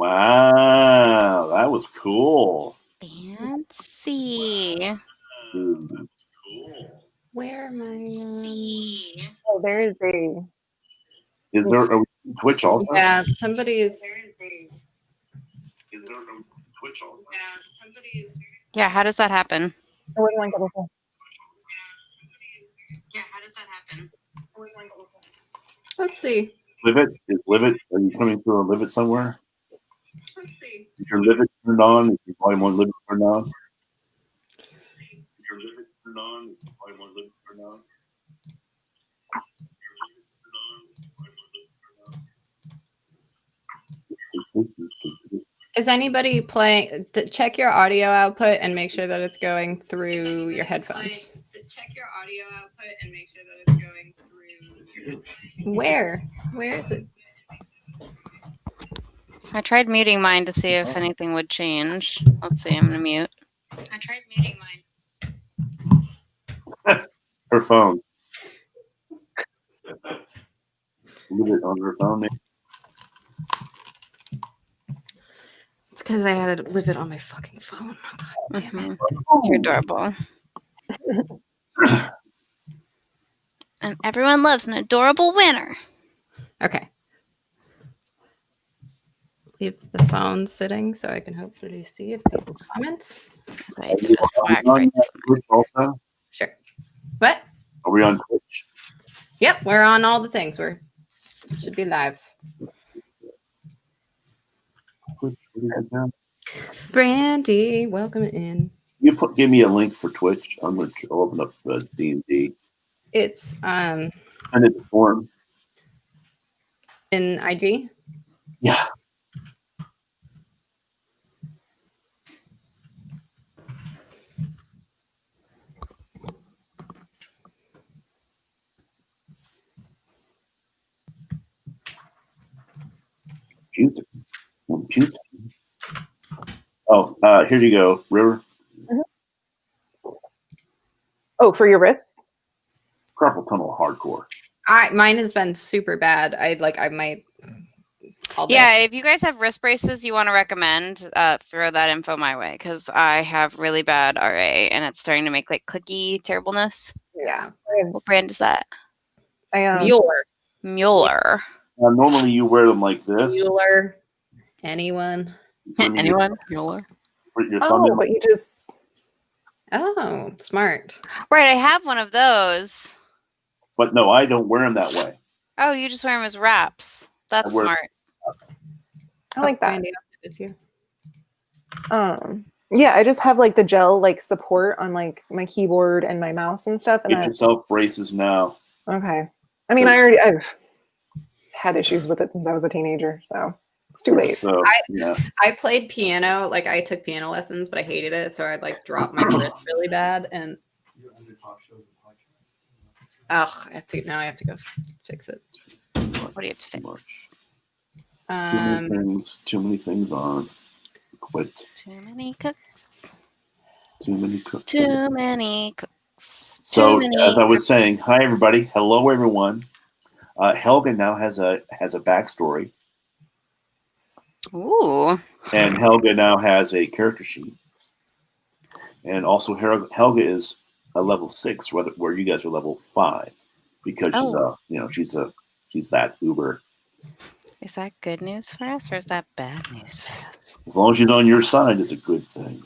Wow, that was cool. Fancy. Where am I? Oh, there is a. Is there a Twitch also? Yeah, somebody's. Is there a Twitch also? Yeah, somebody's. Yeah, how does that happen? Oh, wait, like, okay. Yeah, how does that happen? Let's see. Live is Live Are you coming through a Live somewhere? Let's see. Is your Live turned on? Is your volume on Live turned on? Is your Live turned on? Is your volume on Live turned on? Is anybody playing? Check your audio output and make sure that it's going through your headphones. Check your audio output and make sure that it's going through. Where? Where is it? I tried muting mine to see if anything would change. Let's see, I'm going to mute. I tried muting mine. Her phone. Leave it on her phone. It's because I had to live it on my fucking phone. God damn it. You're adorable. And everyone loves an adorable winner. Okay. Leave the phone sitting so I can hopefully see if people comment. Sure. What? Are we on Twitch? Yep, we're on all the things. Should be live. Brandy, welcome in. Give me a link for Twitch. I'm going to open up D&D. It's And it's form in IG. Yeah. Computer. Oh, here you go, River. Mm-hmm. Oh, for your wrist? Carpal tunnel hardcore. Mine has been super bad. I might. Yeah, if you guys have wrist braces you want to recommend, throw that info my way because I have really bad RA and it's starting to make like clicky terribleness. Yeah. What brand is that? Mueller. Normally you wear them like this. Mueller. Anyone? Anyone? Mueller. Oh, but you just. Oh, smart. Right, I have one of those. But no, I don't wear them that way. Oh, you just wear them as wraps. That's smart. I like that. Yeah, I just have like the gel support on like my keyboard and my mouse and stuff. And Get yourself braces now. Okay. I mean, I've had issues with it since I was a teenager, so it's too late. So I played piano, I took piano lessons, but I hated it, so I'd drop my wrist really bad and I have to go fix it. What do you have to fix? Too many things on. Quit. Too many cooks. Too many cooks. Too many cooks. So as I was saying, hi everybody. Hello everyone. Helga now has a backstory. Ooh. And Helga now has a character sheet. And also Helga is a level 6, where you guys are level 5, because she's that uber. Is that good news for us or is that bad news for us? As long as she's on your side, it's a good thing.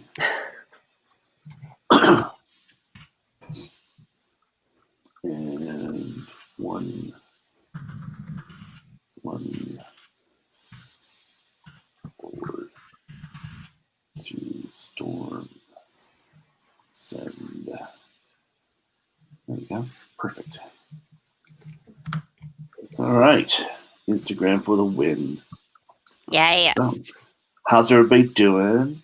And one forward to storm. Send. There you go. Perfect. All right. Instagram for the win. Yeah. So, how's everybody doing?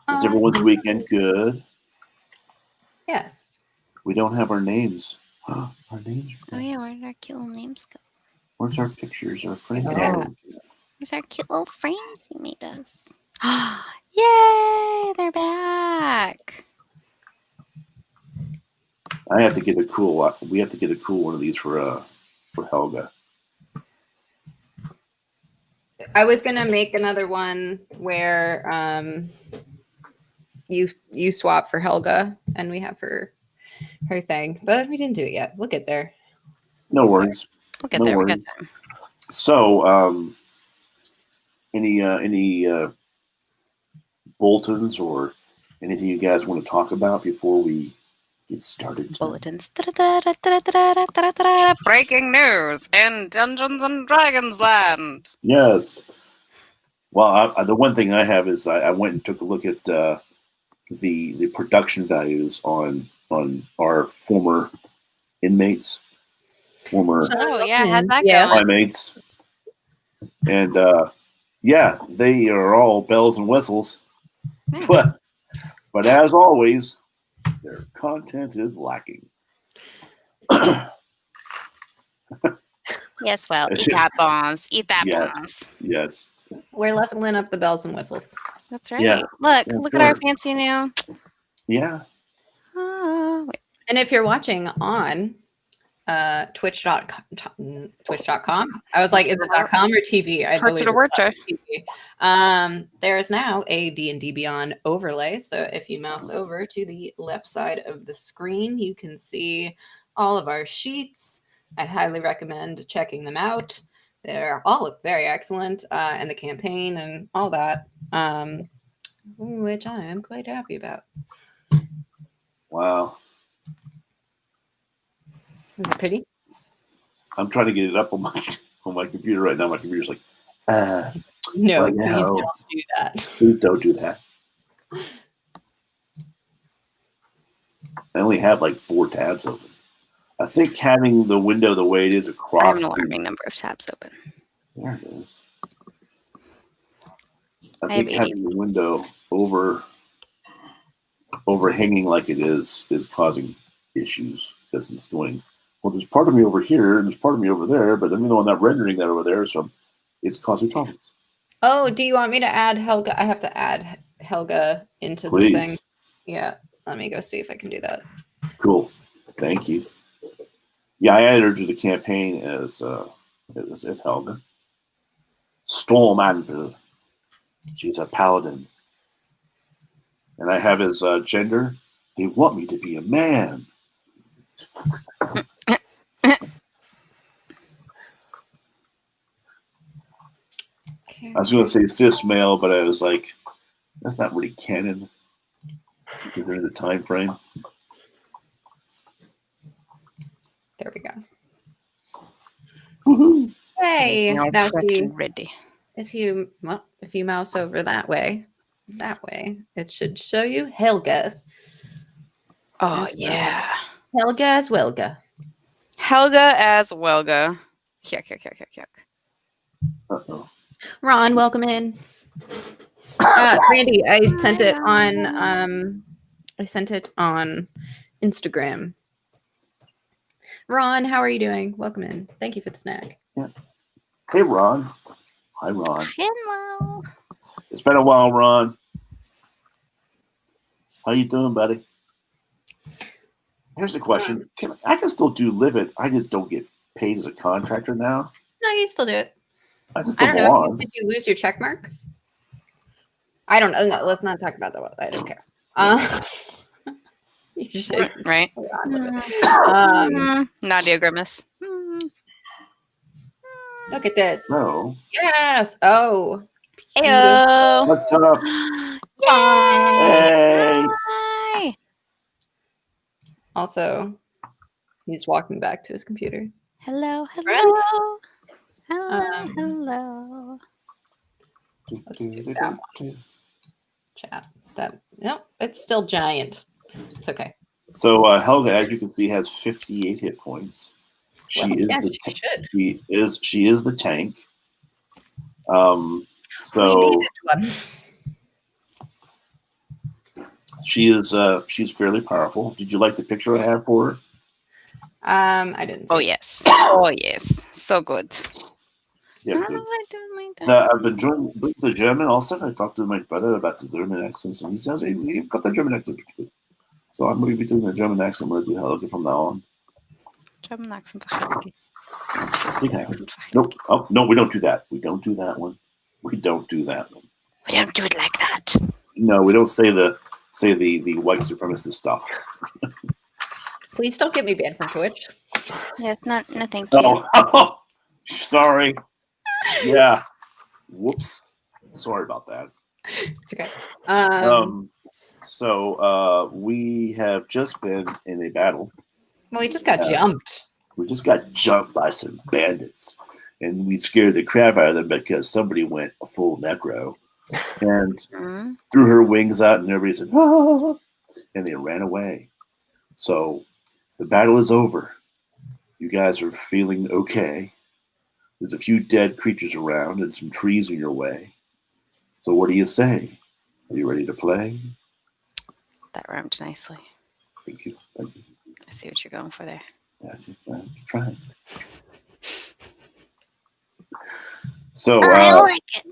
Was everyone's weekend good? Yes. We don't have our names. Our names. Oh yeah, where did our cute little names go? Where's our pictures? Our frames. Where's our cute little frames you made us? Yay! They're back. I have to get a cool. We have to get a cool one of these for Helga. I was gonna make another one where you swap for Helga and we have her thing, but we didn't do it yet. We'll get there. No worries. We'll get there. We got time. So, any bulletins or anything you guys want to talk about before we get started? Bulletins. Breaking news in Dungeons and Dragons land. Yes. Well, the one thing I have is I went and took a look at the production values on our former inmates, how's that going? Primates, and they are all bells and whistles, but as always, their content is lacking. Yes, well, eat that bombs. Eat that bombs. Yes. We're leveling up the bells and whistles. That's right. Yeah. Look at our fancy new. Yeah. And if you're watching on Twitch.com. I was like, is it .com or TV? I believe it's TV. There's now a D&D Beyond overlay. So if you mouse over to the left side of the screen, you can see all of our sheets. I highly recommend checking them out. They're all very excellent, and the campaign and all that, which I am quite happy about. Wow. Is it pretty? I'm trying to get it up on my computer right now. My computer's like, no, please don't do that. Please don't do that. I only have like 4 tabs open. I think having the window the way it is across. I have an alarming number of tabs open. There it is. I think having the window overhanging like it is causing issues because it's going, well, there's part of me over here and there's part of me over there, but even though I'm not rendering that over there, so it's causing problems. Oh, do you want me to add Helga? I have to add Helga into the thing. Yeah, let me go see if I can do that. Cool. Thank you. Yeah, I added her to the campaign as Helga. Storm Anvil. She's a paladin. And I have his gender. They want me to be a man. I was going to say cis male, but I was like, that's not really canon because they're in the time frame. There we go. Woohoo! Hey, now ready. If you mouse over that way, it should show you Helga. Oh yeah, Helga as Welga. Helga as Welga. Yuck. Uh-oh. Ron, welcome in. Randy, I sent it on Instagram. Ron, how are you doing? Welcome in. Thank you for the snack. Yeah. Hey, Ron. Hi, Ron. Hello. It's been a while, Ron. How you doing, buddy? Here's the question. I can still do Live It. I just don't get paid as a contractor now. No, you still do it. I can still go on. Did you lose your check mark? I don't know. No, let's not talk about that. I don't care. You should, right? Nadia grimace. Look at this. No. Yes. Oh. Heyo. What's up? Yay. Hey. Also, he's walking back to his computer. Hello. Friends? Hello. Let's do that one. Chat. It's still giant. It's okay. So Helga, as you can see, has 58 hit points. She is the tank. She's fairly powerful. Did you like the picture I have for her? I didn't. Oh yes. Oh yes. So good. Yeah, good. So I've been doing the German also. I talked to my brother about the German accents, and he says, "Hey, you've got the German accent." So I'm going to be doing the German accent. I'm going to do Helga from now on. German accent for Helga. Nope. Oh no, we don't do that. We don't do that one. We don't do that. We don't do it like that. No, we don't say the white supremacist stuff. Please don't get me banned from Twitch. Yeah, it's not. No, thank you. Oh, sorry. Yeah. Whoops. Sorry about that. It's okay. So we have just been in a battle. Well, we just got jumped. We just got jumped by some bandits, and we scared the crap out of them because somebody went full necro and threw her wings out, and everybody said, "Oh!" and they ran away. So the battle is over. You guys are feeling okay. There's a few dead creatures around and some trees in your way. So what do you say? Are you ready to play? That rhymed nicely. Thank you. Thank you. I see what you're going for there. That's it. Let's try it. So I like it.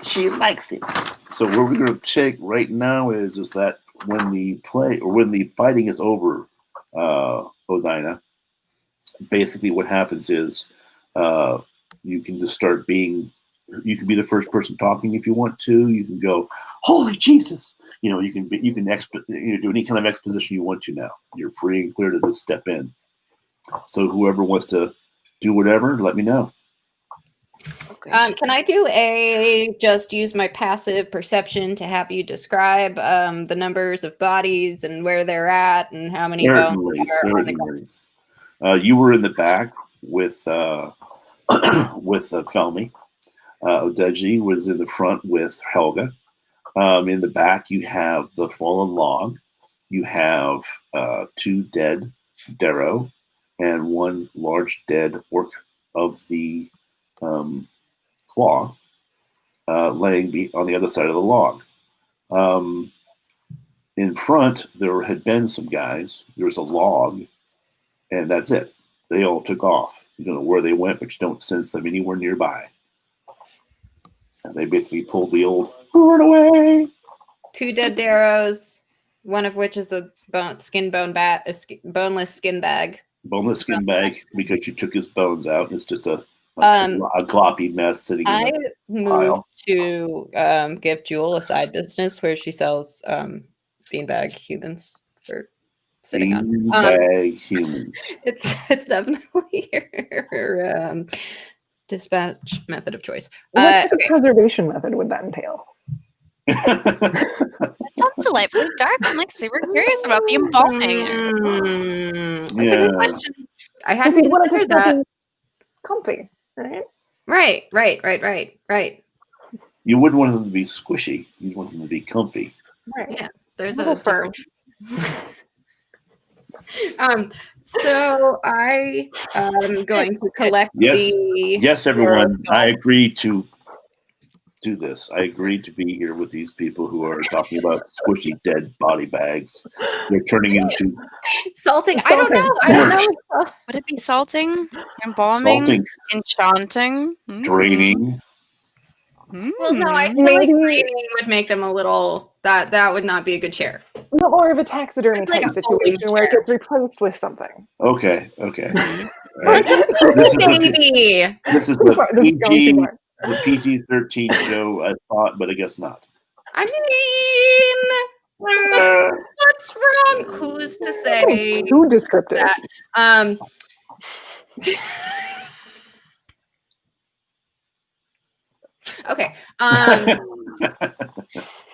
She likes it. So what we're going to take right now is that when the fighting is over, Odina, basically what happens is you can just start being. You can be the first person talking if you want to. You can go, "Holy Jesus!" You can do any kind of exposition you want to now. You're free and clear to just step in. So whoever wants to do whatever, let me know. Okay. Can I do just use my passive perception to have you describe the numbers of bodies and where they're at and how many bones are on the ground? You were in the back with Felmy. Odeji was in the front with Helga. In the back, you have the fallen log. You have 2 dead Darrow and 1 large dead orc of the claw laying on the other side of the log. In front, there had been some guys. There was a log, and that's it. They all took off. You don't know where they went, but you don't sense them anywhere nearby. And they basically pulled the old "run away." 2 dead Darrows, one of which is a boneless skin bag. Boneless skin bag because you took his bones out. It's just a gloppy mess sitting in I the pile. moved to give Jewel a side business where she sells beanbag humans for sitting on. Beanbag humans. It's definitely her dispatch method of choice. What type of preservation method would that entail? That sounds delightfully dark. I'm like super curious about the embalming. That's a good question. I hadn't considered that. Comfy, right? Right. You wouldn't want them to be squishy. You'd want them to be comfy. Right. Yeah. There's a firm. So I am going to collect Yes, everyone. I agreed to do this. I agreed to be here with these people who are talking about squishy dead body bags. They're turning into salting. I don't know. Would it be salting, embalming, enchanting, draining? Well, no, I feel like draining would make them a little. That would not be a good chair. Not more of a taxidermy type situation where it gets replaced with something. Okay. Right. This is the PG-13 show, I thought, but I guess not. I mean, what's wrong? Who's to say? Too descriptive. That? Okay.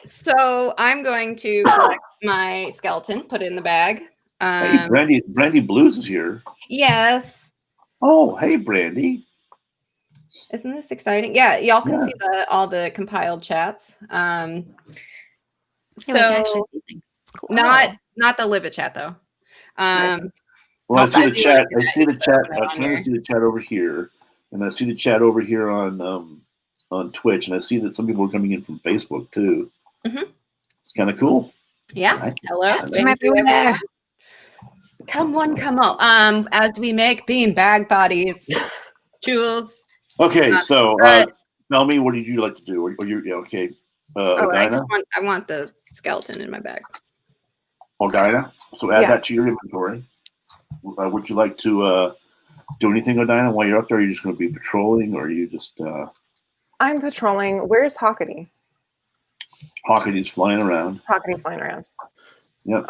So I'm going to collect my skeleton, put it in the bag. Hey, Brandy Blues is here. Yes. Oh, hey, Brandy. Isn't this exciting? Yeah, y'all can see all the compiled chats. So cool. not the Live chat though. Well, I see the chat. I see the chat. I kind of see the chat over here, and I see the chat over here on Twitch, and I see that some people are coming in from Facebook too. Mm-hmm. It's kind of cool. Yeah. Right. Hello. Come on. As we make beanbag bodies, Jules. Okay, so tell me, what did you like to do? Okay. I want the skeleton in my bag. Odina. So add that to your inventory. Would you like to do anything, Odina, while you're up there? Are you just going to be patrolling, or are you just? I'm patrolling. Where's Hockaday? Hockady's flying around. Hockady's flying around. Yep.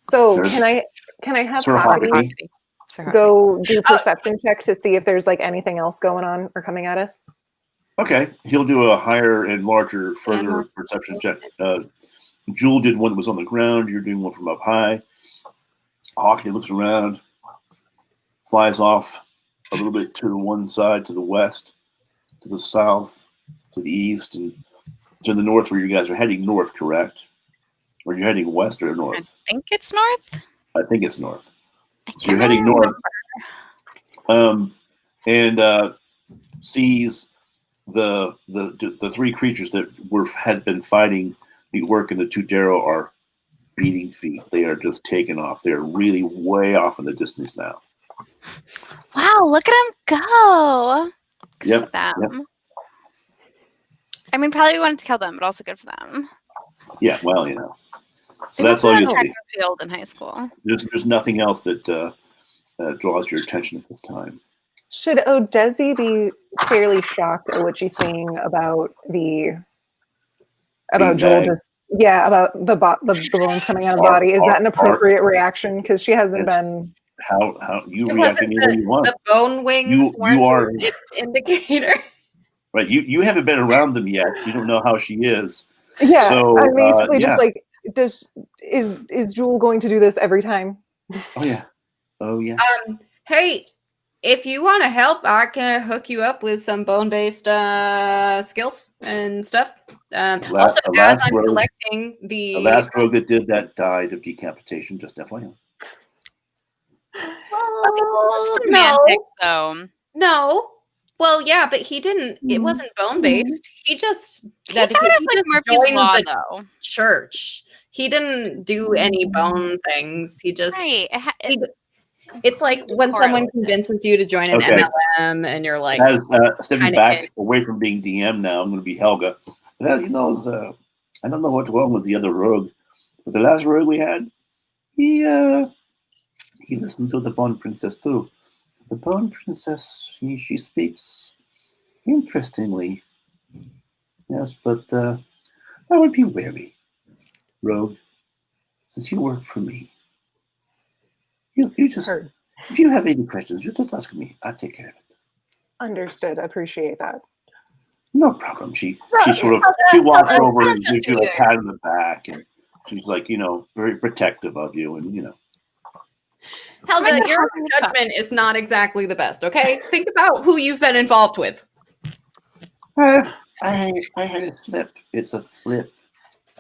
So can I have Sir Hockaday Hockaday go do a perception check to see if there's like anything else going on or coming at us? Okay, he'll do a higher and larger, further perception check. Jewel did one that was on the ground. You're doing one from up high. Hockaday looks around, flies off a little bit to the one side, to the west, to the south, to the east, and to the north, where you guys are heading north, correct? Or you're heading west or north? I think it's north. I think it's north. So you're heading north, and sees the three creatures that had been fighting the orc and the two Darrow are beating feet. They are just taking off. They're really way off in the distance now. Wow, look at them go. Good Yep, for them. yep. I mean, probably we wanted to kill them, but also good for them. Yeah, well, you know. So We that's must all have you had track see. and field in high school. There's nothing else that draws your attention at this time. Should Odesi be fairly shocked at what she's saying about Joel just about the bones coming out of the body? Is that an appropriate reaction? Because she hasn't been. How you react any way you want. The bone wings you are an indicator. Right. You haven't been around them yet, so you don't know how she is. Yeah. So, I'm basically just like, is Jewel going to do this every time? Oh yeah. Oh yeah. Hey, if you want to help, I can hook you up with some bone-based skills and stuff. Also, as I'm collecting the last rogue that did that died of decapitation, just FYI. Semantics, though. No. Well, yeah, but he didn't. It wasn't bone-based. He just died of like Murphy's Law, though. Church. He didn't do any bone things. He just. Right. It's like when someone convinces you to join an MLM, and you're like, as stepping back away from being DM now, I'm going to be Helga. Well, you know, I don't know what's wrong with the other rogue, but the last rogue we had, he listened to the Bond Princess too. The Bond Princess, she speaks interestingly. Yes, but I would be wary, rogue, since you work for me. You just heard. If you have any questions, you just ask me. I'll take care of it. Understood. Appreciate that. No problem. She walks over and gives you a pat on the back, and she's like, very protective of you, and Helga, your judgment is not exactly the best. Okay, think about who you've been involved with. I had a slip. It's a slip.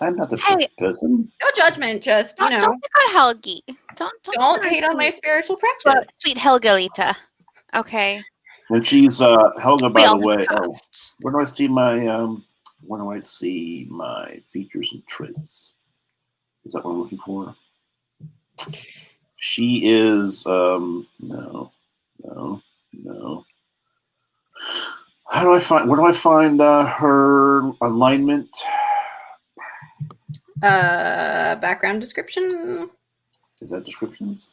I'm not the perfect person. No judgment, just don't pick on Helgi. Don't hate on my spiritual practice. Well, sweet Helgalita. Okay. And she's Helga, by the way. Where do I see my features and traits? Is that what I'm looking for? She is no. Where do I find her alignment? Background description. Is that descriptions?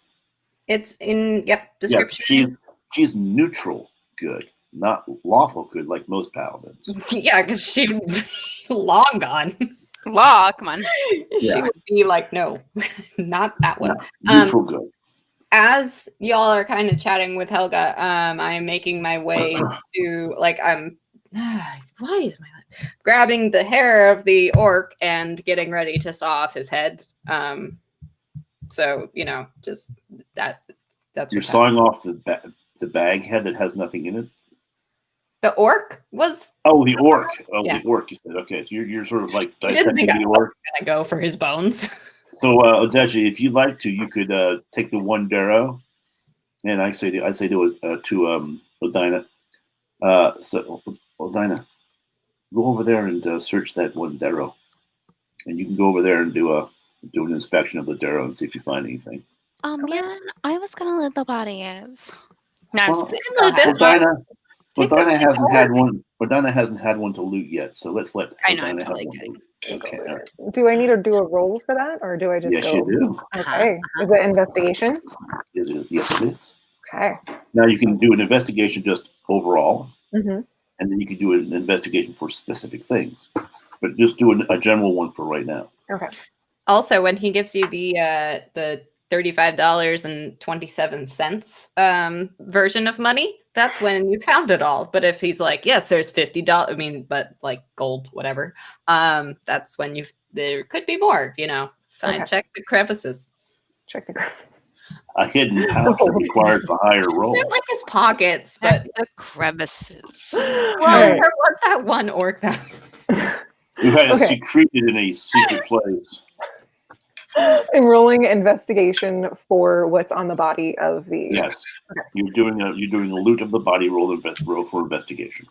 It's in description. Yes, she's neutral good, not lawful good like most paladins. Yeah, because she'd be long gone. Law, come on. She would be like, no, not that one. Neutral good. As y'all are kind of chatting with Helga, I am making my way to why is my grabbing the hair of the orc and getting ready to saw off his head. So just that's you're sawing off the bag head that has nothing in it. The orc was. Oh, the orc. Oh, yeah. The orc. You said okay. So you're sort of like dissecting the orc. Gonna go for his bones. So, Odeji, if you'd like to, you could take the one Darrow, and I say to Odina. So Odina, go over there and search that one Darrow, and you can go over there and do an inspection of the Darrow and see if you find anything. Man, I was gonna loot the bodies. No, Odina hasn't had one. Odina hasn't had one to loot yet, so let's let Odina have one. Okay. All right. Do I need to do a roll for that, or do I just? Yes, you do. Okay. Is it investigation? Yes, it is. Okay. Now you can do an investigation just overall. and then you can do an investigation for specific things. But just do a general one for right now. Okay. Also, when he gives you the $35.27 version of money, that's when you found it all. But if he's like, yes, there's $50, I mean, but like gold, whatever, that's when there could be more, check the crevices. Check the crevices. A hidden pouch that requires a higher roll. Like his pockets, but the crevices. Well, there was that one orc that You had it secreted in a secret place. Enrolling investigation for what's on the body of the. Yes, you're doing a loot of the body. Roll for investigation.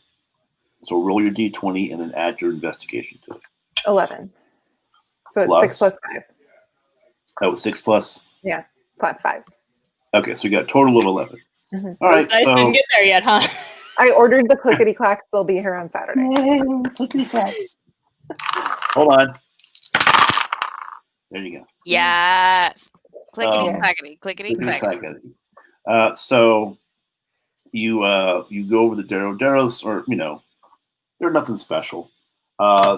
So roll your d20 and then add your investigation to it. 11. So it's Plus. 6 plus 5. That was 6 plus. Yeah, plus 5. Okay, so you got a total of 11. All right, I didn't get there yet, huh? I ordered the clickety clacks. They'll be here on Saturday. Clickety clacks. Hold on. There you go. Yes. Clickety clackety. Clickety clackety. So you go over the Darrow. Darrow's, or they're nothing special.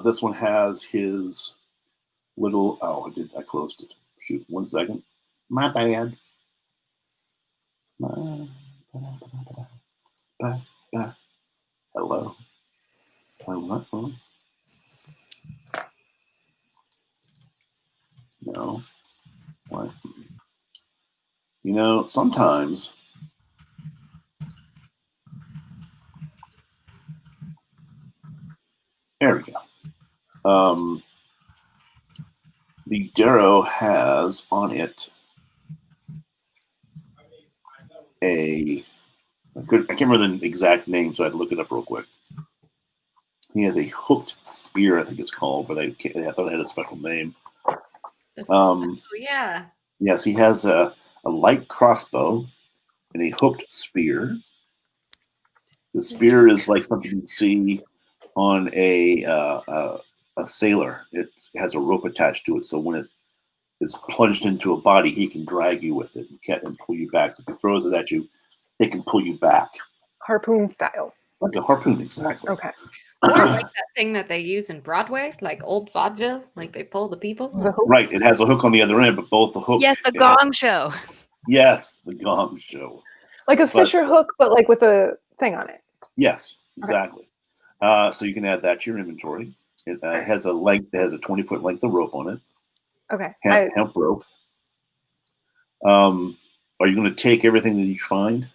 This one has his little. Oh, I closed it. Shoot, 1 second. My bad. Hello. Hello. No. What? Sometimes there we go. The Darrow has on it I can't remember the exact name, so I had to look it up real quick. He has a hooked spear, I think it's called, but I thought it had a special name. Yeah. Yes, he has a light crossbow and a hooked spear. The spear is like something you'd see on a sailor. It has a rope attached to it, so when it is plunged into a body, he can drag you with it and pull you back. So if he throws it at you, it can pull you back. Harpoon style. Like a harpoon, exactly. Okay. Or like that thing that they use in Broadway, like old vaudeville, like they pull the people. Right, it has a hook on the other end, but both the hook. Yes, the Gong Show. Yes, the Gong Show. Like a fisher hook, but like with a thing on it. Yes, exactly. Okay. So you can add that to your inventory. It has a length. It has a 20-foot length of rope on it. Okay. Hemp rope. Are you going to take everything that you find?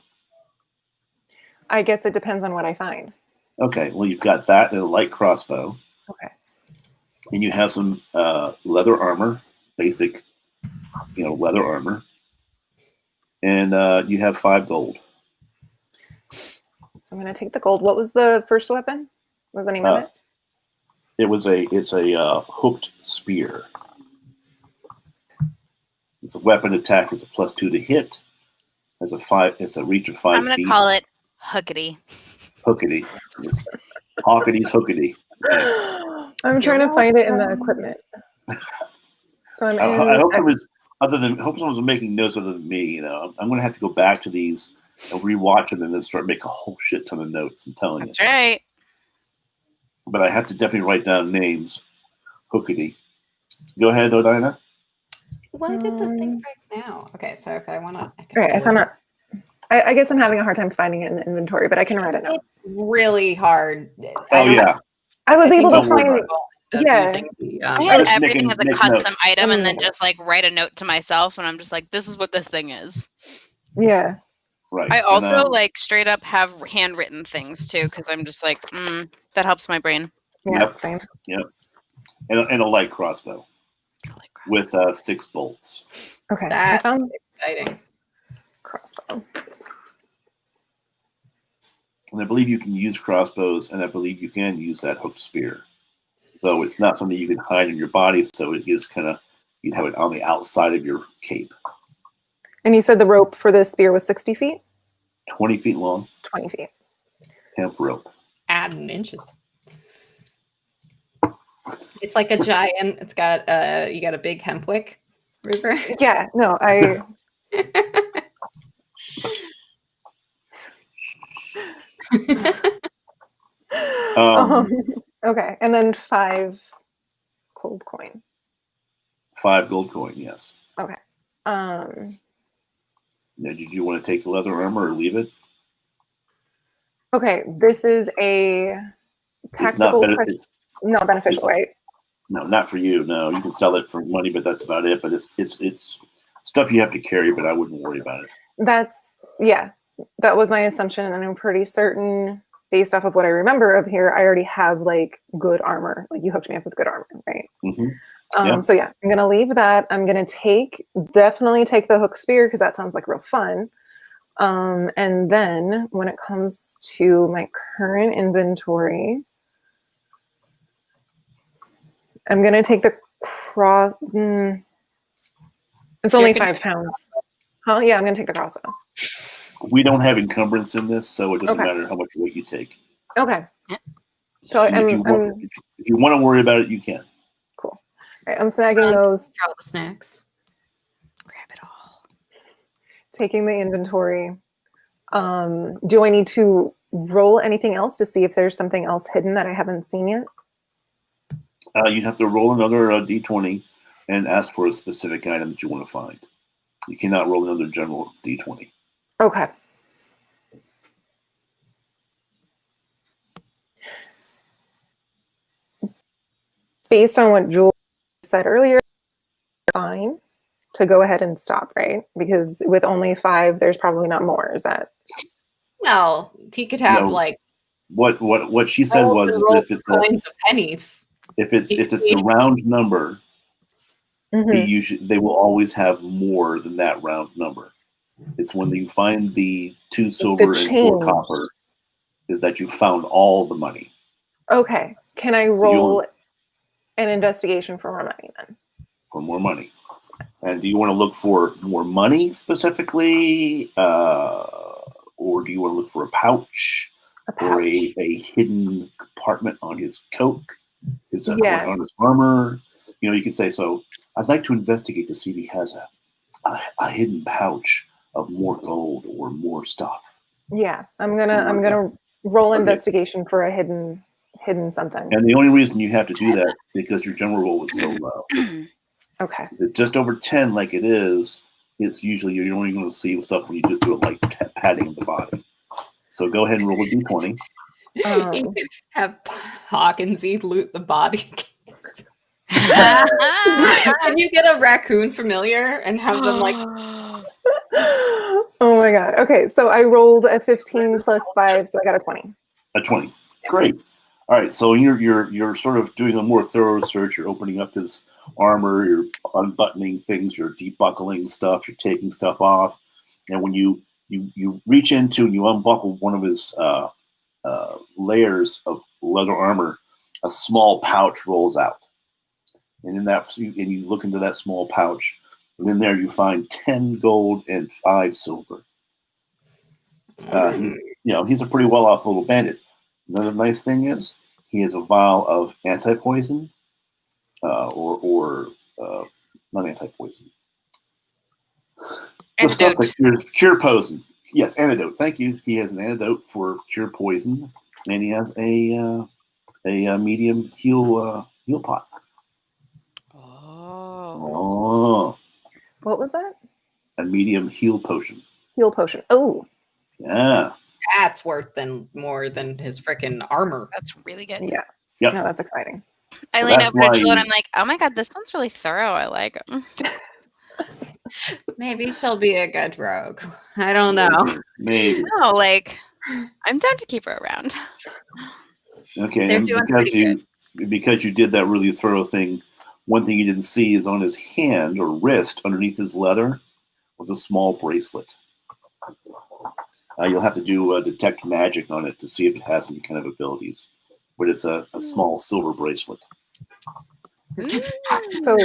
I guess it depends on what I find. Okay. Well, you've got that and a light crossbow. Okay. And you have some leather armor, basic, leather armor. And you have 5 gold. So I'm going to take the gold. What was the first weapon? What was the name of it? It's a hooked spear. It's a weapon attack. It's a +2 to hit. It's a reach of 5 feet. I'm going to call it Hookity. Hookity. It's Hockity's Hookity. Right. I'm trying to find it in the equipment. So I hope someone's making notes other than me. I'm going to have to go back to these and rewatch them and then start making a whole shit ton of notes. I'm telling you. That's right. But I have to definitely write down names. Hookity. Go ahead, Odina. Why did the thing break now? Okay, so if I want to... Right, I found it. I guess I'm having a hard time finding it in the inventory, but I can write it down. It's really hard. Yeah. I was able to find it. Yeah. I had everything as a custom item and then just like write a note to myself and I'm just like, this is what this thing is. Yeah. Right. I also like straight up have handwritten things too because I'm just like, that helps my brain. Yeah, yep. Same. Yep. And a light crossbow. With 6 bolts. Okay. That's I found exciting. Crossbow. And I believe you can use crossbows, and I believe you can use that hooked spear. Though it's not something you can hide in your body, so it is kind of, you'd have it on the outside of your cape. And you said the rope for this spear was 60 feet? 20 feet long. 20 feet. Hemp rope. Add in inches. It's like a giant. It's got you got a big hemp wick, River. Yeah, no, I. Okay, and then 5 gold coin. 5 gold coin, yes. Okay. Now, did you want to take the leather armor or leave it? Okay, this is a tactical. It's not beneficial, right? No, not for you. No, you can sell it for money, but that's about it. But it's stuff you have to carry, but I wouldn't worry about it. That was my assumption, and I'm pretty certain, based off of what I remember of here, I already have like good armor. Like you hooked me up with good armor, right? Mm-hmm. So yeah, I'm gonna leave that. I'm gonna definitely take the hook spear because that sounds like real fun. And then when it comes to my current inventory, I'm gonna take the cross. It's only 5 pounds. Huh? Yeah, I'm gonna take the crossbow. We don't have encumbrance in this, so it doesn't matter how much weight you take. Okay. So if you want to worry about it, you can. Cool. All right, I'm snagging those. All the snacks. Grab it all. Taking the inventory. Do I need to roll anything else to see if there's something else hidden that I haven't seen yet? You'd have to roll another d20 and ask for a specific item that you want to find. You cannot roll another general d20. Okay. Based on what Jules said earlier, fine to go ahead and stop, right? Because with only 5, there's probably not more. Is that? No, he could have like. What she said was if it's coins of pennies. If it's a round number, they will always have more than that round number. It's when you find the 2 silver and 4 copper, is that you found all the money. Okay. Can I roll an investigation for more money then? For more money. And do you want to look for more money specifically? Or do you want to look for a pouch? Or a hidden compartment on his coat? On his armor? You can say, so I'd like to investigate to see if he has a hidden pouch of more gold or more stuff. Yeah, I'm gonna roll investigation for a hidden something. And the only reason you have to do that because your general roll was so low. Okay. If it's just over 10 like it is, it's usually you're only going to see stuff when you just do it like patting of the body. So go ahead and roll a d20. You could have Hawkins loot the body. Can you get a raccoon familiar and have them like? Oh my god. Okay, so I rolled a 15 plus 5, so I got a 20. A 20. Great. All right. So you're sort of doing a more thorough search. You're opening up his armor. You're unbuttoning things. You're debuckling stuff. You're taking stuff off. And when you reach into and you unbuckle one of his layers of leather armor, a small pouch rolls out. And you look into that small pouch, and in there you find 10 gold and 5 silver. He's a pretty well-off little bandit. Another nice thing is he has a vial of anti-poison, or not anti-poison. Antidote. The stuff that cure poison. Yes, antidote. Thank you. He has an antidote for cure poison, and he has a medium heal pot. Oh. What was that? A medium heal potion. Heal potion. Oh. Yeah. That's worth more than his freaking armor. That's really good. Yeah. Yep. No, that's exciting. I lean over to Jill and I'm like, oh my god, this one's really thorough. I like it. Maybe she'll be a good rogue. I don't know. Maybe. No, I'm down to keep her around. Okay, and because you did that really thorough thing, one thing you didn't see is on his hand or wrist underneath his leather was a small bracelet. You'll have to do detect magic on it to see if it has any kind of abilities. But it's a small silver bracelet. So,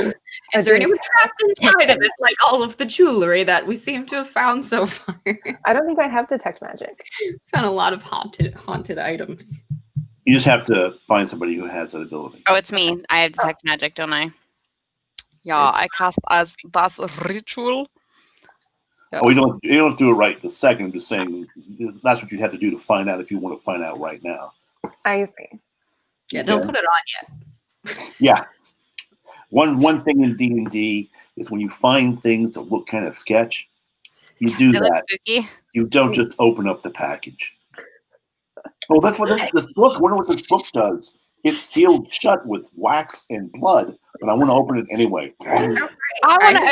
is there anyone trapped inside of it, like all of the jewelry that we seem to have found so far? I don't think I have detect magic. Found a lot of haunted items. You just have to find somebody who has that ability. Oh, it's me. I have detect magic, don't I? Yeah, I cast as das ritual. Yeah. Oh, you don't have to do it right this second. I'm just saying that's what you have to do to find out if you want to find out right now. I see. Yeah, don't put it on yet. Yeah. One thing in D&D is when you find things that look kind of sketch, you do They look that. spooky. You don't just open up the package. Well, that's what this book. I wonder what this book does. It's sealed shut with wax and blood, but I want to open it anyway. I want to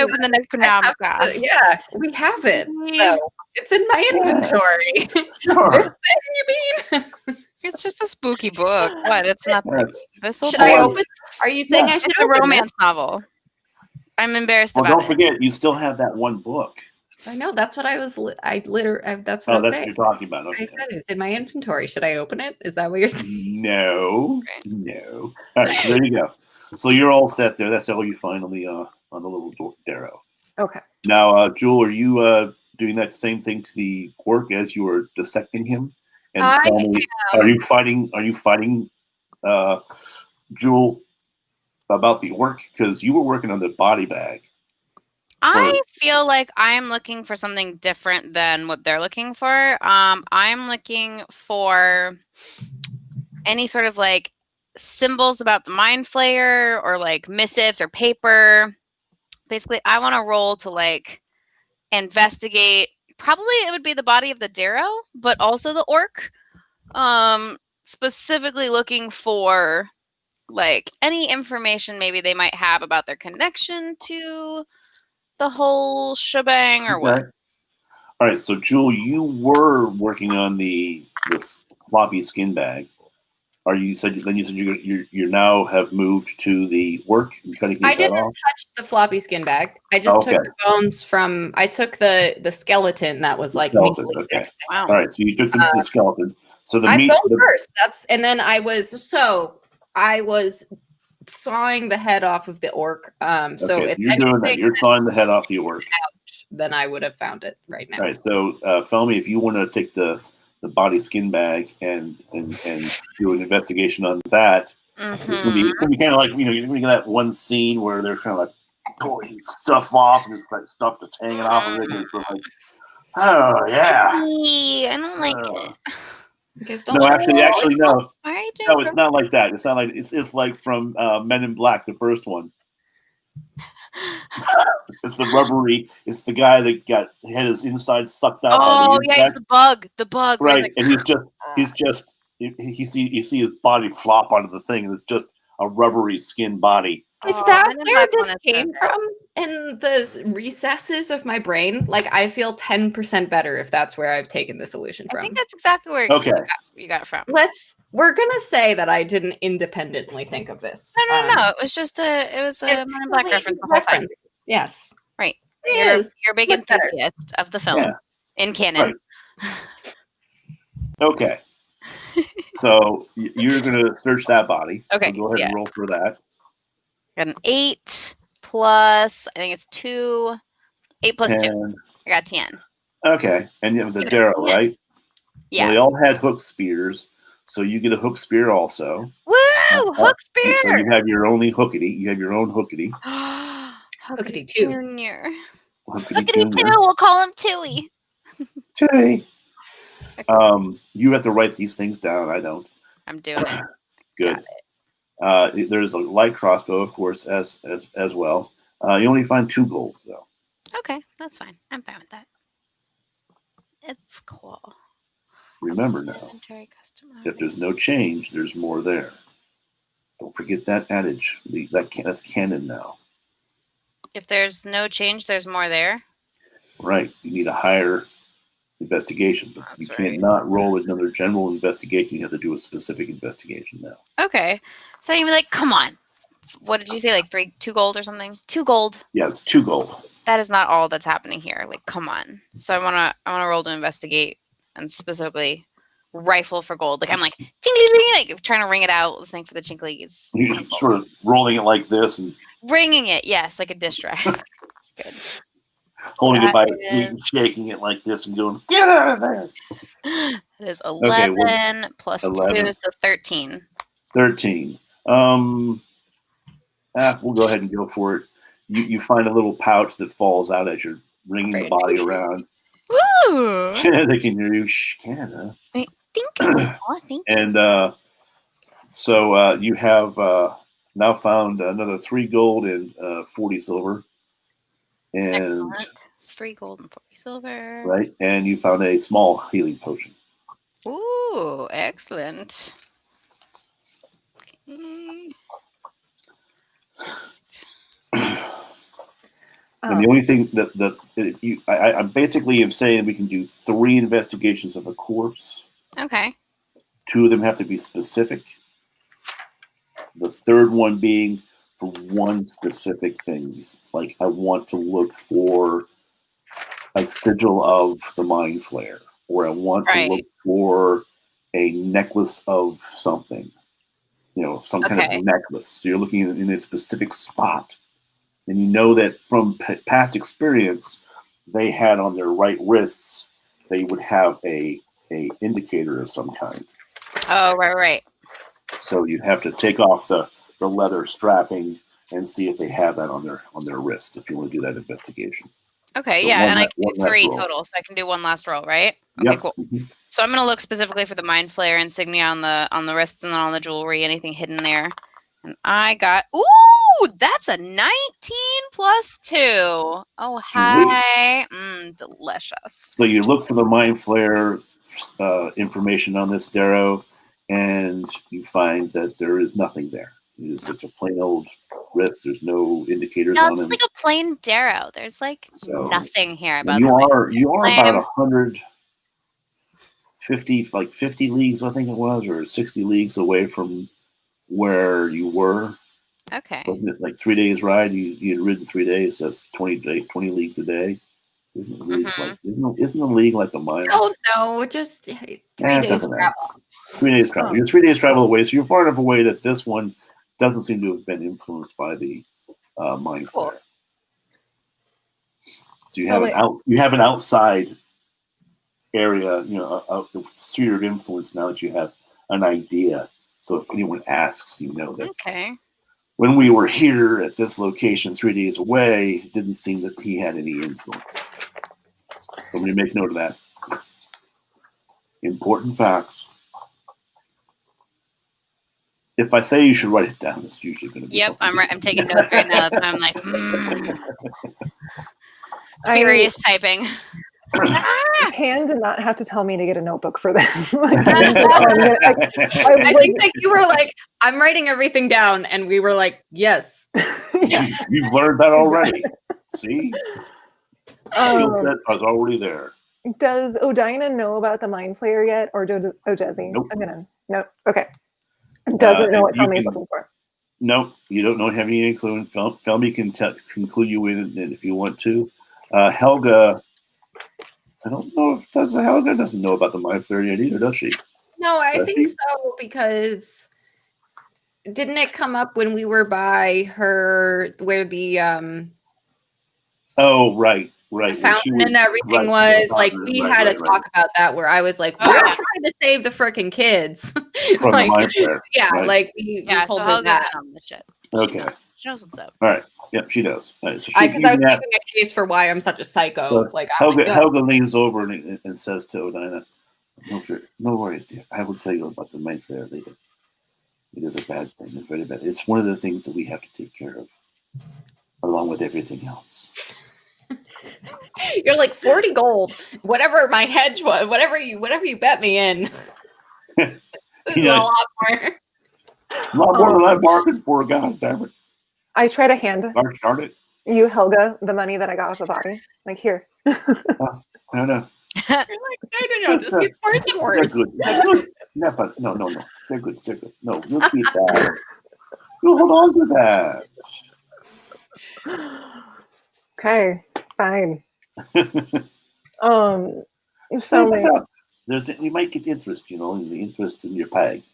open the Necronomicon. Yeah, we have it. So it's in my inventory. Sure. This thing, you mean? It's just a spooky book. What? It's not. Yes. Should I open? Are you saying I should It's a open romance novel. I'm embarrassed Well, about don't forget, you still have that one book. I know. That's what I was. That's what I was That's what saying. you're talking about. Okay. I said it was in my inventory. Should I open it? Is that what you're saying? No. All right, so there you go. So you're all set there. That's all you find on the little darrow. Okay. Now, Jewel, are you doing that same thing to the orc as you were dissecting him? And are you fighting? Jewel, about the orc? Because you were working on the body bag. I feel like I'm looking for something different than what they're looking for. I'm looking for any sort of like symbols about the mind flayer or like missives or paper. Basically, I want to roll to like investigate. Probably it would be the body of the Darrow, but also the orc. Specifically looking for like any information maybe they might have about their connection to the whole shebang or what. All right, so Jewel, you were working on this floppy skin bag. You said you now have moved to the work and cutting his head off? touch the floppy skin bag. I just took the bones from. I took the skeleton that was like. Skeleton, okay. Wow. All right, so you took the skeleton. So the I meat first. And then I was sawing the head off of the orc. So if you're doing that. You're sawing the head off the orc. Then I would have found it right now. All right, so Felmy, if you want to take the body skin bag and do an investigation on that, it's gonna be kind of like you're gonna get that one scene where they're kind of like pulling stuff off and it's like stuff that's hanging off of it. And it's like, oh yeah, I don't like it. No, actually, no. Right, No, it's not like that. It's not like it's like from Men in Black, the first one. It's the rubbery. It's the guy that had his inside sucked out. Oh yeah, it's the bug. The bug. Right, like, and you see his body flop onto the thing, and it's just a rubbery skin body. Is that where this came from? In the recesses of my brain? Like, I feel 10% better if that's where I've taken this illusion from. I think that's exactly where you got it from. We're gonna say that I didn't independently think of this. No. It was just Men in Black reference the whole time. Yes. Right. You're a big enthusiast of the film in canon. Right. Okay. So you're gonna search that body. Okay. So go ahead and roll for that. Got an 8 plus, I think it's 2. 8 plus 2. I got 10. Okay. And it was a Darrow, right? Yeah. Well, they all had hook spears, so you get a hook spear also. Woo! Hook spear! So you have your own hookity. You have your own hookity. Hookity 2. Junior. Hookity 2. We'll call him Tui. Tui. You have to write these things down. I don't. I'm doing it. Good. There's a light crossbow, of course, as well. You only find 2 gold, though. Okay, that's fine. I'm fine with that. It's cool. Remember now, if there's no change, there's more there. Don't forget that adage. That's canon now. If there's no change, there's more there. Right. You need a higher investigation. But you can't not roll another general investigation. You have to do a specific investigation now. Okay. So you'd be like, come on. What did you say? Like 2 gold or something? 2 gold. Yeah, it's 2 gold. That is not all that's happening here. Like, come on. So I wanna roll to investigate and specifically rifle for gold. Like I'm like tinkly, like trying to ring it out, listening for the chinklies. You're sort of rolling it like this and ringing it, yes, like a dish rack. Good. Holding it by his feet and shaking it like this and going, get out of there. That is 11 plus 2, so 13. 13. We'll go ahead and go for it. You find a little pouch that falls out as you're ringing the body around. Woo! They can hear you. Shh, Canada. Thank you. And So you have now found another 3 gold and 40 silver, and Excellent. 3 gold and 40 silver. right, and you found a small healing potion. Ooh, excellent. Okay. And the only thing I'm basically am saying we can do 3 investigations of a corpse. Okay. 2 of them have to be specific. The third one being for one specific thing. It's like I want to look for a sigil of the mind flare, or I want to look for a necklace of something. Some kind of necklace. So you're looking in a specific spot. And you know that from past experience, they had on their right wrists, they would have a indicator of some kind. Oh, right. So you'd have to take off the leather strapping and see if they have that on their wrist if you want to do that investigation. Okay, So and I can do 3 roll. total, so I can do 1 last roll, right? Yep. Okay, cool. Mm-hmm. So I'm gonna look specifically for the mind flare insignia on the wrists and then on the jewelry, anything hidden there. And I got that's a 19 plus 2. Oh, Sweet. hi. Delicious. So you look for the mind flare information on this Darrow, and you find that there is nothing there. It is just a plain old wrist. There's no indicators on it. It's just like a plain Darrow. There's nothing here about you are about 50 leagues, I think it was, or 60 leagues away from where you were. Okay. Wasn't it like 3 days ride? You had ridden 3 days, so that's 20 leagues a day. Isn't the league like a mile? Oh no, just 3 days travel. 3 days travel. You're 3 days travel away, so you're far enough away that this one doesn't seem to have been influenced by the mind flare. So you have an outside area, a sphere of influence now that you have an idea. So if anyone asks, that. Okay. When we were here at this location 3 days away, it didn't seem that he had any influence. So we make note of that. Important facts. If I say you should write it down, it's usually going to be. Yep, I'm taking notes right now. I'm like, furious typing. Han did not have to tell me to get a notebook for this. I think that you were like, I'm writing everything down, and we were like, yes. You've learned that already. See? Skill set was already there. Does Odina know about the mind flayer yet, or does Jesse? Nope. No. Okay. Doesn't know what Felmy's looking for. Nope. You don't have any clue. Felmy can clue you in if you want to. Helga. I don't know if Helga doesn't know about the mind flare yet either, does she? No, I think so, because didn't it come up when we were by her where the Oh, right. fountain and everything was like we had a talk about that where I was like, we're trying to save the frickin' kids. From the mind flare. Yeah, right. We told her that. On the shit. Okay. She knows what's up. All right. Yep, she knows. Right, so I was making a case for why I'm such a psycho. So Helga leans over and says to Odina, "No worries, dear. I will tell you about the mind flare later. It is a bad thing. It's very bad. It's one of the things that we have to take care of, along with everything else." You're like 40 gold, whatever my hedge was, whatever you bet me in. This is a lot more. A lot more than I bargained for. God damn it! I try to hand you, Helga, the money that I got off the body. Like, here. I don't know. You're like, no. This gets worse and worse. They're good. No. They're good. No, you'll keep that. You'll hold on to that. Okay, fine. You might get interest, the interest in your pay.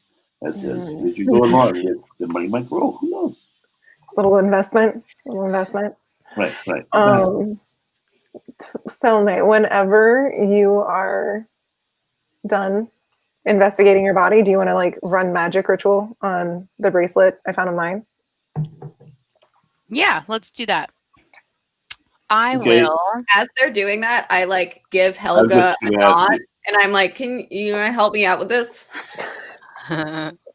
As you go along, the money might grow. Who knows? It's a little investment. Right. Felmy, whenever you are done investigating your body, do you want to run magic ritual on the bracelet I found on mine? Yeah, let's do that. I will. As they're doing that, I give Helga a nod, and I'm like, "Can you help me out with this?"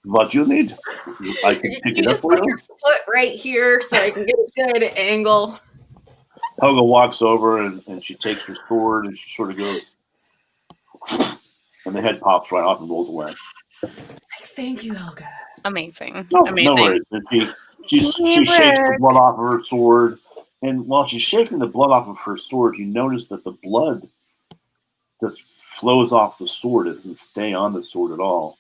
What you need? I can pick You it up just for put you. your foot right here so I can get a good angle. Helga walks over and she takes her sword and she sort of goes, and the head pops right off and rolls away. Thank you, Helga. Amazing. No, Amazing. no worries. And she shakes the blood off of her sword, and while she's shaking the blood off of her sword, you notice that the blood just flows off the sword. It doesn't stay on the sword at all.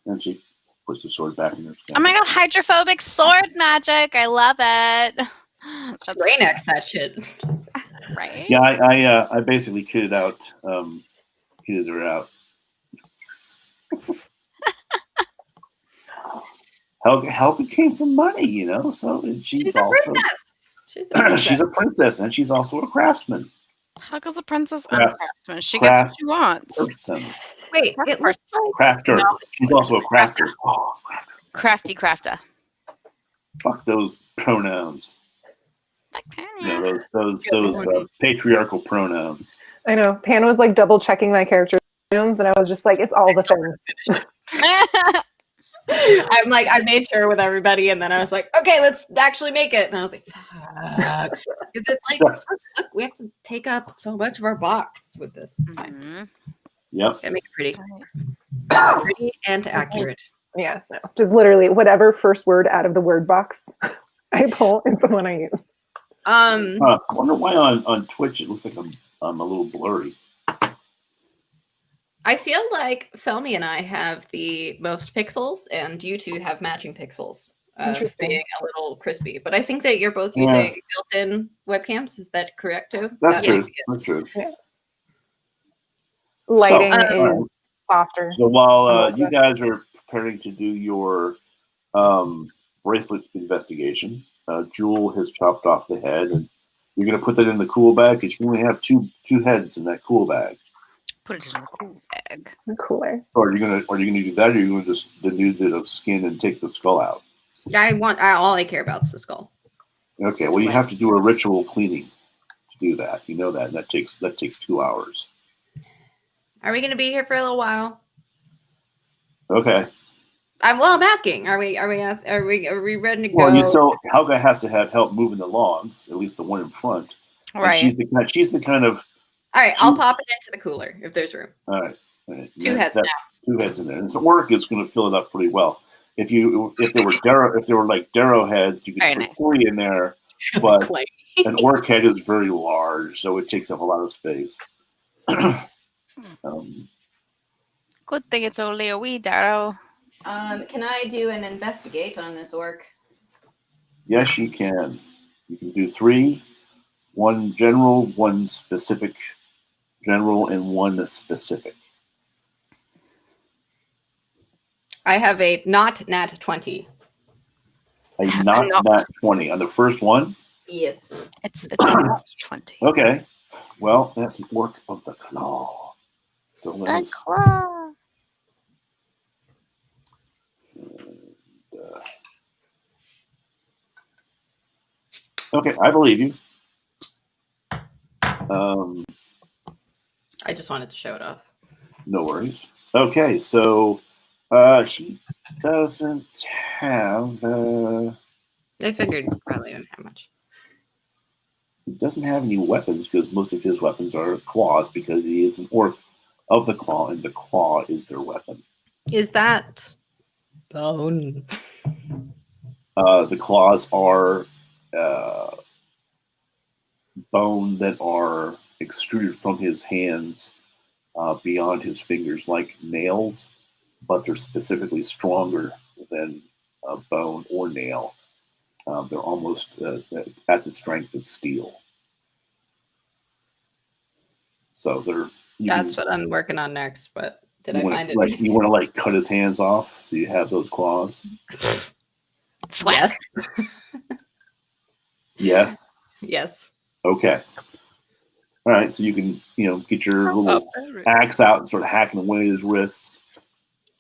And she puts the sword back in her skin. Oh my god, hydrophobic sword magic. I love it. That's Rain-X that shit. right. Yeah, I basically kitted her out. Helga came from money, you know, so she's a also princess. She's a princess. she's a princess and she's also a craftsman. Helga's a princess and a craftsman. She gets what she wants. Person. Wait, it looks like Crafter. No. She's also a crafter. Oh, Crafty crafter. fuck those pronouns. You know, those patriarchal pronouns. I know. Pan was like double checking my character names, and I was just like, it's all the things. I'm like, I made sure with everybody, and then I was like, okay, let's actually make it. And I was like, fuck. Because it's like, look, we have to take up so much of our box with this. Mhm. Yep. Gotta make it pretty. Pretty and accurate. Yeah, no. Just literally whatever first word out of the word box I pull is the one I use. I wonder why on Twitch it looks like I'm a little blurry. I feel like Felmy and I have the most pixels, and you two have matching pixels of Interesting. being a little crispy. But I think that you're both using built-in webcams. Is that correct, too? That's true. That's true. Yeah. Lighting So, is softer. So while you guys are preparing to do your bracelet investigation, Jewel has chopped off the head, and you're going to put that in the cool bag because you only have two heads in that cool bag. Put it in the cool bag. Cooler. Or are you gonna do that, or are you going to just denude the skin and take the skull out? All I care about is the skull. Okay. Well, you have to do a ritual cleaning to do that. You know that, and that takes 2 hours. Are we going to be here for a little while? Okay. I'm asking. Are we ready to go? Well, so Helga has to have help moving the logs, at least the one in front. Right. And she's the kind of. All right, I'll pop it into the cooler if there's room. All right. Two heads now. 2 heads in there, and so work is going to fill it up pretty well. If there were like Darrow heads, you could put 3 in there, but an orc head is very large, so it takes up a lot of space. Good thing it's only a wee Darrow. Can I do an investigate on this orc? Yes, you can. You can do 3, 1 general, 1 specific general, and 1 specific. I have a not nat 20. A not nat 20 on the first one? Yes. It's not 20. Okay. Well, that's an orc of the claw. So let's. Claw. Okay, I believe you. I just wanted to show it off. No worries. Okay, so he doesn't have. I figured you probably didn't have much. He doesn't have any weapons because most of his weapons are claws because he is an orc of the claw, and the claw is their weapon. Is that bone? The claws are bone that are extruded from his hands beyond his fingers, like nails, but they're specifically stronger than bone or nail. They're almost at the strength of steel. So That's what I'm working on next. But did I find it? You want to cut his hands off so you have those claws? Yes. Yes. Yes. Okay. All right. So you can get your little axe out and start hacking away at his wrists,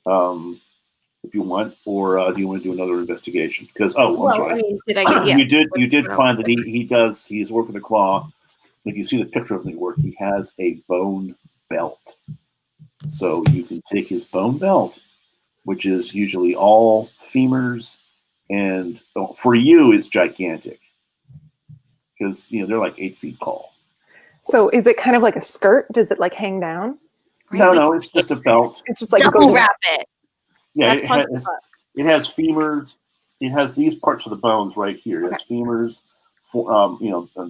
if you want, or do you want to do another investigation? Because I'm sorry. I mean, did I get? Yeah. You did find that he's working the claw. If you see the picture of the work, he has a bone belt. So you can take his bone belt which is usually all femurs, and for you, it's gigantic because they're like 8 feet tall. So is it kind of like a skirt? Does it like hang down? No, it's just a belt. It's just like double wrap it. Yeah, That's it has femurs. It has these parts of the bones right here. It has femurs.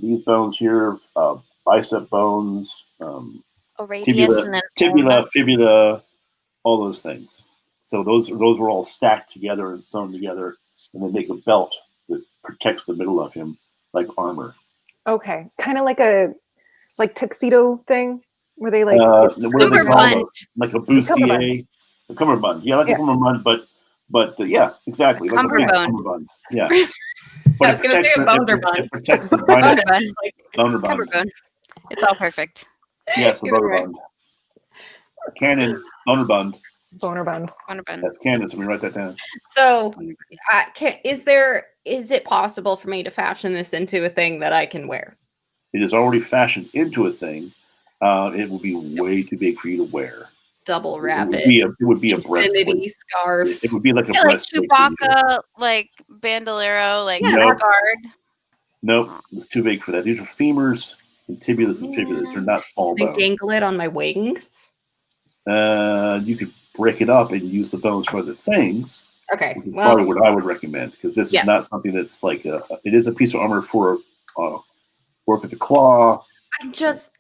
These bones here, bicep bones, tibia, fibula, all those things. So those were all stacked together and sewn together, and they make a belt that protects the middle of him like armor. Okay, kind of like a tuxedo thing where they like what do they call it? Like a bustier, a cummerbund. Yeah, like a cummerbund, but yeah, exactly, like a cummerbund. Yeah. But I was going to say a bounderbund. It protects the bounderbund. It's all perfect. Yes, a bounderbund. Canon bounderbund. Bonerbund. That's canon. So we write that down. So, is it possible for me to fashion this into a thing that I can wear? It is already fashioned into a thing. It will be way too big for you to wear. Double wrap it. It would be a breastplate. Scarf. It would be like a breastplate. Like Chewbacca, like bandolero, like guard. Nope, it's too big for that. These are femurs and tibulas and fibulas. They're not small bones. I dangle it on my wings. You could break it up and use the bones for other things. Okay, well, probably what I would recommend, because this is not something that's like it is a piece of armor for work with the claw. I'm just,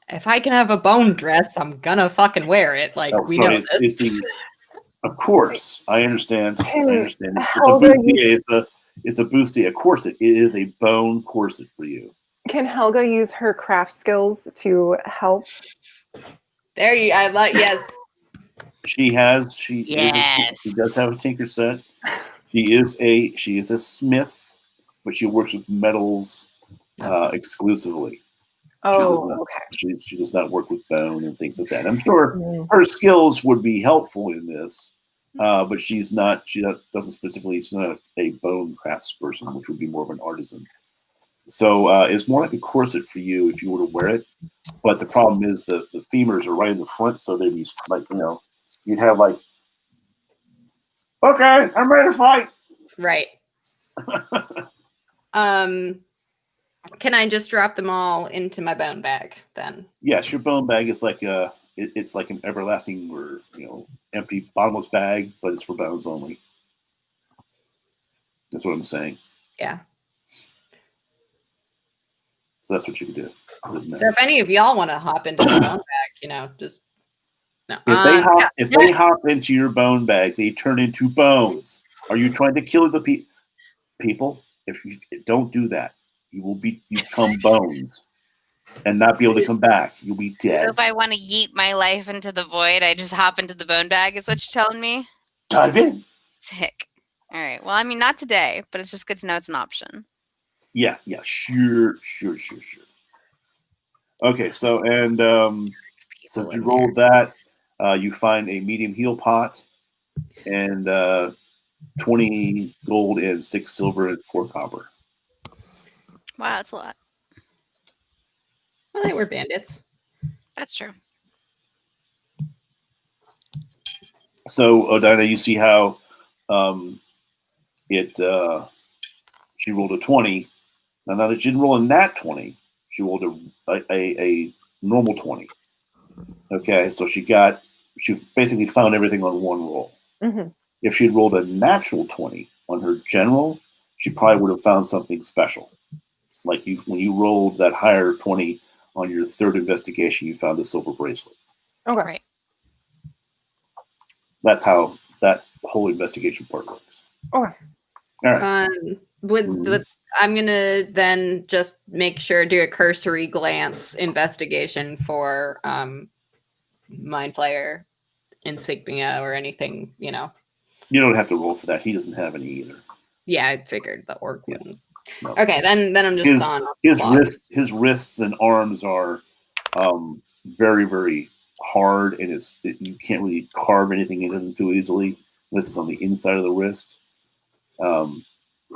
if I can have a bone dress, I'm gonna fucking wear it. Like we know this. Of course, I understand. It's a bustier. It's a bustier. A corset. It is a bone corset for you. Can Helga use her craft skills to help? There you. I like yes. She does have a tinker set. She is a smith, but she works with metals exclusively. Okay. She does not work with bone and things like that. I'm sure her skills would be helpful in this, but she's not. She's not a bone crafts person, which would be more of an artisan. So it's more like a corset for you if you were to wear it. But the problem is the femurs are right in the front, so they'd be like you'd have like, okay, I'm ready to fight. Right. Can I just drop them all into my bone bag then? Yes, your bone bag is like it's like an everlasting or empty bottomless bag, but it's for bones only. That's what I'm saying. Yeah. So that's what you can do. So if any of y'all want to hop into the bone bag, just no. If they hop into your bone bag, they turn into bones. Are you trying to kill the people? If you don't do that, you will become bones and not be able to come back. You'll be dead. So if I want to yeet my life into the void, I just hop into the bone bag, is what you're telling me? Dive in. Sick. All right. Well, I mean, not today, but it's just good to know it's an option. Yeah, sure. Okay, so since you rolled that, you find a medium heal pot and 20 gold and 6 silver and 4 copper. Wow, that's a lot. Well, they were bandits. That's true. So, Odina, you see how she rolled a 20. Now that she didn't roll a nat 20, she rolled a normal 20. Okay, so she basically found everything on one roll. Mm-hmm. If she'd rolled a natural 20 on her general, she probably would have found something special. Like when you rolled that higher 20 on your third investigation, you found the silver bracelet. Okay. Right. That's how that whole investigation part works. Okay. All right. I'm gonna then just make sure do a cursory glance investigation for Mind Flayer, insignia, or anything. You don't have to roll for that. He doesn't have any either. Yeah, I figured the orc wouldn't. No. Okay, then I'm just on his wrists and arms are very, very hard, and you can't really carve anything into them too easily unless it's on the inside of the wrist.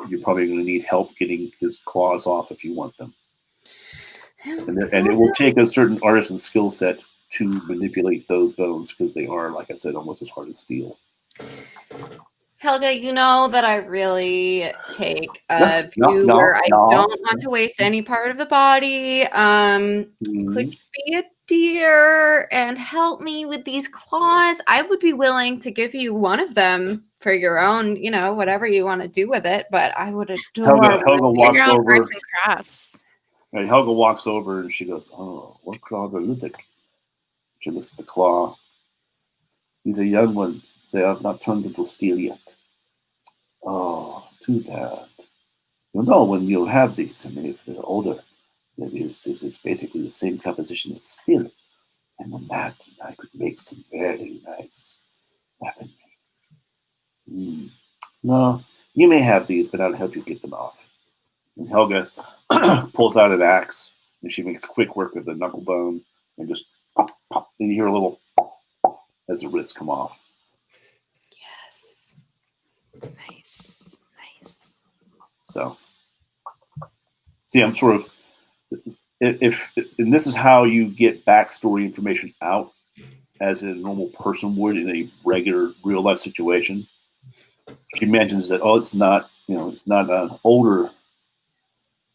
You're probably going to need help getting his claws off if you want them, and it will take a certain artisan skill set to manipulate those bones because they are, like I said, almost as hard as steel. Helga, you know that I really take a No, view no, where I no. don't want to waste any part of the body. Could you be a dear and help me with these claws? I would be willing to give you one of them for your own, whatever you want to do with it, but I would adore Helga walks Your own over. arts and crafts. Right, Helga walks over and she goes, "Oh, what claw do you think?" She looks at the claw. He's a young one. They have not turned into steel yet. Oh, too bad. You know, when you have these, and if they're older, it is basically the same composition as steel. And on that, I could make some very nice weaponry. No, you may have these, but I'll help you get them off. And Helga pulls out an axe, and she makes quick work of the knuckle bone, and just pop, pop, and you hear a little pop as the wrists come off. Yes. Nice. So, see, I'm sort of, and this is how you get backstory information out, as a normal person would in a regular real life situation. She mentions that, it's not an older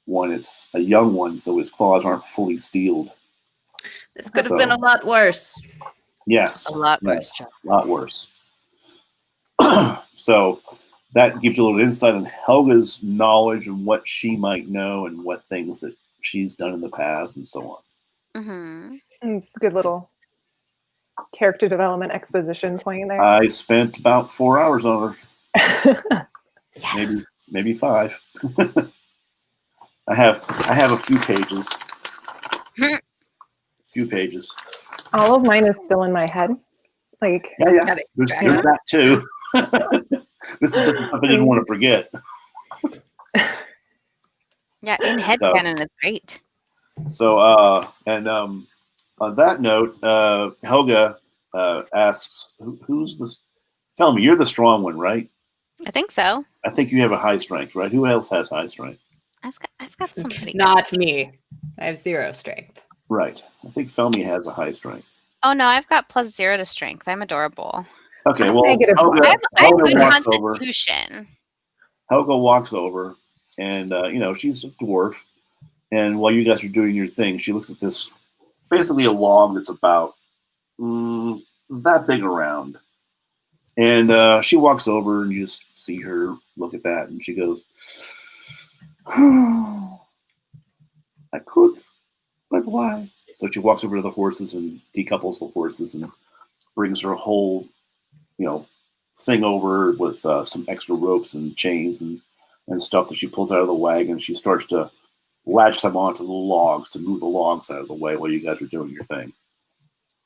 one, it's a young one, so his claws aren't fully steeled. This could have been a lot worse. Yes. A lot worse, yes, Joe. a lot worse. So that gives you a little insight on Helga's knowledge and what she might know and what things that she's done in the past and so on. Mm-hmm. Good little character development exposition point there. I spent about 4 hours on her. Yes. Maybe 5. I have a few pages. All of mine is still in my head. Like, Yeah. There's that too. This is just stuff I didn't want to forget. Yeah, in headcanon, it's great. So, on that note, Helga asks, "Who's this? Tell me, you're the strong one, right? I think so. I think you have a high strength, right? Who else has high strength? I've got somebody. Not me. I have 0 strength. Right. I think Felmy has a high strength. Oh no, I've got +0 to strength. I'm adorable. Okay, well, Negative one. I have good walks over. constitution. Helga walks over, and she's a dwarf. And while you guys are doing your thing, she looks at this, basically a log that's about that big around. And she walks over, and you just see her look at that, and she goes, "I could, but why?" So she walks over to the horses and decouples the horses and brings her whole, thing over with some extra ropes and chains and stuff that she pulls out of the wagon. She starts to latch them onto the logs to move the logs out of the way while you guys are doing your thing.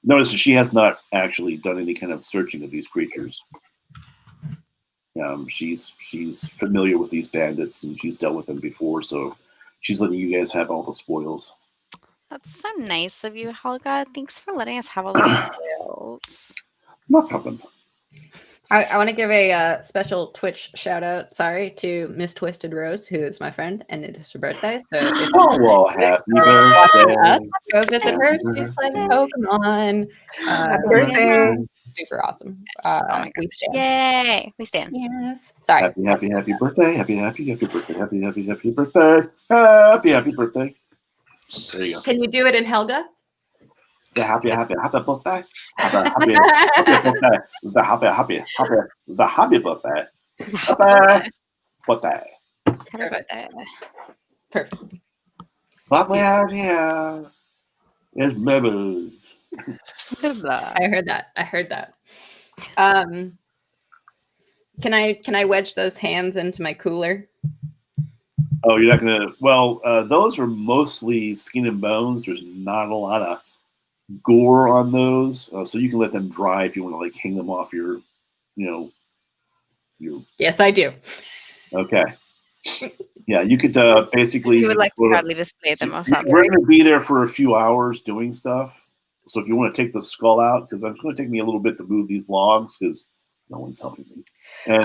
Notice that she has not actually done any kind of searching of these creatures. She's familiar with these bandits and she's dealt with them before, so she's letting you guys have all the spoils. That's so nice of you, Helga. Thanks for letting us have all the spoils. No problem. I want to give a special Twitch shout out, to Miss Twisted Rose, who is my friend, and it is her birthday. So if happy birthday! Go visit her. She's playing Pokemon. Happy birthday! Super awesome. Oh my gosh. We stand. Yay! We stand. Yes. Sorry. Happy birthday! Happy birthday! Happy birthday! Happy birthday! There you go. Can you do it in Helga? Say happy birthday. Happy birthday. It's a happy birthday. Happy birthday. Perfect. What we have here is bubbles. I heard that. Can I wedge those hands into my cooler? Oh, you're not gonna. Well, those are mostly skin and bones. There's not a lot of gore on those, so you can let them dry if you want to hang them off your. Yes, I do. Okay. Yeah, you could basically. You would like to proudly display them or something. We're going to be there for a few hours doing stuff. So if you want to take the skull out, because it's going to take me a little bit to move these logs, because no one's helping me. And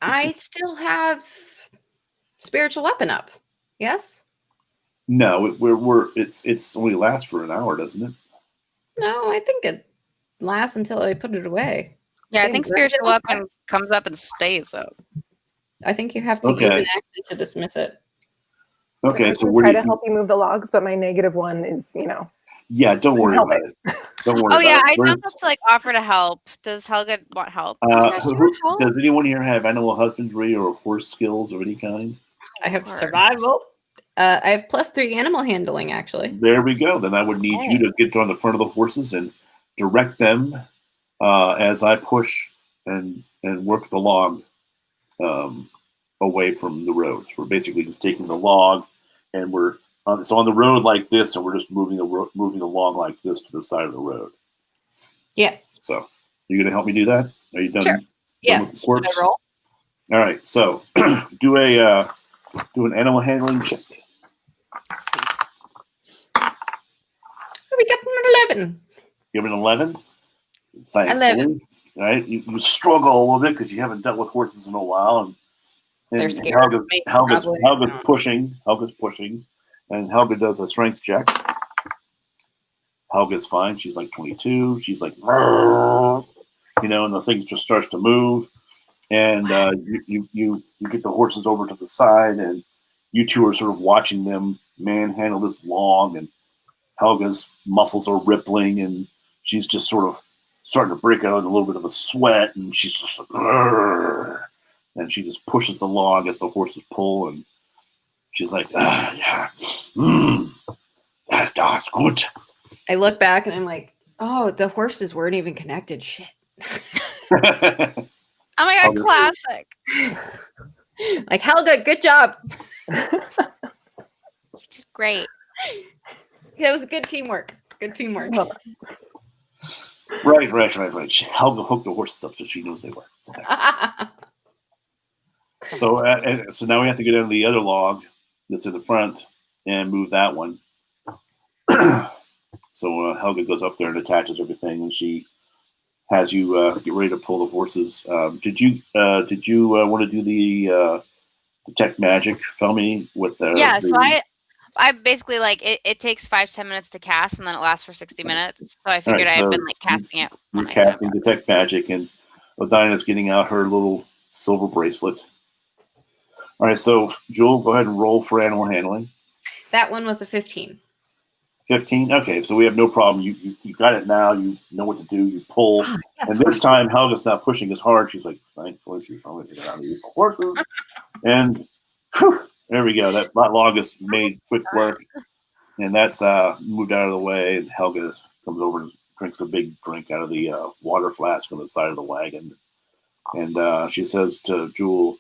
I still have spiritual weapon up. Yes. No, it's only lasts for an hour, doesn't it? No, I think it lasts until I put it away. Yeah, I think it's spirits show up and comes up and stays up. I think you have to use an action to dismiss it. Okay, so try to help you move the logs, but my -1 is, Yeah, don't worry about it. Don't worry. Oh yeah, about I it. jumped up to like offer to help. Does Helga want help? Does anyone here have animal husbandry or horse skills of any kind? I have survival. I have +3 animal handling, actually. There we go. Then I would need you to get on the front of the horses and direct them as I push and work the log away from the road. So we're basically just taking the log, and we're on the road like this, and we're just moving the log like this to the side of the road. Yes. So you're gonna help me do that? Are you done? Sure. Yes. Should I roll? All right. So do an animal handling check. We got an 11. Give it an 11. Thankfully. 11. All right. You struggle a little bit because you haven't dealt with horses in a while, and they're scared. Helga's pushing. Helga's pushing, and Helga does a strength check. Helga's fine. She's like 22. She's like, and the thing just starts to move, and you get the horses over to the side, and you two are sort of watching them manhandle this log, and Helga's muscles are rippling, and she's just sort of starting to break out in a little bit of a sweat, and she's just like, and she just pushes the log as the horses pull, and she's like, yeah, that's good. I look back and I'm like, oh, the horses weren't even connected. Shit. Oh my god, classic. Like, Helga, good job. You did great. Yeah, it was good teamwork. Good teamwork. Right. Helga hooked the horses up so she knows they were. So now we have to get into the other log that's in the front and move that one. So Helga goes up there and attaches everything, and she has you get ready to pull the horses. Did you want to do the detect magic, Felmy? Yeah. So I basically it takes 5-10 minutes to cast, and then it lasts for 60 minutes. So I figured I've been casting it. You're casting detect magic, and Odina's getting out her little silver bracelet. All right, so Jewel, go ahead and roll for animal handling. That one was a 15. 15? Okay, so we have no problem. You got it now. You know what to do. You pull. And this time, Helga's not pushing as hard. She's like, thankfully, she's probably going to use the horses. And there we go. That log has made quick work. And that's moved out of the way. And Helga comes over and drinks a big drink out of the water flask on the side of the wagon. And she says to Jewel,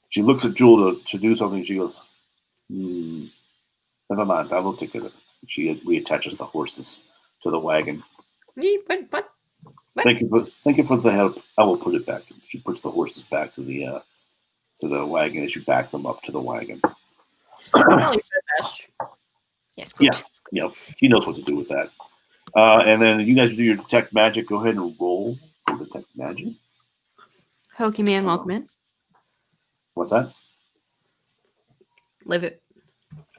she looks at Jewel to do something. She goes, never mind, I will take care of it. She reattaches the horses to the wagon. What? Thank you for the help. I will put it back. She puts the horses back to the wagon as you back them up to the wagon. Yes, good. Yeah, she knows what to do with that. And then you guys do your detect magic. Go ahead and roll for detect magic. Hokey man, welcome in. What's that? Live it.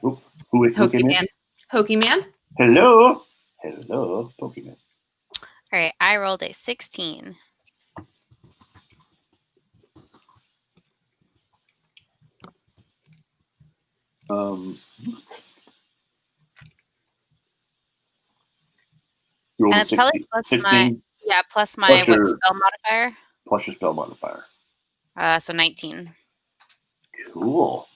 Who Hokey man. Hokey man. Hello, Pokemon. All right, I rolled a 16. You rolled And it's probably plus 16? plus my Plus your spell modifier? Plus your spell modifier. So 19. Cool.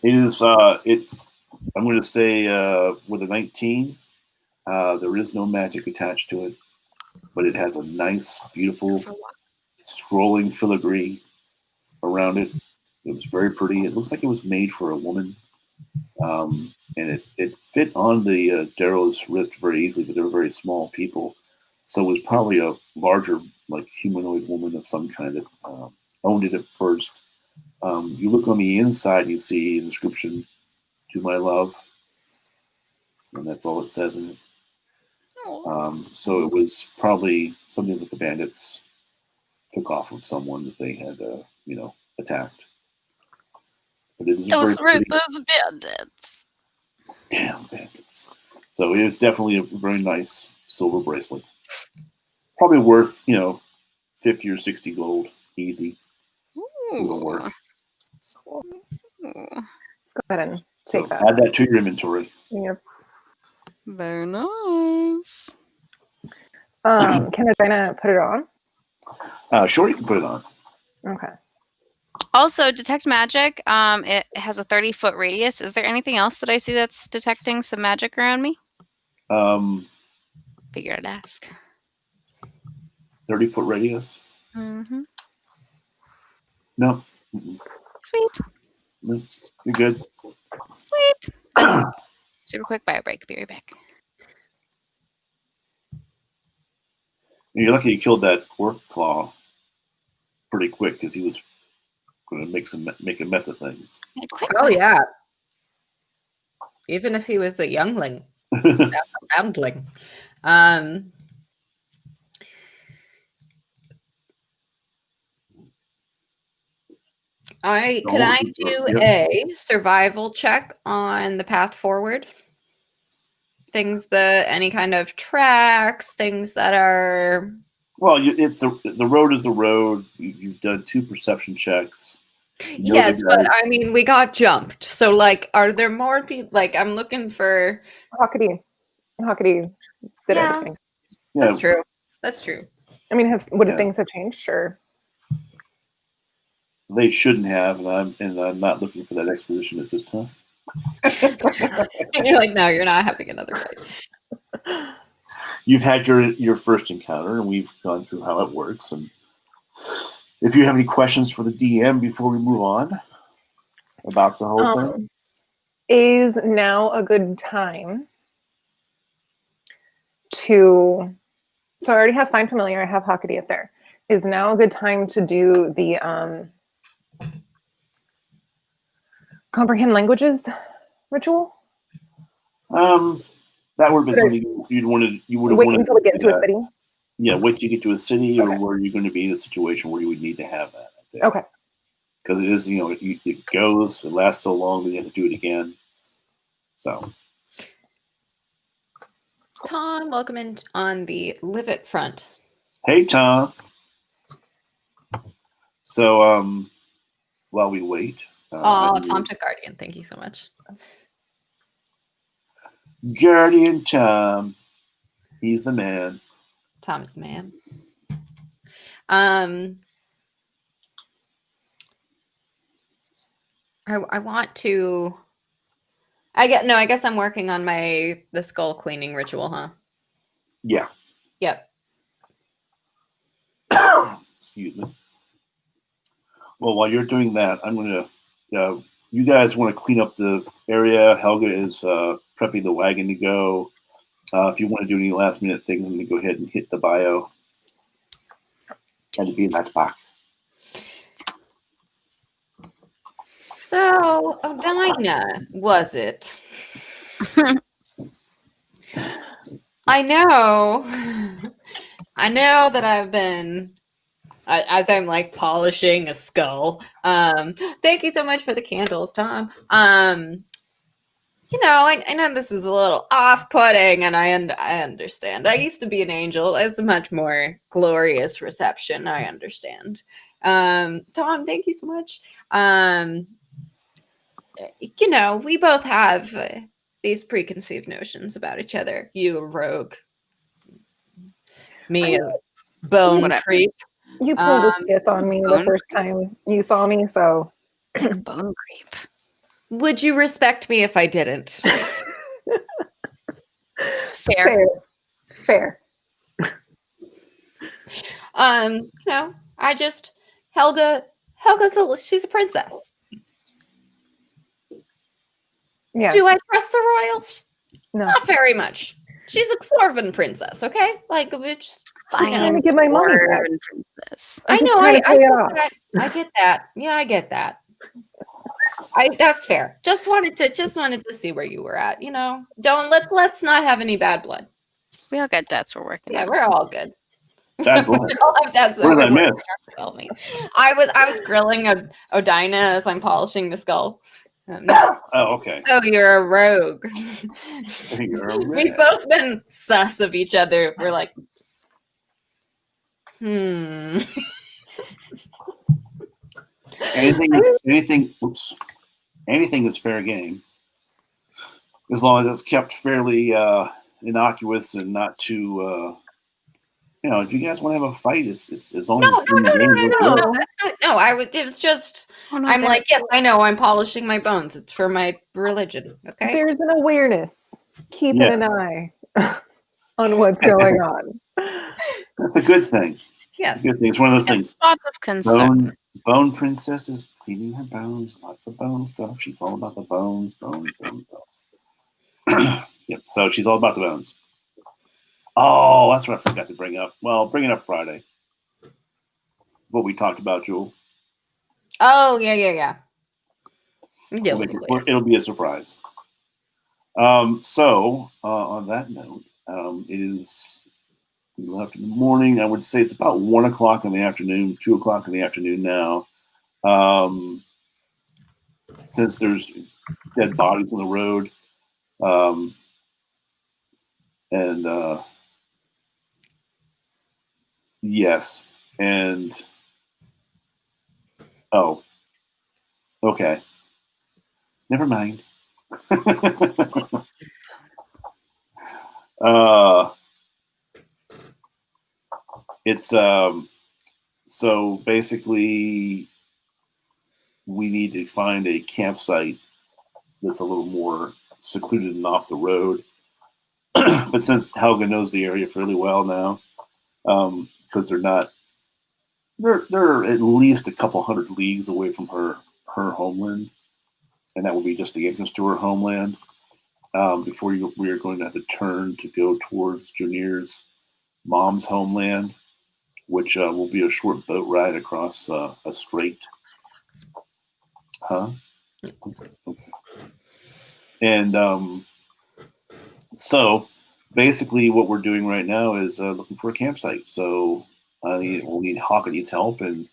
It is I'm going to say with a 19, there is no magic attached to it, but it has a nice, beautiful, scrolling filigree around it. It was very pretty. It looks like it was made for a woman, and it fit on the Darrow's wrist very easily, but they were very small people, so it was probably a larger, like humanoid woman of some kind that owned it at first. You look on the inside, you see the inscription, "To my love," and that's all it says in it. So it was probably something that the bandits took off with someone that they had, attacked. But it is Those very pretty. ruthless bandits. Damn bandits. So it's definitely a very nice silver bracelet. Probably worth, 50 or 60 gold. Easy. It'll work. Ooh. Let's go ahead and take So that. add that to your inventory. Yep. Very nice. Can I try to put it on? Sure, you can put it on. Okay. Also, detect magic. It has a 30-foot radius. Is there anything else that I see that's detecting some magic around me? Figured I'd ask. 30-foot radius? Mm-hmm. No. Mm-mm. Sweet. No. You're good. Sweet. Super quick bio break. Be right back. You're lucky you killed that orc claw pretty quick because he was going to make a mess of things. Oh yeah. Even if he was a youngling, foundling. Could I do a survival check on the path forward? Any kind of tracks, things that are. Well, it's the road is the road. You've done 2 perception checks. Yes, but I mean, we got jumped. So, like, are there more people? Like, I'm looking for. Hockety did everything. Yeah. That's true. That's true. I mean, would things have changed, or? They shouldn't have, and I'm not looking for that exposition at this time. You're like, no, you're not having another fight. You've had your first encounter, and we've gone through how it works. And if you have any questions for the DM before we move on about the whole thing, is now a good time to? So I already have Find Familiar. I have Hockety up there. Is now a good time to do the Comprehend Languages ritual? that would have been something you would have wait wanted until we get into a city. Yeah, wait till you get to a city, or where you're going to be in a situation where you would need to have that. I think. Okay. Because it is, it goes, it lasts so long, then you have to do it again. So. Tom, welcome in on the Live It front. Hey, Tom. So, while we wait. Tom took Guardian. Thank you so much. Guardian Tom. He's the man. Tom is the man. I want to. I guess I'm working on the skull cleaning ritual, huh? Yeah. Yep. Excuse me. Well, while you're doing that, I'm going to. You guys want to clean up the area. Helga is prepping the wagon to go. If you want to do any last minute things, I'm going to go ahead and hit the bio. And be in that back. So, Odina, was it? I know that I've been, as I'm like polishing a skull. Thank you so much for the candles, Tom. I know this is a little off-putting, and I understand. I used to be an angel. It's a much more glorious reception. I understand. Tom, thank you so much. We both have these preconceived notions about each other. You a rogue, me a bone creep. You pulled a skip on me the first time you saw me, so bone creep. Would you respect me if I didn't? Fair. She's a princess. Yeah. Do I trust the royals? No. Not very much. She's a dwarven princess, okay? Like, it's I'm trying to get my money back. Princess. I know. I get that. Yeah, I get that. That's fair. Just wanted to see where you were at. Let's not have any bad blood. We all got debts we're working on. Yeah, we're all good. Dad, go ahead. I'll have Dad say What did I when we're miss? tell me. I was grilling a Odina as I'm polishing the skull. Oh, okay. Oh, you're a rogue. You're a We've rat. both been sus of each other. We're like, Anything is fair game, as long as it's kept fairly innocuous and not too. If you guys want to have a fight, it's as long as it's in the game. No, that's not. No, it was just. Oh, no, I'm like, yes, I know. I'm polishing my bones. It's for my religion. Okay. There's an awareness, keeping an eye on what's going on. That's a good thing. Yes. It's a good thing. It's one of those things. Lots of concern. Bone princess is cleaning her bones. Lots of bone stuff. She's all about the bones. Yep. So she's all about the bones. Oh, that's what I forgot to bring up. Well, bring it up Friday. What we talked about, Jewel. Oh, yeah. It'll be a surprise. So, on that note, it is left in the morning. I would say it's about 1 o'clock in the afternoon, 2 o'clock in the afternoon now. Since there's dead bodies on the road. Yes. And, oh, okay. Never mind. It's so basically we need to find a campsite that's a little more secluded and off the road. But since Helga knows the area fairly well now, because they're at least a couple hundred leagues away from her homeland, and that will be just the entrance to her homeland. Before we are going to have to turn to go towards Junir's mom's homeland, which will be a short boat ride across a strait. And so basically what we're doing right now is looking for a campsite. So we'll need Hockady's help, and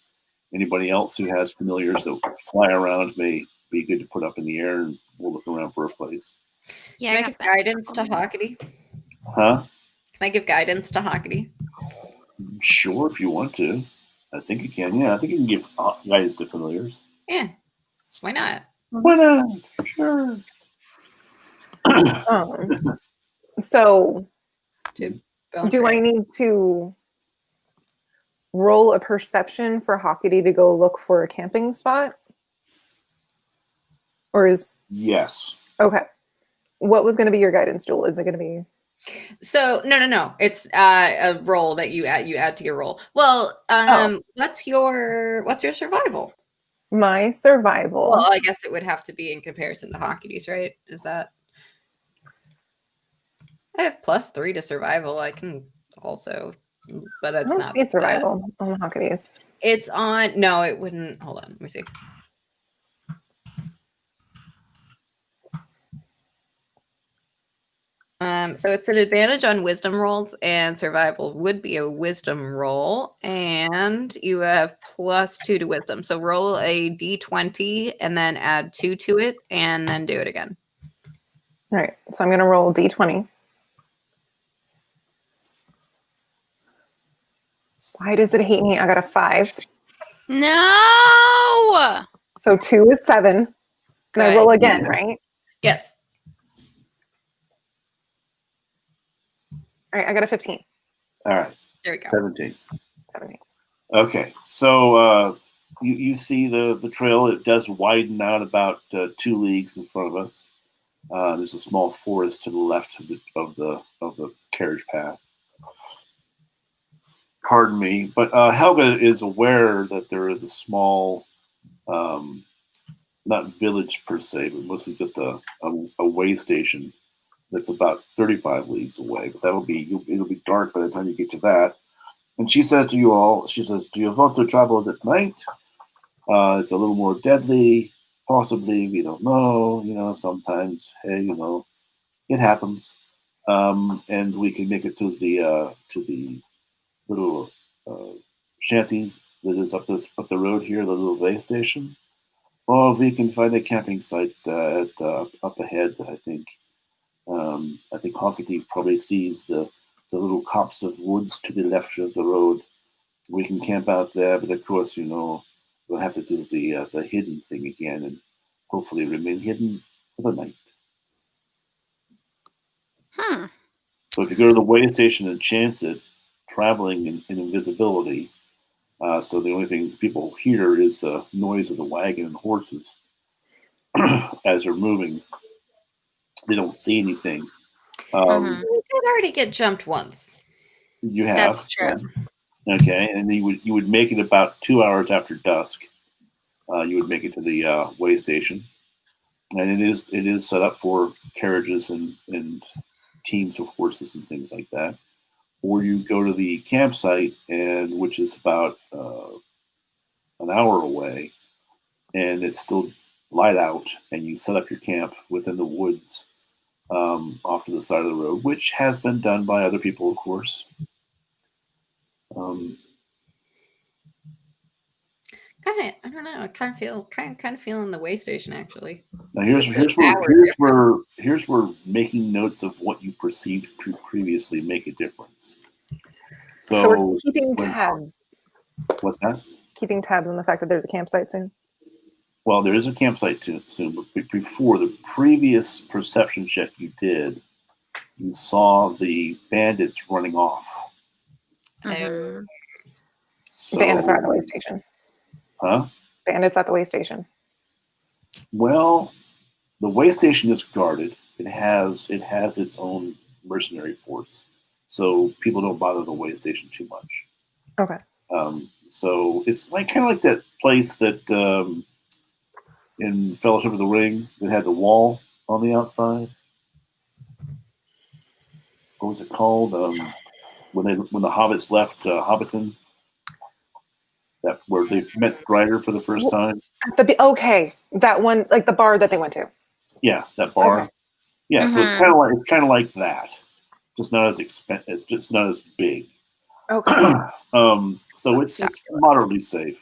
anybody else who has familiars that fly around may be good to put up in the air, and we'll look around for a place. Yeah, can I give guidance to Hockady? Huh? Can I give guidance to Hockady? Sure, if you want to. I think you can. Yeah, I think you can give guidance to familiars. Yeah. Why not? Why not? Sure. So, do I need to roll a perception for Hockady to go look for a camping spot? Or is... Yes. Okay. What was going to be your guidance, Jewel? Is it going to be... So no. It's a roll that you add to your roll. Well, what's your survival? My survival. Well, I guess it would have to be in comparison to Hockady's, right? Is that? I have +3 to survival. I can also, but it's not survival on Hockady's. It's on. No, it wouldn't. Hold on. Let me see. So it's an advantage on wisdom rolls, and survival would be a wisdom roll, and you have +2 to wisdom. So roll a d20 and then add 2 to it, and then do it again. All right. So I'm going to roll d20. Why does it hate me? I got a 5. No. So 2 is 7. Can I roll again, right? Yes. All right, I got a 15. All right. There we go. 17. Okay, so you see the trail. It does widen out about 2 leagues in front of us. There's a small forest to the left of the carriage path. Pardon me, but Helga is aware that there is a small, not village per se, but mostly just a way station that's about 35 leagues away. But it'll be dark by the time you get to that. And she says to you all, do you want to travel at night? It's a little more deadly, possibly. We don't know. Sometimes, hey, it happens. And we can make it to the little shanty that is up the road here, the little way station, or we can find a camping site up ahead. I think Hockety probably sees the little copse of woods to the left of the road. We can camp out there, but of course, we'll have to do the hidden thing again, and hopefully remain hidden for the night. So if you go to the way station and chance it, traveling in invisibility, so the only thing people hear is the noise of the wagon and horses as they're moving. They don't see anything. We did already get jumped once. You have. That's true. Okay, and you would make it about 2 hours after dusk. You would make it to the way station, and it is set up for carriages and teams of horses and things like that. Or you go to the campsite, which is about an hour away, and it's still light out, and you set up your camp within the woods off to the side of the road, which has been done by other people, of course. I don't know. I kind of feeling the way station actually. Now here's where making notes of what you perceived previously make a difference. So we're keeping tabs. What's that? Keeping tabs on the fact that there's a campsite soon. Well, there is a campsite soon, but before the previous perception check you did, you saw the bandits running off. So, bandits are at the way station. Huh? Bandits at the way station. Well, the way station is guarded. It has its own mercenary force, so people don't bother the way station too much. Okay. So it's kind of like that place that in Fellowship of the Ring that had the wall on the outside. What was it called? When the hobbits left Hobbiton, where they met Strider for the first time. Okay, that one, like the bar that they went to. Yeah, that bar. Okay. Yeah, so it's kind of like that, just not as expensive, just not as big. Okay. So it's moderately safe.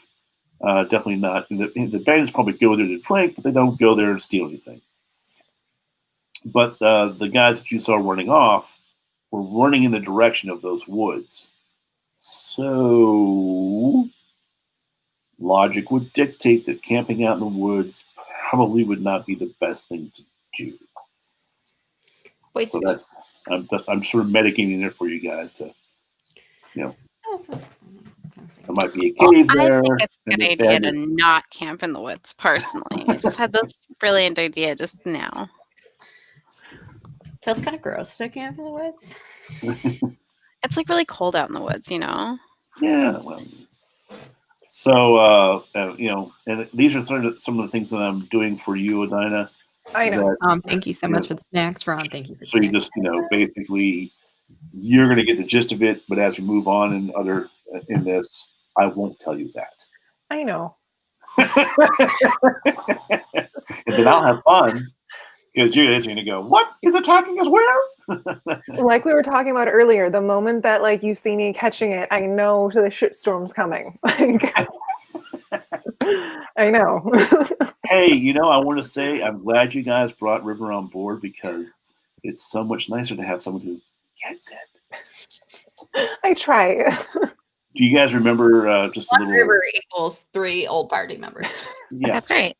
Definitely not. The bandits probably go there to drink, but they don't go there to steal anything. But the guys that you saw running off were running in the direction of those woods. So logic would dictate that camping out in the woods probably would not be the best thing to do. So I'm sort of mitigating there for you guys to, there might be a cave there. I think it's a good idea to not camp in the woods, personally. I just had this brilliant idea just now. Feels kind of gross to camp in the woods. It's like really cold out in the woods, Yeah, well. So, and these are some of the things that I'm doing for you, Adina. I know. Thank you so much for the snacks, Ron. Thank you. So you just, basically, you're going to get the gist of it. But as we move on in this, I won't tell you that. I know. And then I'll have fun because you're just going to go, "What is attacking us? Where?" Like we were talking about earlier, the moment that you see me catching it, I know the shitstorm's coming. I know. Hey, I want to say I'm glad you guys brought River on board because it's so much nicer to have someone who gets it. I try. Do you guys remember just a little? River equals 3 old party members. Yeah, that's right.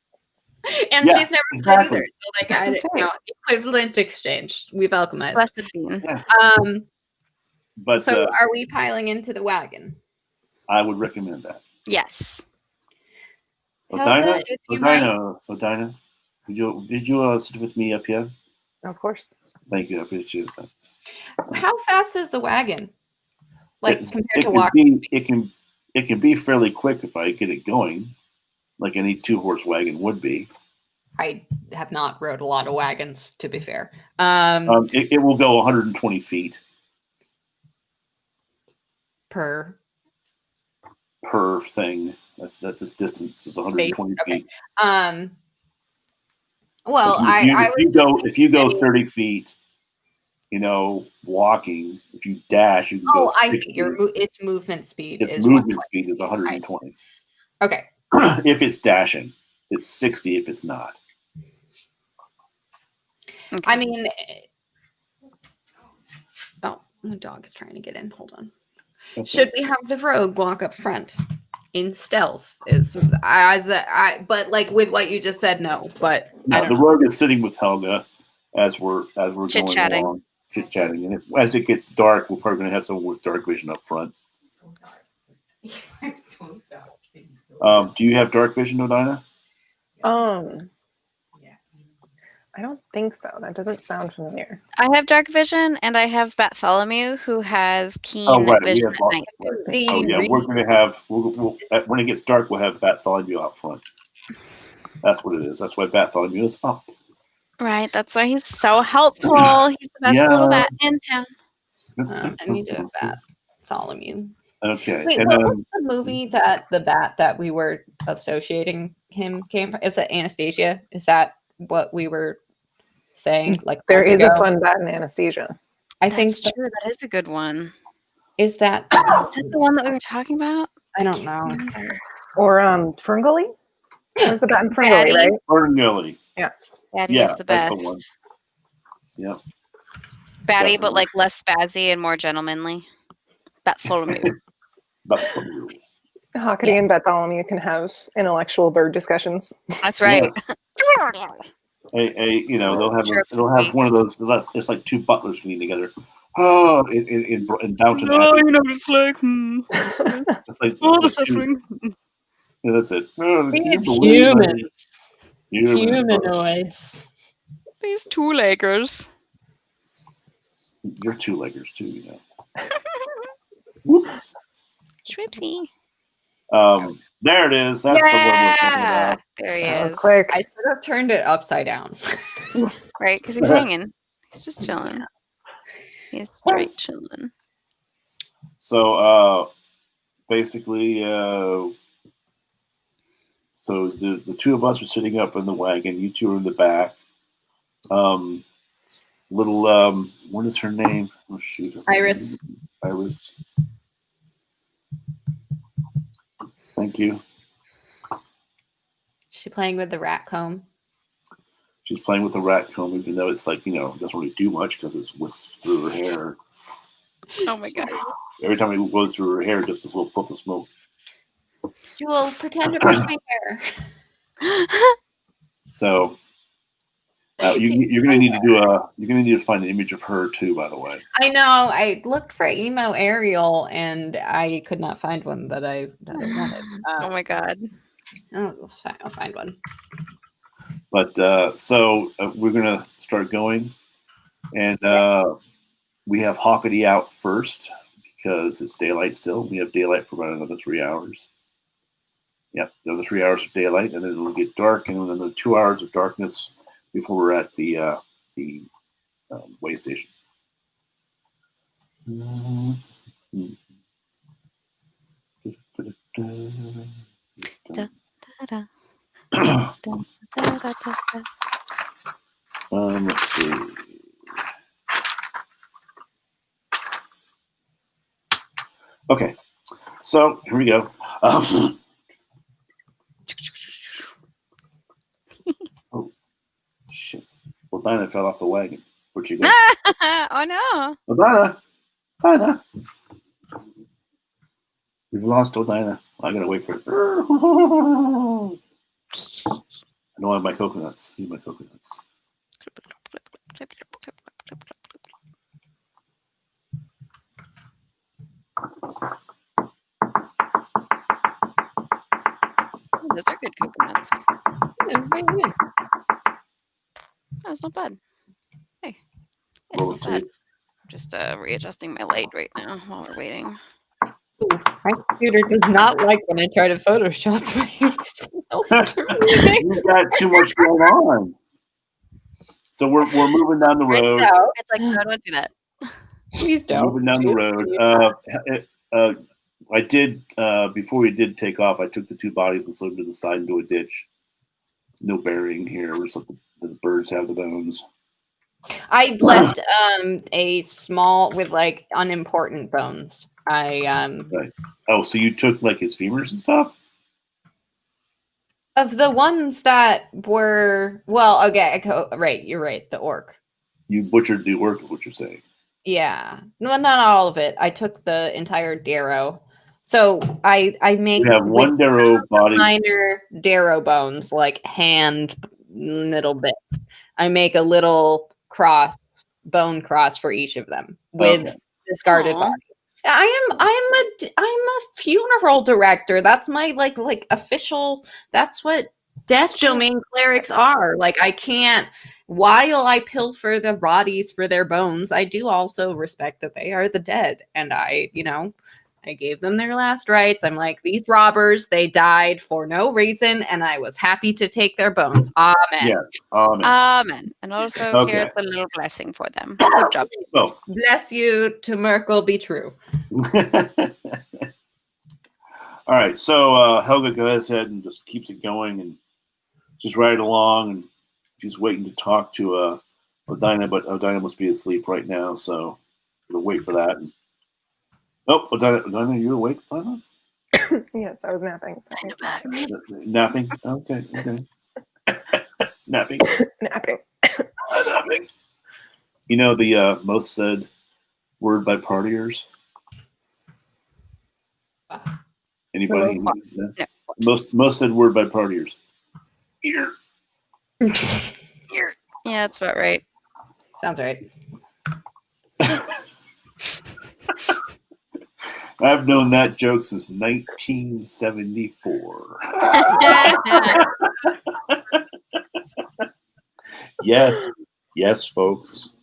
And she's never played either. So equivalent exchange. We welcome it. Blessed being. Yes. But so are we piling into the wagon? I would recommend that. Yes. Adina, did you sit with me up here? Of course. Thank you. I appreciate that. How fast is the wagon? Compared to walking? It can be fairly quick if I get it going, like any 2-horse wagon would be. I have not rode a lot of wagons, to be fair. It will go 120 feet per thing. That's its distance is 120 feet. Well, if you go 30 feet, walking, if you dash, you can go. Oh, I 60. see. Its movement speed. Its is movement speed is 120. Okay. If it's dashing, it's 60 if it's not. Okay. I mean, oh, the dog is trying to get in. Hold on. Okay. Should we have the rogue walk up front in stealth? But like with what you just said, no. But No, the rogue is sitting with Helga as we're going along, chit chatting, and as it gets dark, we're probably going to have someone with dark vision up front. I'm so sorry. Do you have dark vision, Odina? I don't think so. That doesn't sound familiar. I have dark vision, and I have Bartholomew, who has keen vision at night. We're going to have. When it gets dark, we'll have Bartholomew out front. That's what it is. That's why Bartholomew is up. Right. That's why he's so helpful. He's the best little bat in town. I need to Bartholomew. Okay. Wait, what was the movie that the bat that we were associating him came from? Is it Anastasia? Is that what we were saying? Like there is a fun bat in Anastasia. I think that's true. That is a good one. Is that the one that we were talking about? I don't know. Or Ferngully? There's a bat in Ferngully, right? Ferngully. Yeah. Batty is the best. That's the one. Yep. Batty, but like less spazzy and more gentlemanly. Bartholomew. Hockety and Bartholomew can have intellectual bird discussions. That's right. Yes. They'll have one of those. It's like two butlers meeting together. Oh, in Downton Abbey. It's like. It's like the suffering. Yeah, that's it. It's humans. Humanoids. These two-leggers. You're two-leggers too, Whoops. Schwipsy. There it is. That's the one we're talking about. There he is. Quick. I should have turned it upside down. Right, because he's hanging. He's just chilling. He's straight chilling. So basically, so the two of us are sitting up in the wagon. You two are in the back. What is her name? Oh shoot. Iris. Iris. Thank you. She playing with the rat comb. She's playing with the rat comb, even though it's like, it doesn't really do much because it's whisked through her hair. Oh my god. Every time it goes through her hair, just this little puff of smoke. Jewel, pretend to brush my hair. So you're gonna need to find an image of her too, by the way. I know. I looked for emo Ariel and I could not find one that I wanted. Oh my god. I'll find one. But so we're gonna start going, and we have Hockety out first because it's daylight still. We have daylight for about another 3 hours. Yep, another 3 hours of daylight, and then it'll get dark, and then another 2 hours of darkness before we're at the way station. Let's see. Okay, so here we go. Oh shit! Well, Dinah fell off the wagon. Where'd she go? Oh no! Odina! Dinah! We've lost Odina. I gotta wait for it. I don't have my coconuts. I need my coconuts. Those are good coconuts. Yeah, That's not bad. Hey, it's Roll not of bad. two. Just readjusting my light right now while we're waiting. Ooh, my computer does not like when I try to Photoshop things. You've got too much going on. So we're moving down the road. It's like, no, don't do that. Please don't. Moving down the road. I did before we did take off. I took the two bodies and slid them to the side into a ditch. No burying here. We're just let the birds have the bones. I left a small with like unimportant bones. Right. Oh, so you took like his femurs and stuff? Of the ones that were okay, right, you're right, the orc. You butchered the orc, is what you're saying. Yeah. No, not all of it. I took the entire darrow. So I make We have one darrow body. minor darrow bones, like hand little bits. I make a little bone cross for each of them with discarded Aw. bodies. I'm a funeral director. That's my like official. That's what death domain clerics are. Like I can't. While I pilfer the bodies for their bones, I do also respect that they are the dead, and I gave them their last rites. I'm like, these robbers, they died for no reason, and I was happy to take their bones. Amen. Yeah. Amen. Amen. And also here's a little blessing for them. Good job. So. Bless you, to Merkel be true. All right, so Helga goes ahead and just keeps it going and just right along, and she's waiting to talk to Odina, but Odina must be asleep right now, so we'll wait for that. And, Odina, you awake, Odina? Yes, I was napping. Sorry. Napping? Okay. Napping. Napping. Napping. You know the most said word by partiers? Anybody? No. Most said word by partiers. Ear. Ear. Yeah, that's about right. Sounds right. I've known that joke since 1974. Yes, folks.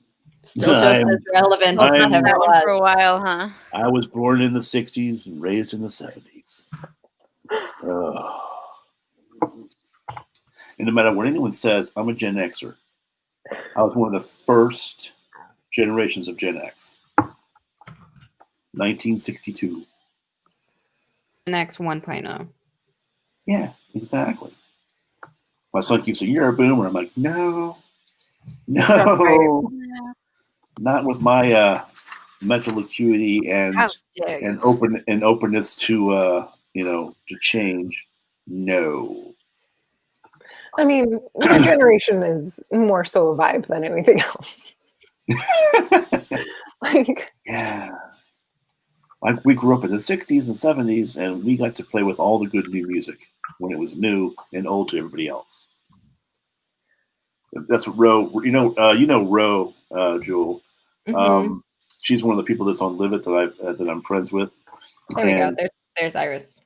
Still just as relevant as That ever one for a was. while, huh? I was born in the 60s and raised in the 70s. And no matter what anyone says, I'm a Gen Xer. I was one of the first generations of Gen X. 1962. Gen X 1.0. Yeah, exactly. My son keeps saying, "You're a boomer." I'm like, no, not with my mental acuity and openness to to change. No. I mean, your generation is more so a vibe than anything else. Yeah. Like we grew up in the 60s and 70s, and we got to play with all the good new music when it was new and old to everybody else. That's what Ro, Ro, Jewel. Mm-hmm. She's one of the people that's on Live It that I'm friends with. There we go. There's Iris.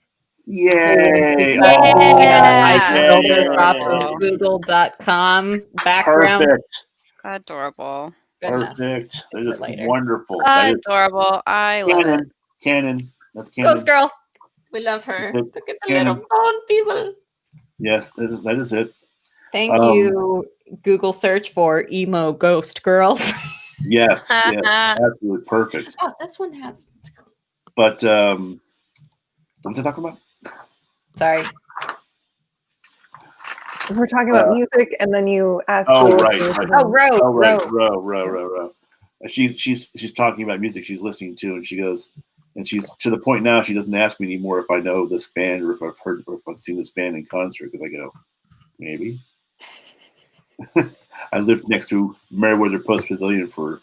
Yay! I built it off of Google.com background. Perfect. Adorable. Perfect. They're just wonderful. Adorable. I love it. Canon. That's Canon. Ghost Girl. We love her. Look at the little bone people. Yes, that is it. Thank you, Google search for emo ghost girl. Yes, absolutely perfect. Oh, this one has. But what was I talking about? Sorry. We're talking about music, and then you asked. Oh, right. Ro. She's talking about music she's listening to, and she goes, and she's to the point now she doesn't ask me anymore if I know this band or if I've heard or if I've seen this band in concert, because I go, maybe. I lived next to Meriwether Post Pavilion for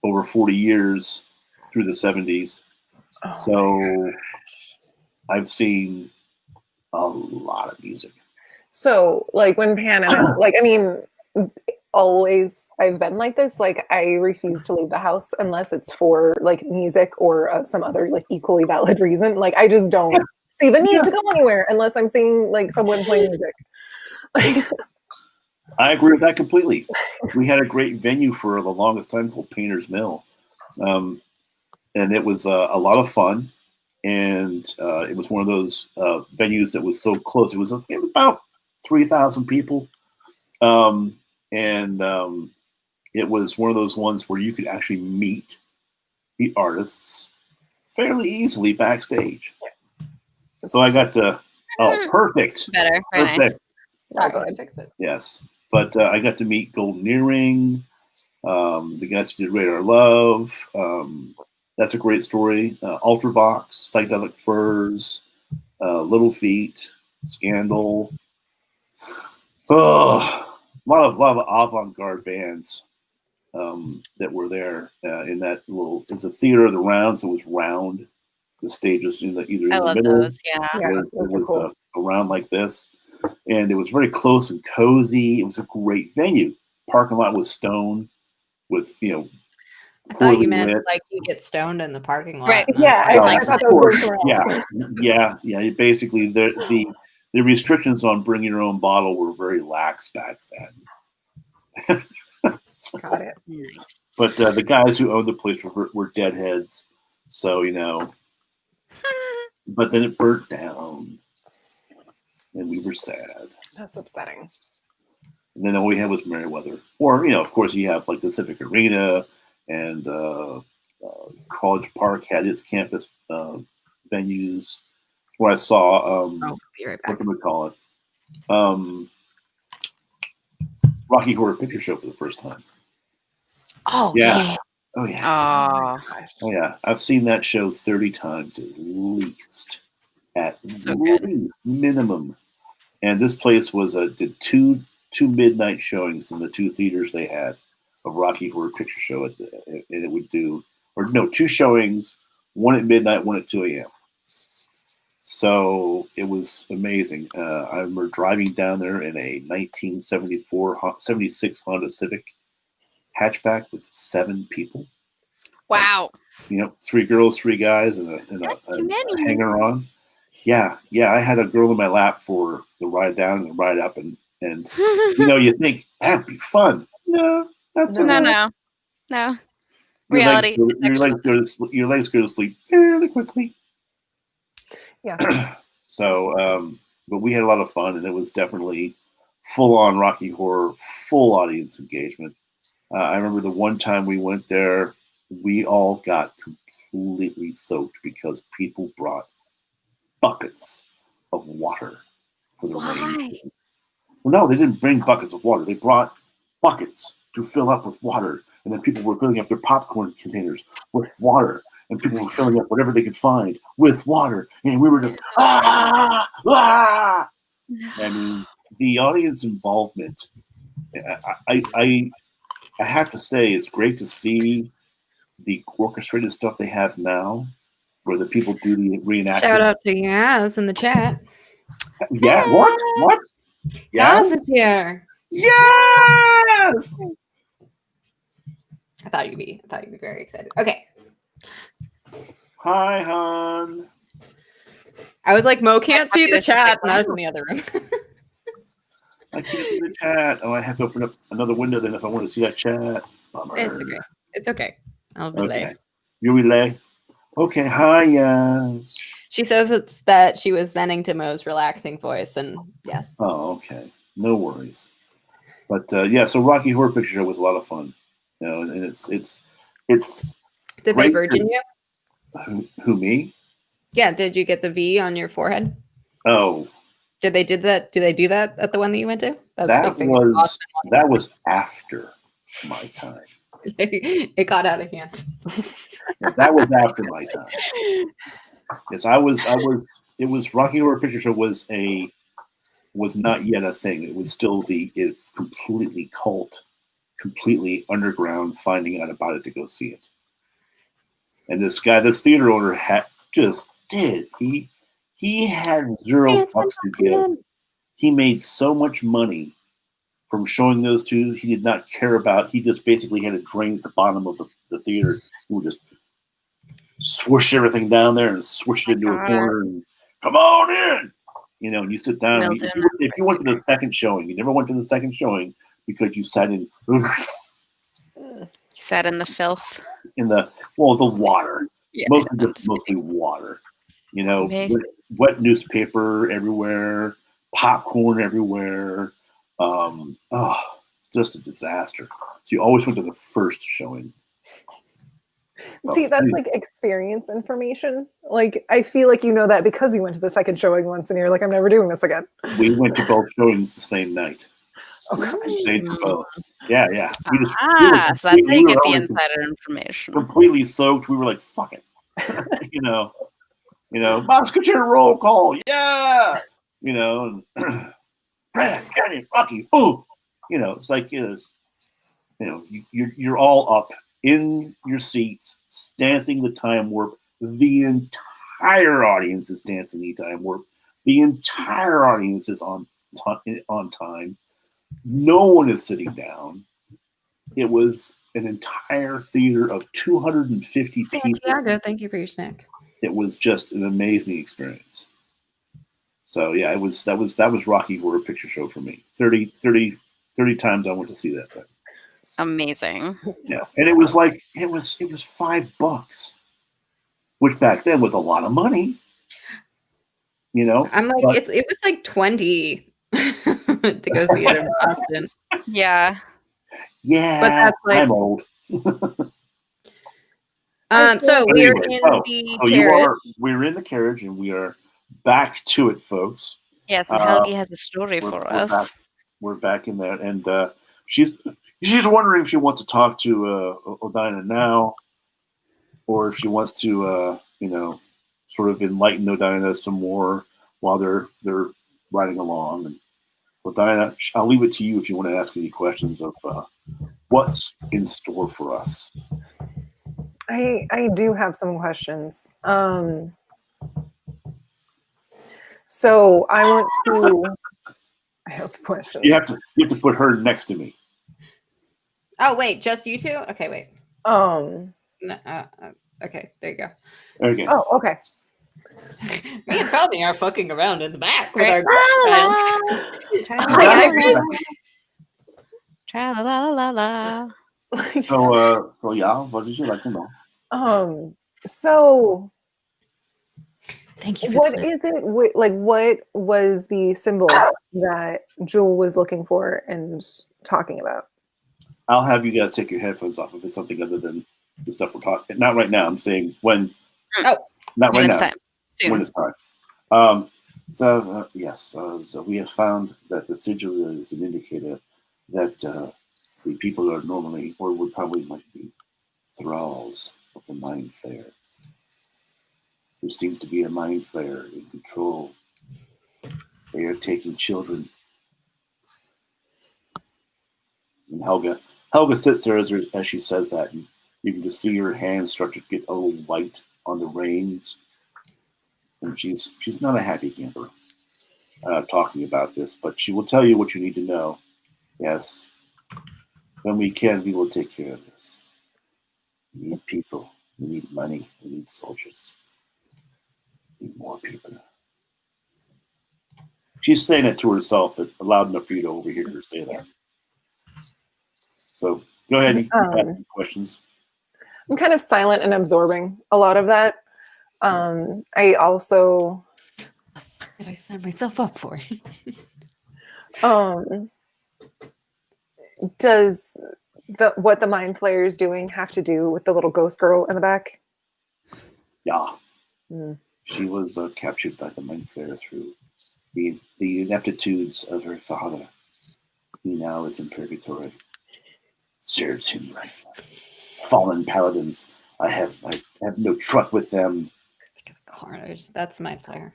over 40 years through the 70s. So I've seen a lot of music. So like when Pan and always I've been like this. Like I refuse to leave the house unless it's for like music or some other like equally valid reason. Like I just don't see the need to go anywhere unless I'm seeing like someone playing music. I agree with that completely. We had a great venue for the longest time called Painter's Mill. And it was a lot of fun. And it was one of those venues that was so close. It was about 3,000 people. And it was one of those ones where you could actually meet the artists fairly easily backstage. So I got to, perfect. Better. Very perfect. Nice. Sorry, I fix it. Yes. But I got to meet Golden Earring. The guys who did Radar Love. That's a great story. Ultravox, Psychedelic Furs, Little Feet, Scandal. Oh, a lot of avant-garde bands that were there in that little. It was a theater of the round, so it was round. The stage was either in I the love middle, those. Yeah. Yeah, or it those are was cool. around like this, and it was very close and cozy. It was a great venue. Parking lot was stone with I thought you poorly meant lit. like you get stoned in the parking lot. Right. and Yeah, I was Oh, I like, thought of that was course. going somewhere else. Yeah. Basically, the restrictions on bringing your own bottle were very lax back then. So, Got it. Nice. but the guys who owned the place were deadheads, so But then it burnt down, and we were sad. That's upsetting. And then all we had was Merriweather, or of course, you have like the Civic Arena and College Park had its campus venues. Where I saw oh, be right what back. can we call it? Rocky Horror Picture Show for the first time. Oh Yeah. yeah. Oh yeah. Oh, Oh yeah. I've seen that show 30 times at least. At So good. least minimum. And this place did two midnight showings in the two theaters they had of Rocky Horror Picture Show and it would do two showings, one at midnight, one at 2 a.m. So it was amazing. I remember driving down there in a 76 Honda Civic hatchback with 7 people. wow. 3 girls, 3 guys, and That's a too many. hanger-on. Yeah. I had a girl in my lap for the ride down and the ride up, and you think that'd be fun. No, that's No. enough. No. Reality. Your legs go to sleep fairly quickly. Yeah. So, but we had a lot of fun, and it was definitely full-on Rocky Horror, full audience engagement. I remember the one time we went there, we all got completely soaked because people brought buckets of water for the Why? rain. Well, no, they didn't bring buckets of water. They brought buckets to fill up with water, and then people were filling up their popcorn containers with water. And people were filling up whatever they could find with water, and we were just ah. I mean, the audience involvement. I have to say, it's great to see the orchestrated stuff they have now, where the people do the reenactment. Shout out to Yaz in the chat. Yeah. What? Yaz is here. Yes. I thought you'd be very excited. Okay. Hi, hon. I was like, Mo can't see the This is chat, like, and I was in the other room. I can't see the chat. Oh, I have to open up another window then if I want to see that chat. Bummer. It's okay. It's okay. I'll relay. Okay. You relay? Okay. Hi, yes. She says it's that she was zenning to Mo's relaxing voice, and yes. Oh, okay. No worries. But yeah, so Rocky Horror Picture Show was a lot of fun. And it's Did they virgin you? Who, me? Yeah. Did you get the V on your forehead? Oh, Did they do that? Do they do that at the one that you went to? that was after my time. It got out of hand. That was after my time. Yes, it was Rocky Horror Picture Show was not yet a thing. It was still completely cult, completely underground, finding out about it to go see it. And this theater owner he had zero fucks to give. He made so much money from showing those two. He did not care about. He just basically had a drain at the bottom of the theater. He would just swoosh everything down there and swoosh it into a corner and come on in. And you sit down. If you went to the second showing, you never went to the second showing because you sat in. Sat in the filth. In the water. Yeah, mostly water. Wet newspaper everywhere, popcorn everywhere. Just a disaster. So you always went to the first showing. So, see, that's like experience information. Like, I feel like you know that because you went to the second showing once and you're like, I'm never doing this again. We went to both showings the same night. Oh god. Stayed for both. Yeah. We just, So that's how you get the already insider information. completely soaked. We were like, fuck it. Boss, get your roll call. Yeah. And Brad, Kenny, Rocky, oh. It's like it is. You're all up in your seats, dancing the time warp. The entire audience is dancing the time warp. The entire audience is on time. No one is sitting down. It was an entire theater of 250 people. Santiago, thank you for your snack. It was just an amazing experience. So yeah, that was Rocky Horror Picture Show for me. 30 times I went to see that thing. Amazing. Yeah, and it was like it was $5, which back then was a lot of money. I'm like, it was like 20 to go see it in Boston. Yeah. Yeah, but that's like I'm old. So we're in the carriage. We're in the carriage, and we are back to it, folks. Yes, and Helgi has a story for us. We're back in there, and she's wondering if she wants to talk to Odina now, or if she wants to sort of enlighten Odina some more while they're riding along. And Odina, I'll leave it to you if you want to ask any questions of what's in store for us. I do have some questions. So I want to. I have questions. You have to put her next to me. Oh wait, just you two? Okay, wait. Okay, there you go. Okay. Oh, okay. Me and Felmy are fucking around in the back with our Tra-la-la-la-la. So yeah, what did you like to know? So thank you. What is it? Like, what was the symbol that Jewel was looking for and talking about? I'll have you guys take your headphones off if it's something other than the stuff we're talking. Not right now. I'm saying when. Oh, not right now. Time. Soon. When it's time. Yes. So we have found that the sigil is an indicator that the people are normally, or would probably might be, thralls of the Mind Flayer. There seems to be a Mind Flayer in control. They are taking children. And Helga sits there as she says that, and you can just see her hands start to get a little white on the reins. And she's not a happy camper talking about this, but she will tell you what you need to know. Yes. When we can, we will take care of this. We need people. We need money. We need soldiers. We need more people. She's saying it to herself, but loud enough for you to overhear her say that. So go ahead and ask me questions. I'm kind of silent and absorbing a lot of that. I also did I sign myself up for? Does what the Mind Flayer is doing have to do with the little ghost girl in the back? Yeah. She was captured by the Mind Flayer through the ineptitudes of her father. He now is in purgatory. Serves him right. Fallen paladins. I have no truck with them. Corners. That's Mind Flayer.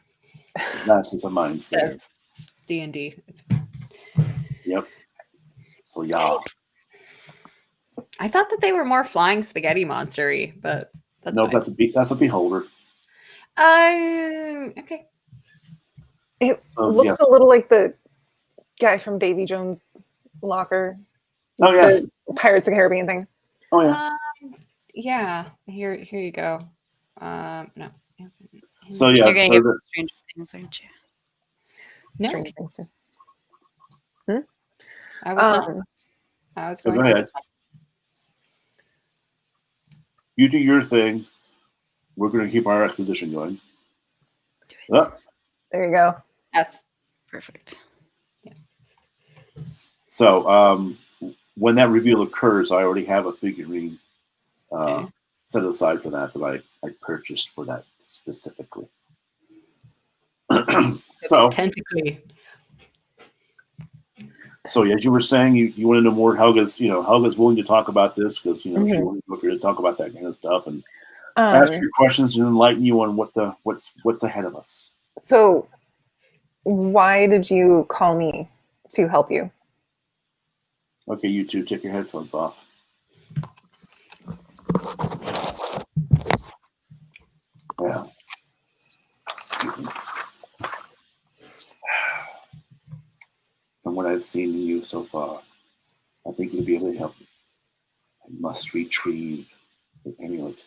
That is a Mind Flayer. That's D&D. Yep. So yeah. I thought that they were more flying spaghetti monster-y, but that's no. Fine. That's a beholder. Okay. It looks a little like the guy from Davy Jones' Locker. Oh yeah. The Pirates of the Caribbean thing. Oh yeah. Yeah. Here you go. No. So yeah. You're gonna get Stranger Things, aren't you? No. Stranger Things too. I was not. So go ahead. You do your thing. We're going to keep our exposition going. There you go. That's perfect. Yeah. So when that reveal occurs, I already have a figurine set aside for that I purchased for that specifically. So tentacly. So as you were saying, you want to know more. Helga's willing to talk about this because she Mhm. wanted to go up here to talk about that kind of stuff and ask your questions and enlighten you on what's ahead of us. So why did you call me to help you? Okay, you two, take your headphones off. Well, excuse me. From what I've seen in you so far, I think you'll be able to help me. I must retrieve the amulet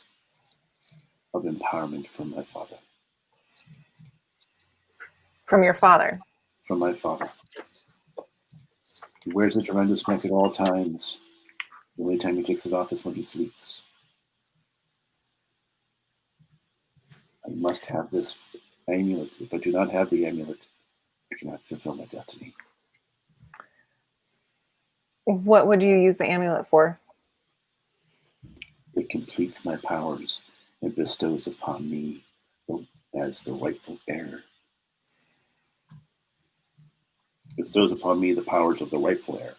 of empowerment from my father. From your father? From my father. He wears it around his neck at all times. The only time he takes it off is when he sleeps. I must have this amulet. If I do not have the amulet, I cannot fulfill my destiny. What would you use the amulet for? It completes my powers and bestows upon me as the rightful heir. Bestows upon me the powers of the rightful heir.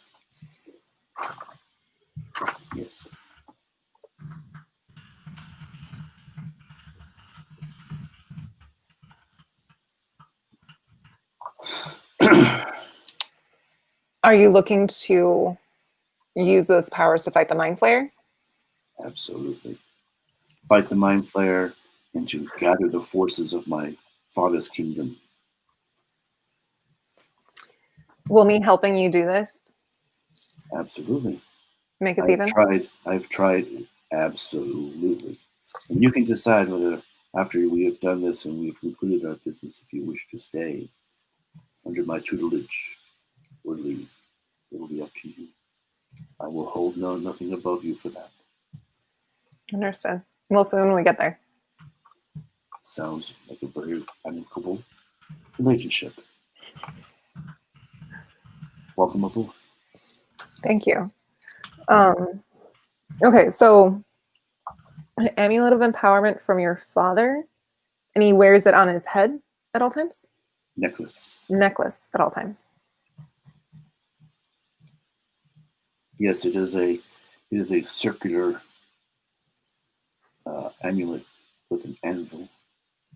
Yes. Are you looking to use those powers to fight the Mind Flayer? Absolutely. Fight the Mind Flayer and to gather the forces of my father's kingdom. Will me helping you do this Absolutely. make us even? I've tried, absolutely. And you can decide whether after we have done this and we've concluded our business, if you wish to stay under my tutelage or leave. It will be up to you. I will hold nothing above you for that. Understood. We'll see when we get there. Sounds like a very amicable relationship. Welcome aboard. Thank you. Okay, so an amulet of empowerment from your father, and he wears it on his head at all times? Necklace. Necklace at all times. Yes, it is a circular amulet with an anvil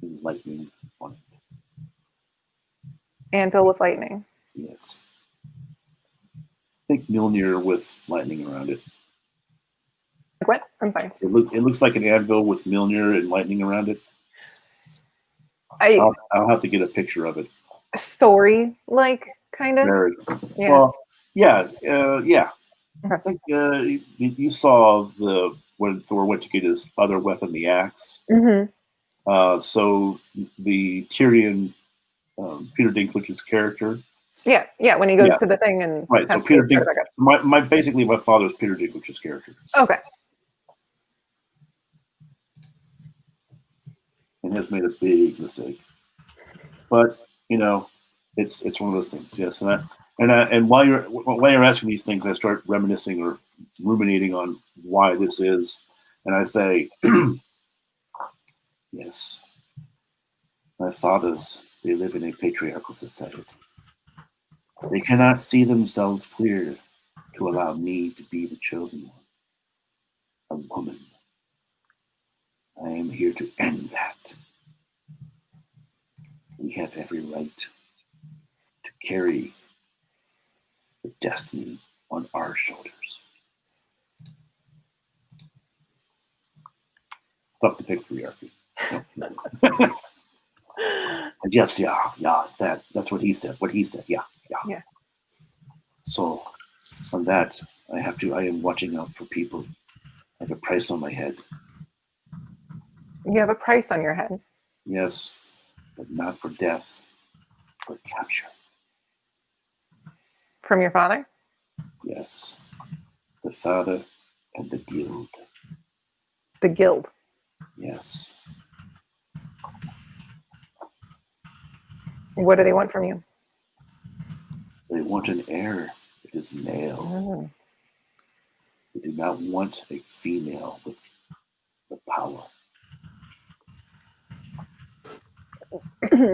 and lightning on it. Anvil with lightning. Yes. Think Mjolnir with lightning around it. What? I'm sorry. It looks like an anvil with Mjolnir and lightning around it. I'll have to get a picture of it. Thor-like, kind of? Very. Yeah. Well, yeah. Okay. I think you saw when Thor went to get his other weapon, the axe. Mm-hmm. So the Tyrion, Peter Dinklage's character. Yeah. When he goes to the thing and right. So Peter Dinklage. So basically my father's Peter Dinklage's character. Okay. And has made a big mistake. But it's one of those things. Yes, and while you're asking these things, I start reminiscing or ruminating on why this is, and I say, yes, my fathers, they live in a patriarchal society. They cannot see themselves clear to allow me to be the chosen one, a woman. I am here to end that. We have every right to carry the destiny on our shoulders. Fuck the patriarchy. Yes, that's what he said. Yeah. So on that, I am watching out for people. I have a price on my head. You have a price on your head. Yes, but not for death, but capture. From your father? Yes. The father and the guild. The guild. Yes. What do they want from you? They want an heir that is male. They do not want a female with the power.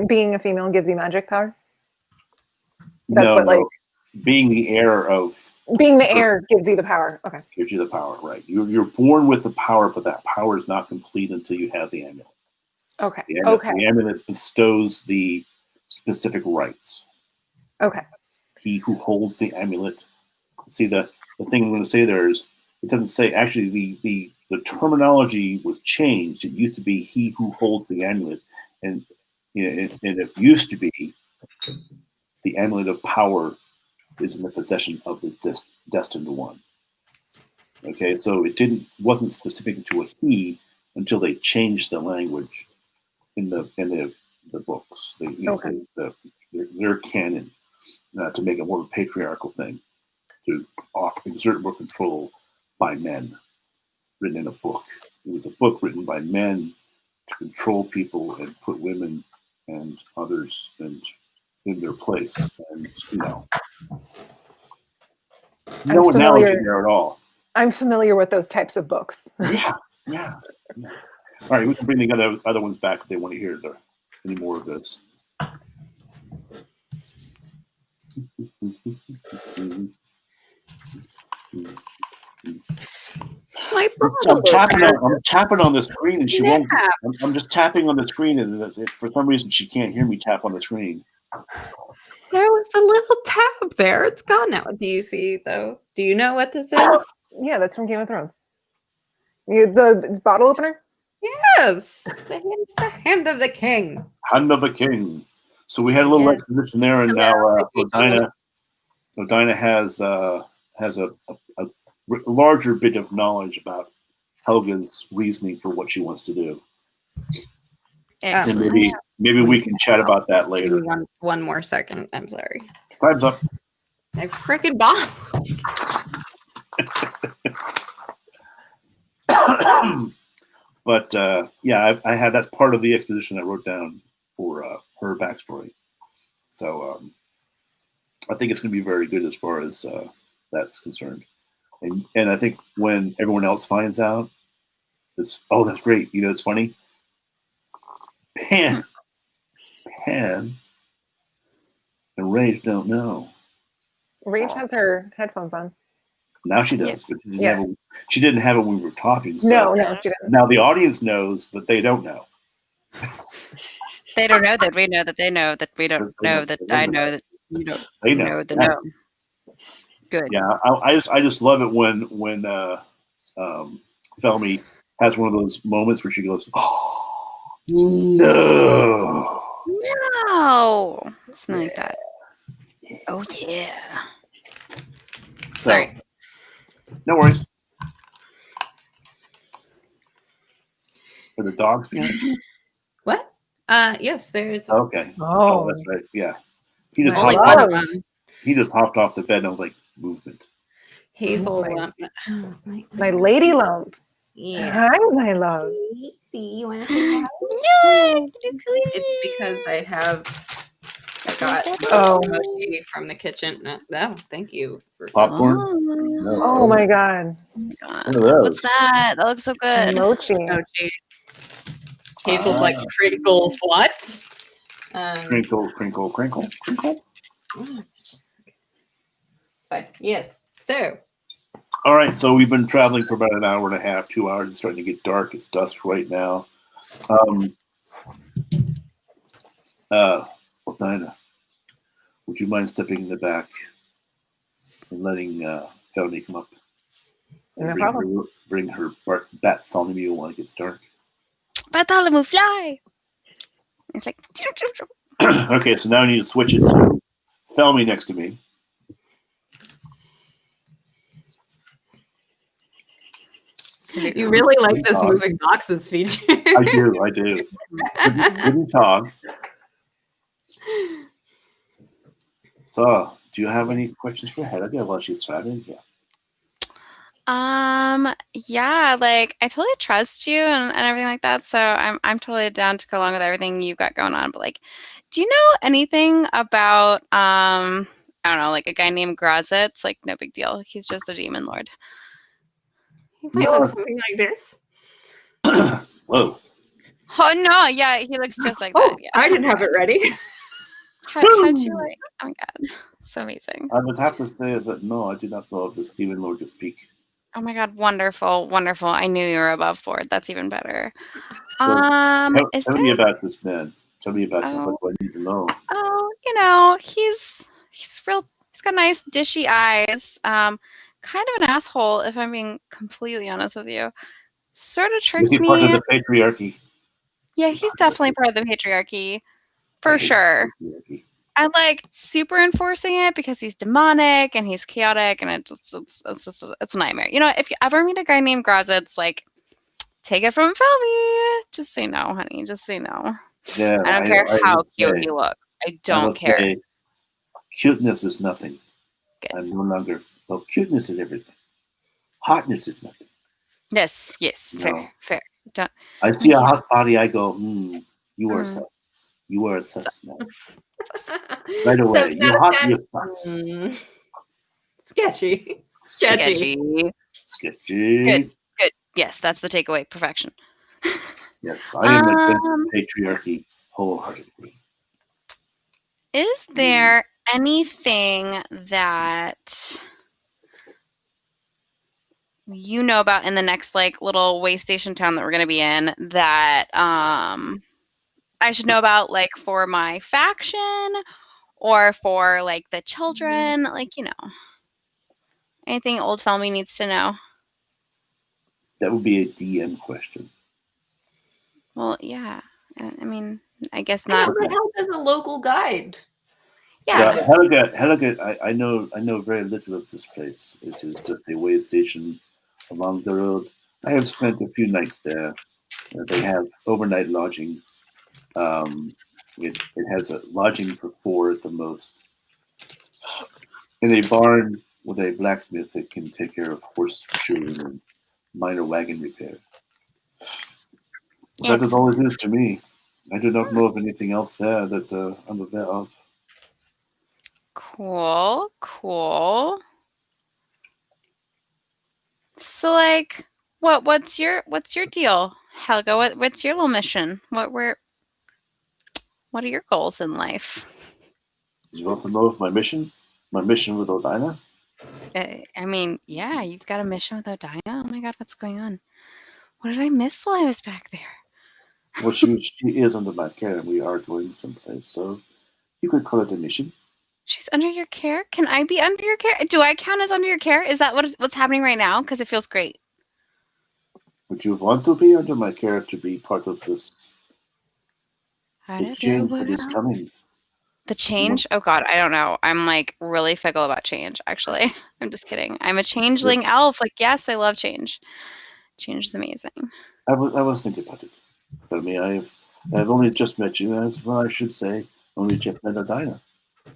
Being a female gives you magic power? No. being the heir of Being the heir gives you the power. Okay. gives you the power, right? You're born with the power, but that power is not complete until you have the amulet. Okay. The amulet bestows the specific rights. Okay. He who holds the amulet. See, the thing I'm going to say there is, it doesn't say, actually, the terminology was changed. It used to be he who holds the amulet, and it used to be the amulet of power is in the possession of the destined one. Okay, so it wasn't specific to a he until they changed the language in the books. Their canon to make it more of a patriarchal thing, to exert more control by men, written in a book. It was a book written by men to control people and put women and others in their place. And no analogy there at all. I'm familiar with those types of books. Yeah. All right, we can bring the other ones back if they want to hear any more of this. I'm tapping on the screen, and she won't. I'm just tapping on the screen, and for some reason she can't hear me tap on the screen. There was a little tab there. It's gone now. Do you see, though? Do you know what this is? Yeah, that's from Game of Thrones. The bottle opener? Yes. It's the hand of the king. Hand of the king. So we had a little exposition there, and now Odina has a larger bit of knowledge about Helga's reasoning for what she wants to do. Excellent. And maybe we can chat about that later. One more second. I'm sorry. Time's up. I freaking bomb. But I had that's part of the exposition I wrote down for her backstory. So I think it's going to be very good as far as that's concerned. And I think when everyone else finds out, that's great. It's funny. Pan and Rage don't know. Rage has her headphones on. Now she does, but she didn't have it when we were talking. So no, she didn't. Now the audience knows, but they don't know. They don't know that we know that they know that we don't know that I know that you don't know the know. Good. Yeah, I just love it when Felmy has one of those moments where she goes, "Oh, no, something like that." Oh yeah. Sorry. No worries. Are the dogs behind you? What? Yes, there's. Okay. Oh, that's right. Yeah. He just only hopped one of them. He just hopped off the bed, and I was like, movement. Hazel, my lady lump. Yeah. Hi, my love. See, you want to say Yay! It's because I got mochi from the kitchen. No, thank you for Popcorn. Oh my god. What's that? That looks so good. Mochi. Hazel's like crinkle what? Crinkle. But yes. So. All right. So we've been traveling for about an hour and a half, 2 hours. It's starting to get dark. It's dusk right now. Dinah, would you mind stepping in the back and letting Felny come up? No problem. Bring her Bartholomew when it gets dark. Bartholomew, fly! It's like. Okay, so now I need to switch it to Felmy next to me. You really like this moving boxes feature. I do. Wooden Tog. So, do you have any questions for Helga while she's traveling? Yeah, like I totally trust you and everything like that. So I'm totally down to go along with everything you've got going on. But like, do you know anything about I don't know, like a guy named Grazit? It's like no big deal. He's just a demon lord. He might look something like this. Whoa. Oh no, yeah, he looks just like that. Yeah. I didn't have it ready. How'd you like? Oh my god. So amazing. I would have to say is that no, I do not know of this demon lord you speak. Oh my god, wonderful, wonderful. I knew you were above board. That's even better. So Is tell there me about this man. Tell me about him. oh, What do I need to know? he's real he's got nice dishy eyes. Kind of an asshole, if I'm being completely honest with you. Sort of Is tricked he part of me. the patriarchy? Yeah, Is he he's part of the definitely part of the patriarchy. I For hate sure. the patriarchy. I like super enforcing it because he's demonic and he's chaotic and it's a nightmare. You know, if you ever meet a guy named Grazitz, like take it from Felmy. Just say no, honey. Just say no. Yeah, I don't I care how would cute say, he looks. I I don't must care. say, cuteness is nothing. Good. I'm no longer. Well, cuteness is everything. Hotness is nothing. Yes, fair, No. fair. Don't. I see a Yeah. hot body, I go, you are Mm. sus. You are a sus now. Right So away. You're hot, that- you're sus. Sketchy. Sketchy. Sketchy. Good. Yes, that's the takeaway. Perfection. Yes, I am against Um, patriarchy wholeheartedly. Is there anything that you know about in the next like little way station town that we're gonna be in that I should know about, like for my faction or for like the children, like anything old Felmy needs to know? That would be a DM question. Well, yeah. I mean, I guess I know, not. but help as a local guide. Yeah. So Helga, I know very little of this place. It is just a way station along the road. I have spent a few nights there. They have overnight lodgings. It has a lodging for 4 at the most. In a barn with a blacksmith that can take care of horse shoeing and minor wagon repair. So that is all it is to me. I do not know of anything else there that I'm aware of. Cool. So like what's your deal, Helga? What's your little mission? What are your goals in life? Do you want to know of my mission? My mission with Odina? I mean, yeah, you've got a mission with Odina. Oh my god, what's going on? What did I miss while I was back there? Well, she is under my care, and we are going someplace, so you could call it a mission. She's under your care? Can I be under your care? Do I count as under your care? Is that what's happening right now? Because it feels great. Would you want to be under my care to be part of this How change that is coming? The change? Oh god, I don't know. I'm like really fickle about change, actually. I'm just kidding. I'm a changeling elf. Like, yes, I love change. Change is amazing. I was thinking about it. For me, I've only just met you, as well. I should say, only just met Odina.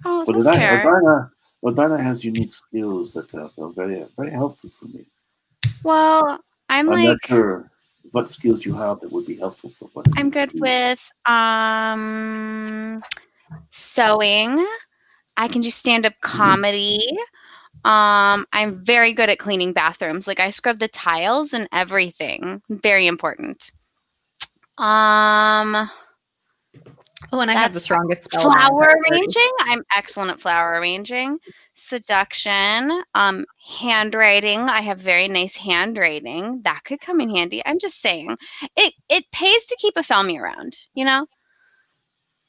Oh, But that's fair. Odina has unique skills that are very very helpful for me. Well, I'm not like sure what skills you have that would be helpful for what I'm good with sewing. I can do stand-up comedy. I'm very good at cleaning bathrooms. Like I scrub the tiles and everything. Very important. Oh, and I have the strongest spell. Flower arranging. I'm excellent at flower arranging. Seduction. Handwriting. I have very nice handwriting. That could come in handy. I'm just saying. It pays to keep a Felmy around,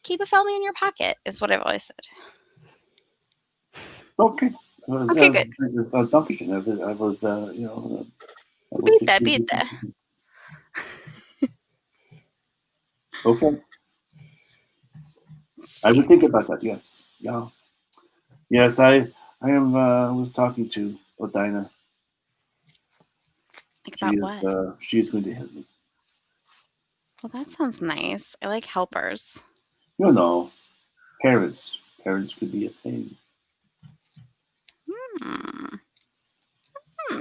Keep a Felmy in your pocket is what I've always said. Okay. Okay, good. Dankeschön. I was, Beat that. Okay. I would think about that. Yes. Yeah. Yes. I am. Was talking to Odina. Like about what? She is going to help me. Well, that sounds nice. I like helpers. Parents. Parents could be a pain.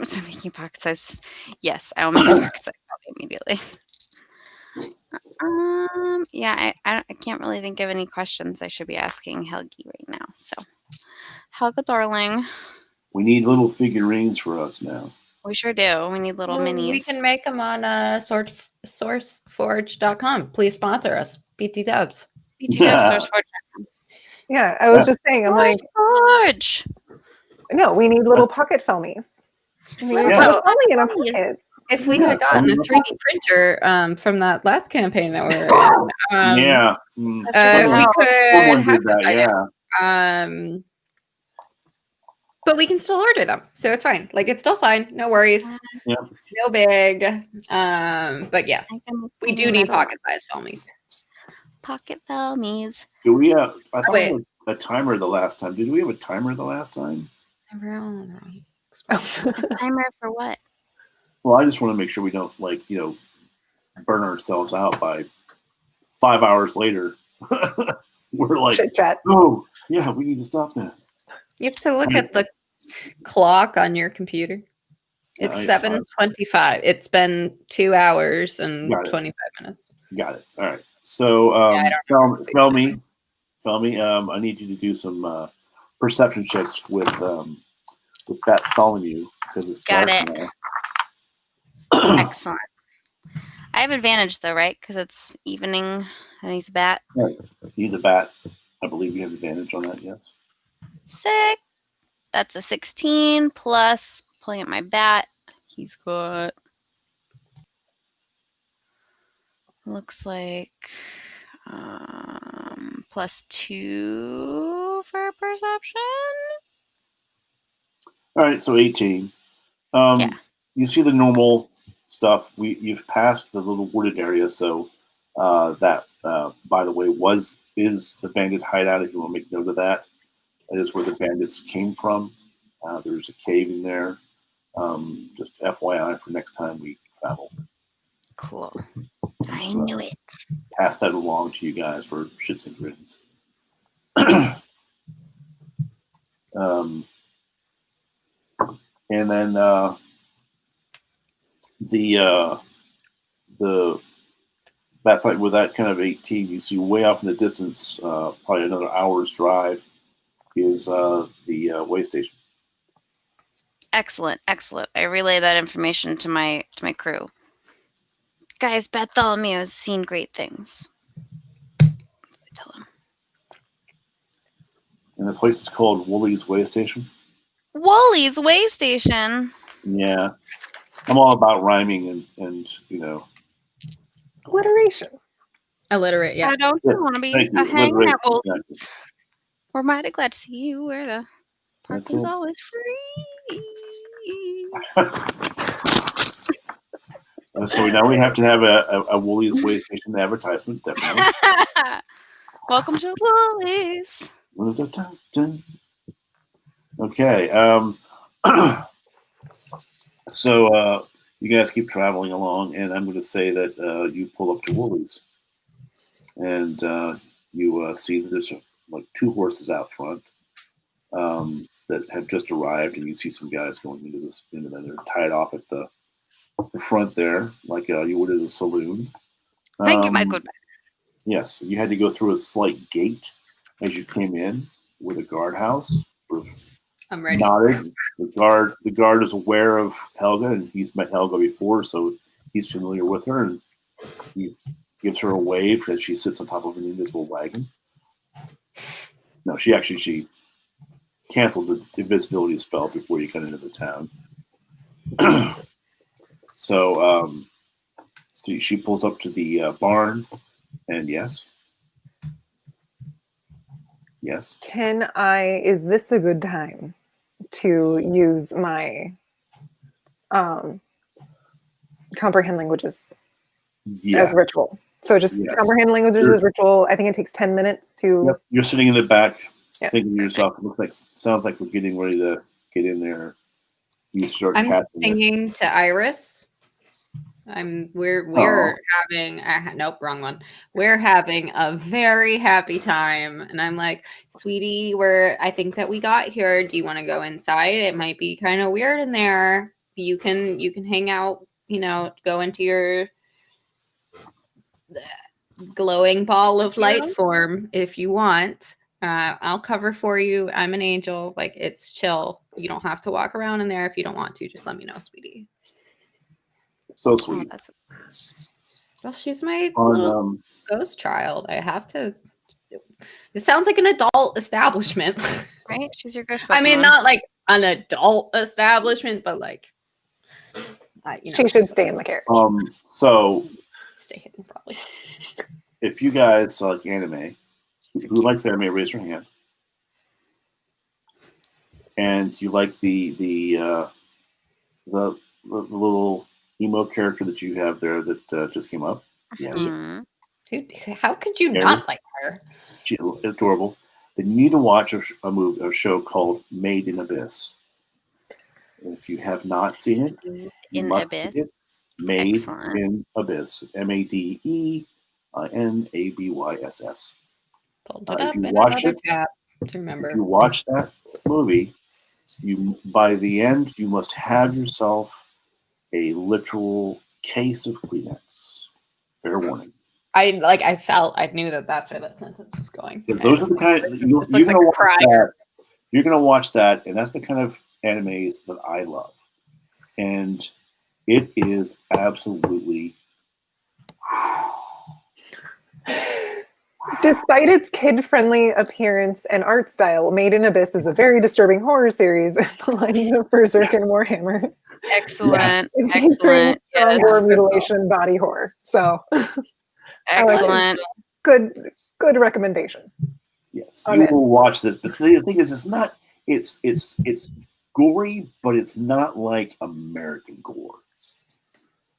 So making pocket size. Yes, I will make a pocket size immediately. Yeah, I can't really think of any questions I should be asking Helgi right now. So, Helga, darling. We need little figurines for us now. We sure do. We need little minis. We can make them on sourceforge.com. Please sponsor us. BT Dubs. BT Dubs, SourceForge.com. Yeah, I was just saying, I'm like, George. no, we need little pocket filmies. We need Little to put a pocket filmy in our filmies. pockets. If we Yeah, had gotten a filmy 3D printer from that last campaign that we were in, Yeah. we could Someone have did that, them by yeah. now. But we can still order them, so it's fine. Like, it's still fine. No worries. Yeah. No big. But yes, we do need pocket-sized filmies. Pocket filmies. Do we I thought we Wait. had a timer the last time. Did we have a timer the last time? Timer for what? Well, I just want to make sure we don't burn ourselves out by 5 hours later. We're like, Chit chat. oh yeah, we need to stop that. You have to look at the clock on your computer. It's 7:25. It's been 2 hours and 25 minutes. Got it. All right. So, Felmy, I need you to do some perception checks with that following you because it's Got dark it. now. Excellent. I have advantage though, right? Because it's evening and he's a bat. Right. He's a bat. I believe you have advantage on that. Yes. Sick. That's a 16 plus pulling up my bat. He's got looks like +2 for perception. All right. So 18. Yeah. You see the normal stuff. You've passed the little wooded area, so that by the way is the bandit hideout. If you want to make note of that, that is where the bandits came from. There's a cave in there. Just FYI for next time we travel. Cool. I knew it. Pass that along to you guys for shits and grins. And then that fight with that kind of 18, you see way off in the distance, probably another hour's drive, is the way station. Excellent. I relay that information to my crew. Guys, Bartholomew has seen great things. I tell him. And the place is called Wooly's Way Station. Wooly's Way Station. Yeah, I'm all about rhyming and alliteration. Alliterate, yeah. I don't want to be a hanging at Wooly's. Exactly. We're mighty glad to see you where the parking's always free. So now we have to have a Wooly's Way Station advertisement, definitely. Welcome to Wooly's. Okay. So you guys keep traveling along, and I'm going to say that you pull up to Wooly's, and you see that there's like 2 horses out front that have just arrived, and you see some guys going into them. They're tied off at the front there, like you would at a saloon. Thank you, my good man. Yes, you had to go through a slight gate as you came in with a guardhouse. I'm ready. Nodded. The guard is aware of Helga, and he's met Helga before, so he's familiar with her, and he gives her a wave as she sits on top of an invisible wagon. No, she canceled the invisibility spell before you got into the town. So she pulls up to the barn, and yes. Is this a good time to use my comprehend languages as ritual? So just comprehend languages as ritual. I think it takes 10 minutes to. Yep. You're sitting in the back, thinking to yourself, sounds like we're getting ready to get in there. You start. I'm singing to Iris. We're having nope, wrong one. We're having a very happy time, and I'm like, sweetie, I think that we got here. Do you want to go inside? It might be kind of weird in there. You can hang out, go into your glowing ball of light form if you want. I'll cover for you. I'm an angel. Like, it's chill. You don't have to walk around in there if you don't want to. Just let me know, sweetie. So sweet. Well, she's my little ghost child. I have to It sounds like an adult establishment. Right? She's your ghost I mean, Pokemon. not like an adult establishment, but like, She should stay in the carriage. So stay hidden probably. if you guys like anime, who likes anime, raise your hand. And you like the little emo character that you have there that just came up? Yeah. Mhm. Dude, how could you not like her? She's adorable. Then you need to watch a show called Made in Abyss. And if you have not seen it, you In must Abyss. see it. Made Excellent. in Abyss. MADEINABYSS. Pulled it up If you in watch another it, tab to remember. if you watch that movie, by the end you must have yourself a literal case of Kleenex. Fair warning. I knew that's where that sentence was going. If those are the kind of you're gonna watch that, you're gonna watch that, and that's the kind of animes that I love, and it is absolutely. Despite its kid-friendly appearance and art style, Made in Abyss is a very disturbing horror series in the lines of Berserk and Warhammer. Excellent. It's featuring Excellent. strong gore, mutilation, body horror. So Excellent. good recommendation. Yes, you will watch this. But see, the thing is, it's not. It's gory, but it's not like American gore.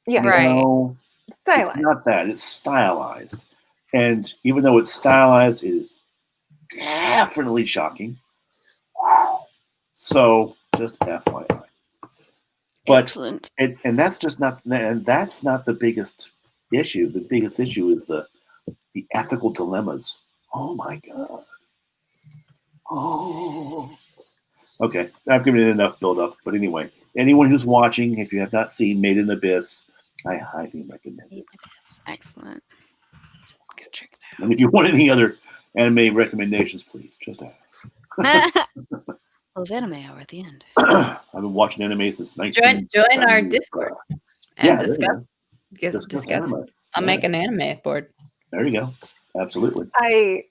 Yeah, Right. Stylized. It's not that. It's stylized, and even though it's stylized, it is definitely shocking. So, just FYI. But Excellent. and that's just not. And that's not the biggest issue. The biggest issue is the ethical dilemmas. Oh my god. Oh. Okay, I've given it enough build up. But anyway, anyone who's watching, if you have not seen Made in Abyss, I highly recommend it. Excellent. Go check it And if you want any other anime recommendations, please just ask. out. Those anime are at the end. I've been watching anime since 19. Join our Discord and discuss. anime. I'll make an anime board. There you go. Absolutely.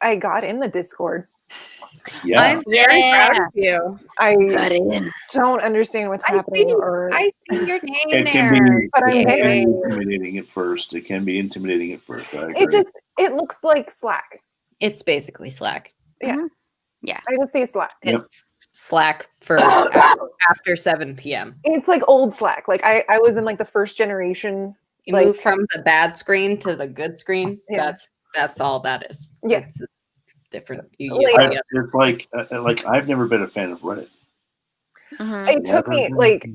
I got in the Discord. Yeah. I'm very proud of you. I Got in. don't understand what's happening, I see your name It can there. be, but I'm it can be very. intimidating at first. It can be intimidating at first. I agree. It looks like Slack. It's basically Slack. Yeah. Mhm. Yeah. I just see Slack. Yep. It's Slack for after 7 p.m. It's like old Slack. Like I was in like the first generation. You Like- move from the bad screen to the good screen. Yeah. That's all that is. Yeah. It's different. It's like I've never been a fan of Reddit. Mhm. It took me like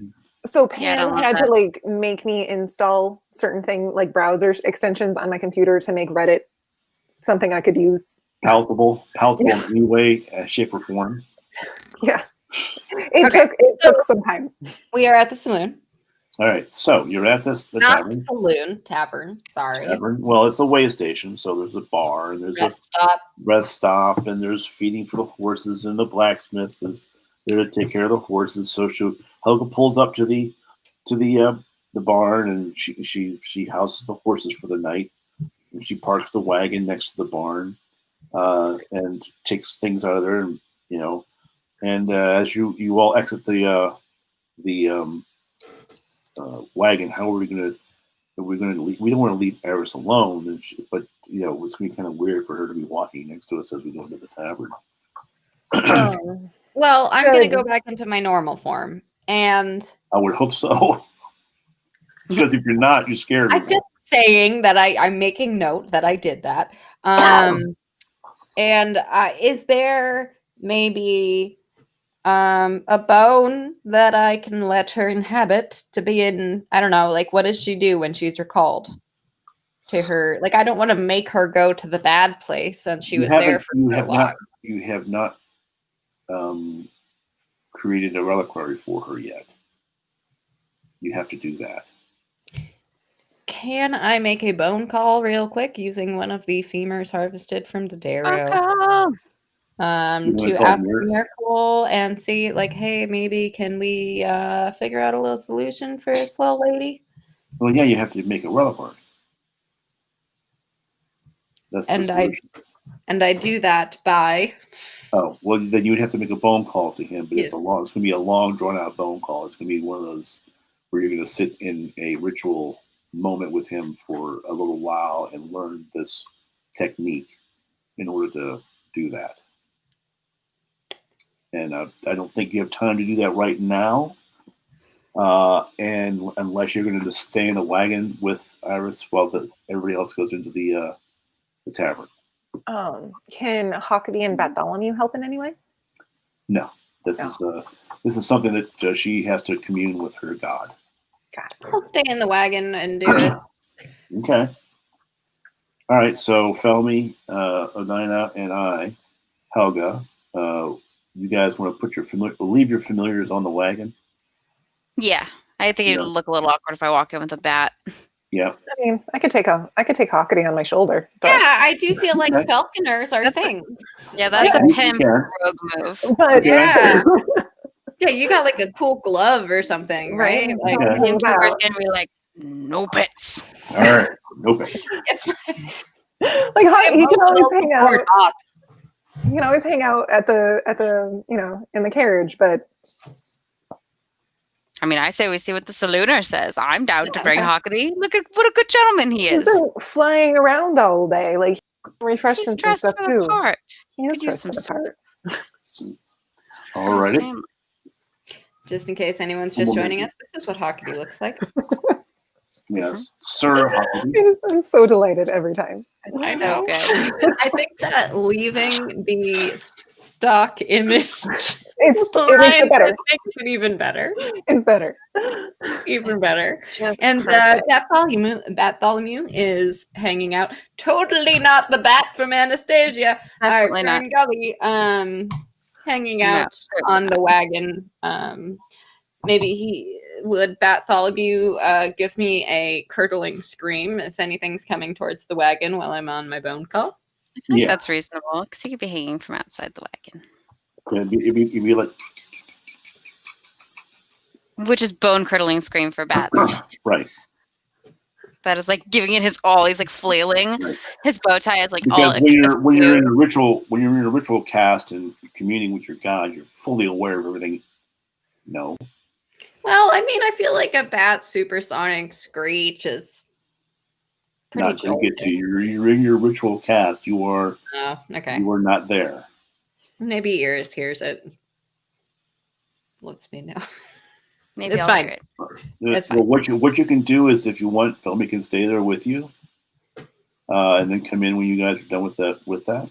so Yeah, I Pam don't like had to that. like make me install certain thing like browser extensions on my computer to make Reddit something I could use. Palatable in any way, shape, or form. Yeah. It took some time. We are at the saloon. All right, so you're at the Not tavern. saloon, tavern. Sorry. Tavern. Well, it's a way station, so there's a bar and there's Rest stop. a rest stop, and there's feeding for the horses, and the blacksmith is there to take care of the horses. So Helga pulls up to the barn, and she houses the horses for the night, and she parks the wagon next to the barn, and takes things out of there, and as you all exit the wagon, how are we going to? We're going to leave. We don't want to leave Eris alone, but it's going to be kind of weird for her to be walking next to us as we go into the tavern. Well, I'm going to go back into my normal form, and I would hope so, because if you're not, you scare me. I'm just saying that I'm making note that I did that. And is there maybe a bone that I can let her inhabit to be in? I don't know, like what does she do when she's recalled to her? Like I don't want to make her go to the bad place, and she was there for so long. You have not created a reliquary for her yet. You have to do that. Can I make a bone call real quick using one of the femurs harvested from the Darrow? Oh, To ask Miracle and see, like, hey, maybe can we figure out a little solution for this little lady? Well, yeah, you have to make a reliquary. That's the solution. And I do that by. Oh, well, then you would have to make a phone call to him, but Yes. it's going to be a long, drawn-out phone call. It's going to be one of those where you're going to sit in a ritual moment with him for a little while and learn this technique in order to do that. And I don't think you have time to do that right now. And unless you're going to just stay in the wagon with Iris while everybody else goes into the tavern. Can Hockety and Bartholomew help in any way? No, this is something that she has to commune with her god. Got it. I'll stay in the wagon and do it. Okay. All right. So Felmy, Odina, and I, Helga, you guys want to put leave your familiars on the wagon? Yeah, I think it'd look a little awkward if I walk in with a bat. Yeah. I mean, I could take Hockety on my shoulder. But, Yeah, I do feel like Okay. falconers are things. Yeah, that's Yeah, a you pimp can. rogue move. but Yeah. Yeah, you got like a cool glove or something, right? Right. Like, Okay. The innkeeper's gonna be like, no pets. All right. Nope. it's like he can always hang out. Or not. You can always hang out at the in the carriage, but I mean, I say we see what the salooner says. I'm down to bring Okay. Hockety. Look at what a good gentleman he he's is. been flying around all day. Like refreshments He's and dressed stuff for the too. part. He is Could use dressed some for the part. All righty. Family. Just in case anyone's just joining us, this is what Hockety looks like. Yes, Sir Hockety. I'm so delighted every time. I So know. good. I think that leaving the stock image It makes line it better. makes it even better. It's better. Even better. Just And perfect. Bartholomew is hanging out. Totally not the bat from Anastasia. Definitely not. Friend Gully, hanging No, out certainly on the wagon. Maybe would Bartholomew give me a curdling scream if anything's coming towards the wagon while I'm on my bone call? I feel like Yeah. that's reasonable because he could be hanging from outside the wagon, It'd be like which is bone curdling scream for bats. right. That is like giving it his all. He's like flailing. Right. His bow tie is like all. Because when you're in a ritual cast and communing with your god, you're fully aware of everything. No. Well, I mean, I feel like a bat supersonic screech is pretty Not going to get to jolting. you. You're in your ritual cast. You are Oh, okay. you are not there. Maybe Iris hears it. Lets me know. Maybe It's I'll fine. hear it. That's Well, what you can do is, if you want, Felmy can stay there with you, and then come in when you guys are done with that.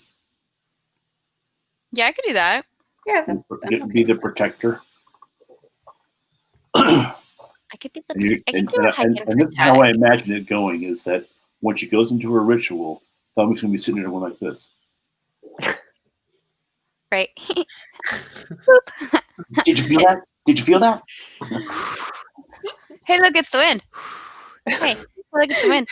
Yeah, I could do that. Yeah. Be the protector. I could be the. I could do a hike And this is how I imagine it going: is that once she goes into her ritual, Felmy's going to be sitting there going like this. Right. Did you feel that? Did you feel that? Hey, look, it's the wind. Hey, look, it's the wind.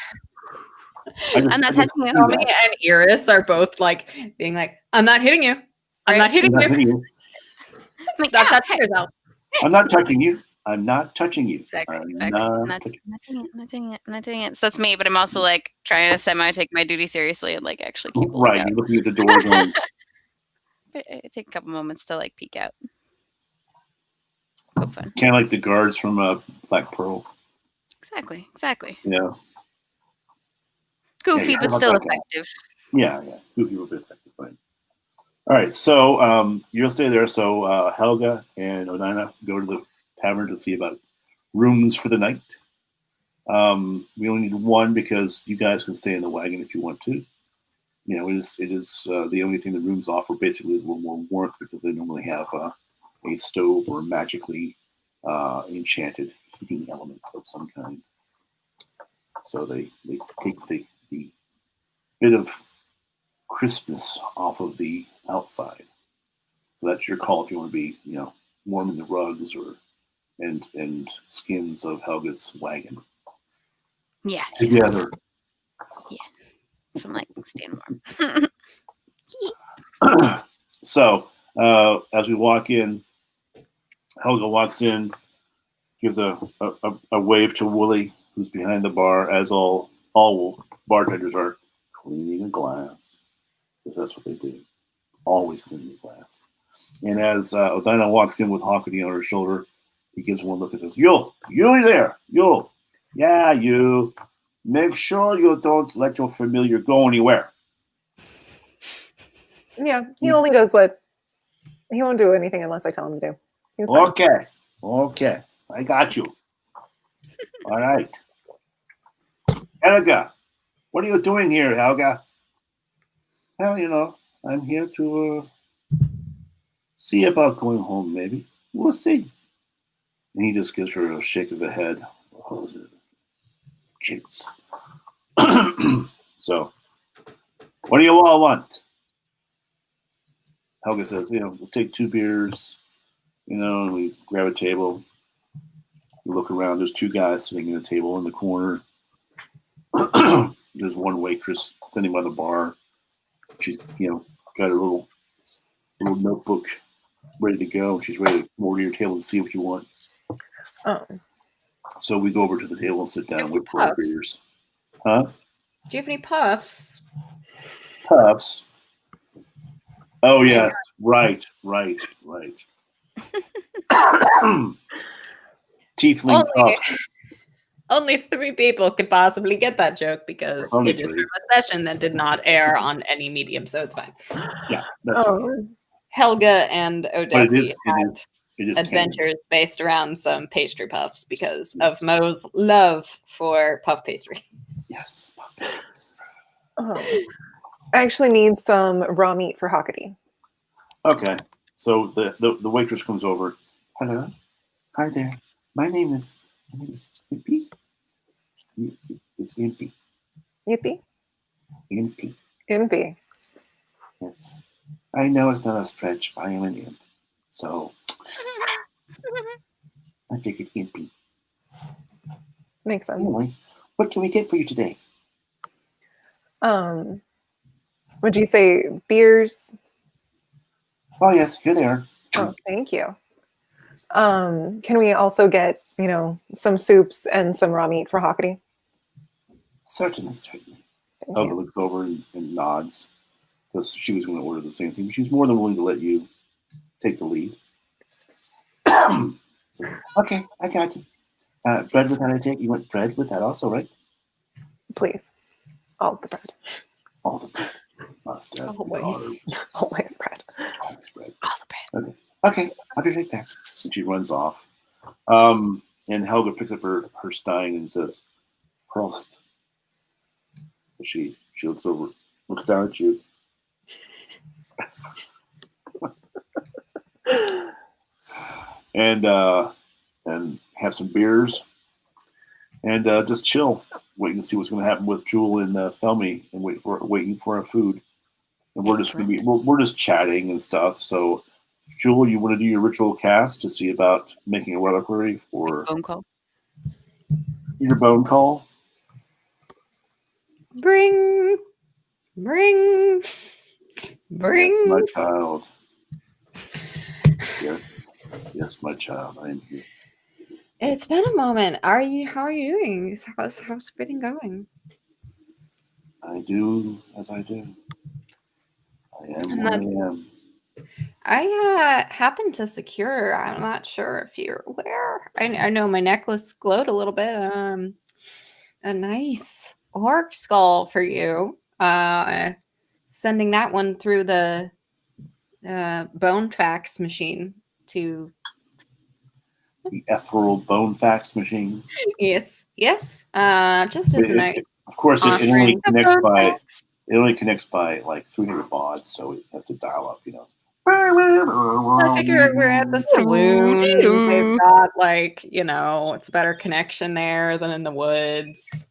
I'm not touching you. Tommy and Iris are both like being like, I'm not hitting you. I'm not hitting you. Like, Stop yeah, touching yourself. I'm not touching you. I'm not touching you. Exactly. I'm Exactly. I'm not doing it. I'm not doing it. So that's me, but I'm also like trying to take my duty seriously and like actually keep a Right. lookout. You're looking at the door going, I take a couple moments to like peek out. Poke fun. kind of like the guards from Black Pearl. Exactly. You know? Goofy, Yeah, but how still about that guy? effective. Yeah. Goofy will be effective. Right. All right. So you'll stay there. So Helga and Odina go to the tavern to see about rooms for the night. We only need one because you guys can stay in the wagon if you want to. You know, it is the only thing the rooms offer basically is a little more warmth because they normally have a stove or magically enchanted heating element of some kind. So they take the bit of crispness off of the outside. So that's your call if you want to be, warm in the rugs and skins of Helga's wagon. Yeah. Together. So I'm like staying warm. So as we walk in, Helga walks in, gives a wave to Wooly, who's behind the bar, as all bartenders are cleaning a glass. because that's what they do. Always clean the glass. And as Odina walks in with Hawkeye on her shoulder, he gives one look and says, you there, you. Yeah, you. Make sure you don't let your familiar go anywhere. Yeah, he only does what he won't do anything unless I tell him to do. He's fine. Okay, I got you. All right, Helga, what are you doing here, Helga? Well, I'm here to see about going home. Maybe we'll see. And he just gives her a shake of the head. Oh, kids. So, what do you all want? Helga says, we'll take 2 beers, and we grab a table. We look around. There's 2 guys sitting at a table in the corner. There's one waitress sitting by the bar. She's, got her little notebook ready to go. She's ready to come over to your table and see what you want. Oh. So we go over to the table and sit down and wait for our beers. Huh? Do you have any puffs? Puffs? Oh, yes. Right. Tiefling puffs. Only 3 people could possibly get that joke because Only it is 3. from a session that did not air on any medium, so it's fine. Yeah, that's fine. Helga and Odessi had it is adventures based around some pastry puffs because of Mo's love for puff pastry. Yes. I actually need some raw meat for Hawkeye. Okay. So the waitress comes over. Hello. Hi there. My name is Impy. It's Impy. Yippee. Impy. Yes. I know it's not a stretch. I am an imp. So I figured Impy. Makes sense. Anyway, what can we get for you today? Would you say beers? Oh yes, here they are. Oh, thank you. Can we also get, some soups and some raw meat for Hawkeye? Certainly. Helga looks over and nods because she was going to order the same thing. But she's more than willing to let you take the lead. So, okay, I got you. Bread with that, I take. You want bread with that also, right? Please. All the bread. All the bread. Must have Always. Always bread. Always bread. All the bread. Okay, I'll be right back. And she runs off. And Helga picks up her stein and says, Prost. She looks down at you. and have some beers and just chill, waiting to see what's going to happen with Jewel and Felmy, and waiting for our food. And we're just going to be we're just chatting and stuff. So, Jewel, you want to do your ritual cast to see about making a reliquary for Phone call. Your bone call? Bring. Yes, my child. Yes, my child. I am here. It's been a moment. How are you doing? How's everything going? I do as I do. I am what I am. I happened to secure. I'm not sure if you're aware. I know my necklace glowed a little bit. A nice orc skull for you. Sending that one through the bone fax machine to the ethereal bone fax machine. Yes. Just as a nice. Of course, it only connects by like 300 bauds, so it has to dial up. I figure we're at the saloon. They've got it's a better connection there than in the woods.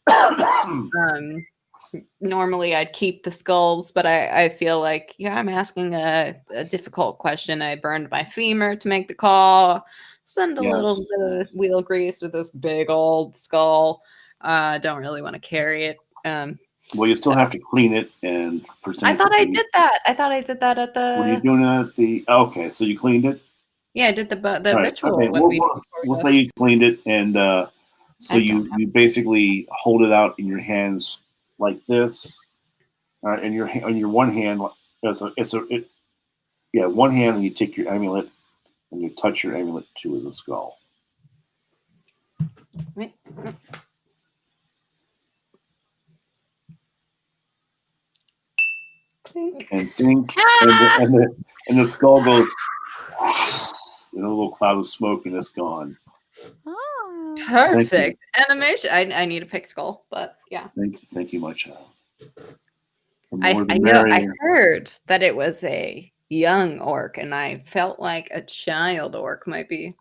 Normally I'd keep the skulls, but I feel like, I'm asking a difficult question. I burned my femur to make the call. Send a little bit of wheel grease with this big old skull. Don't really want to carry it. Well, you still have to clean it and I thought I did that. At the. Were you doing it at the? Okay, so you cleaned it. Yeah, I did the ritual. Okay, we'll say you cleaned it, and so you basically hold it out in your hands like this, and on your one hand One hand, and you take your amulet and you touch your amulet to the skull. Right. Clink. And dink, and the skull goes, and a little cloud of smoke, and it's gone. Oh. Perfect animation. I need a pick skull, but yeah. Thank you, my child. I know. I heard that it was a young orc, and I felt like a child orc might be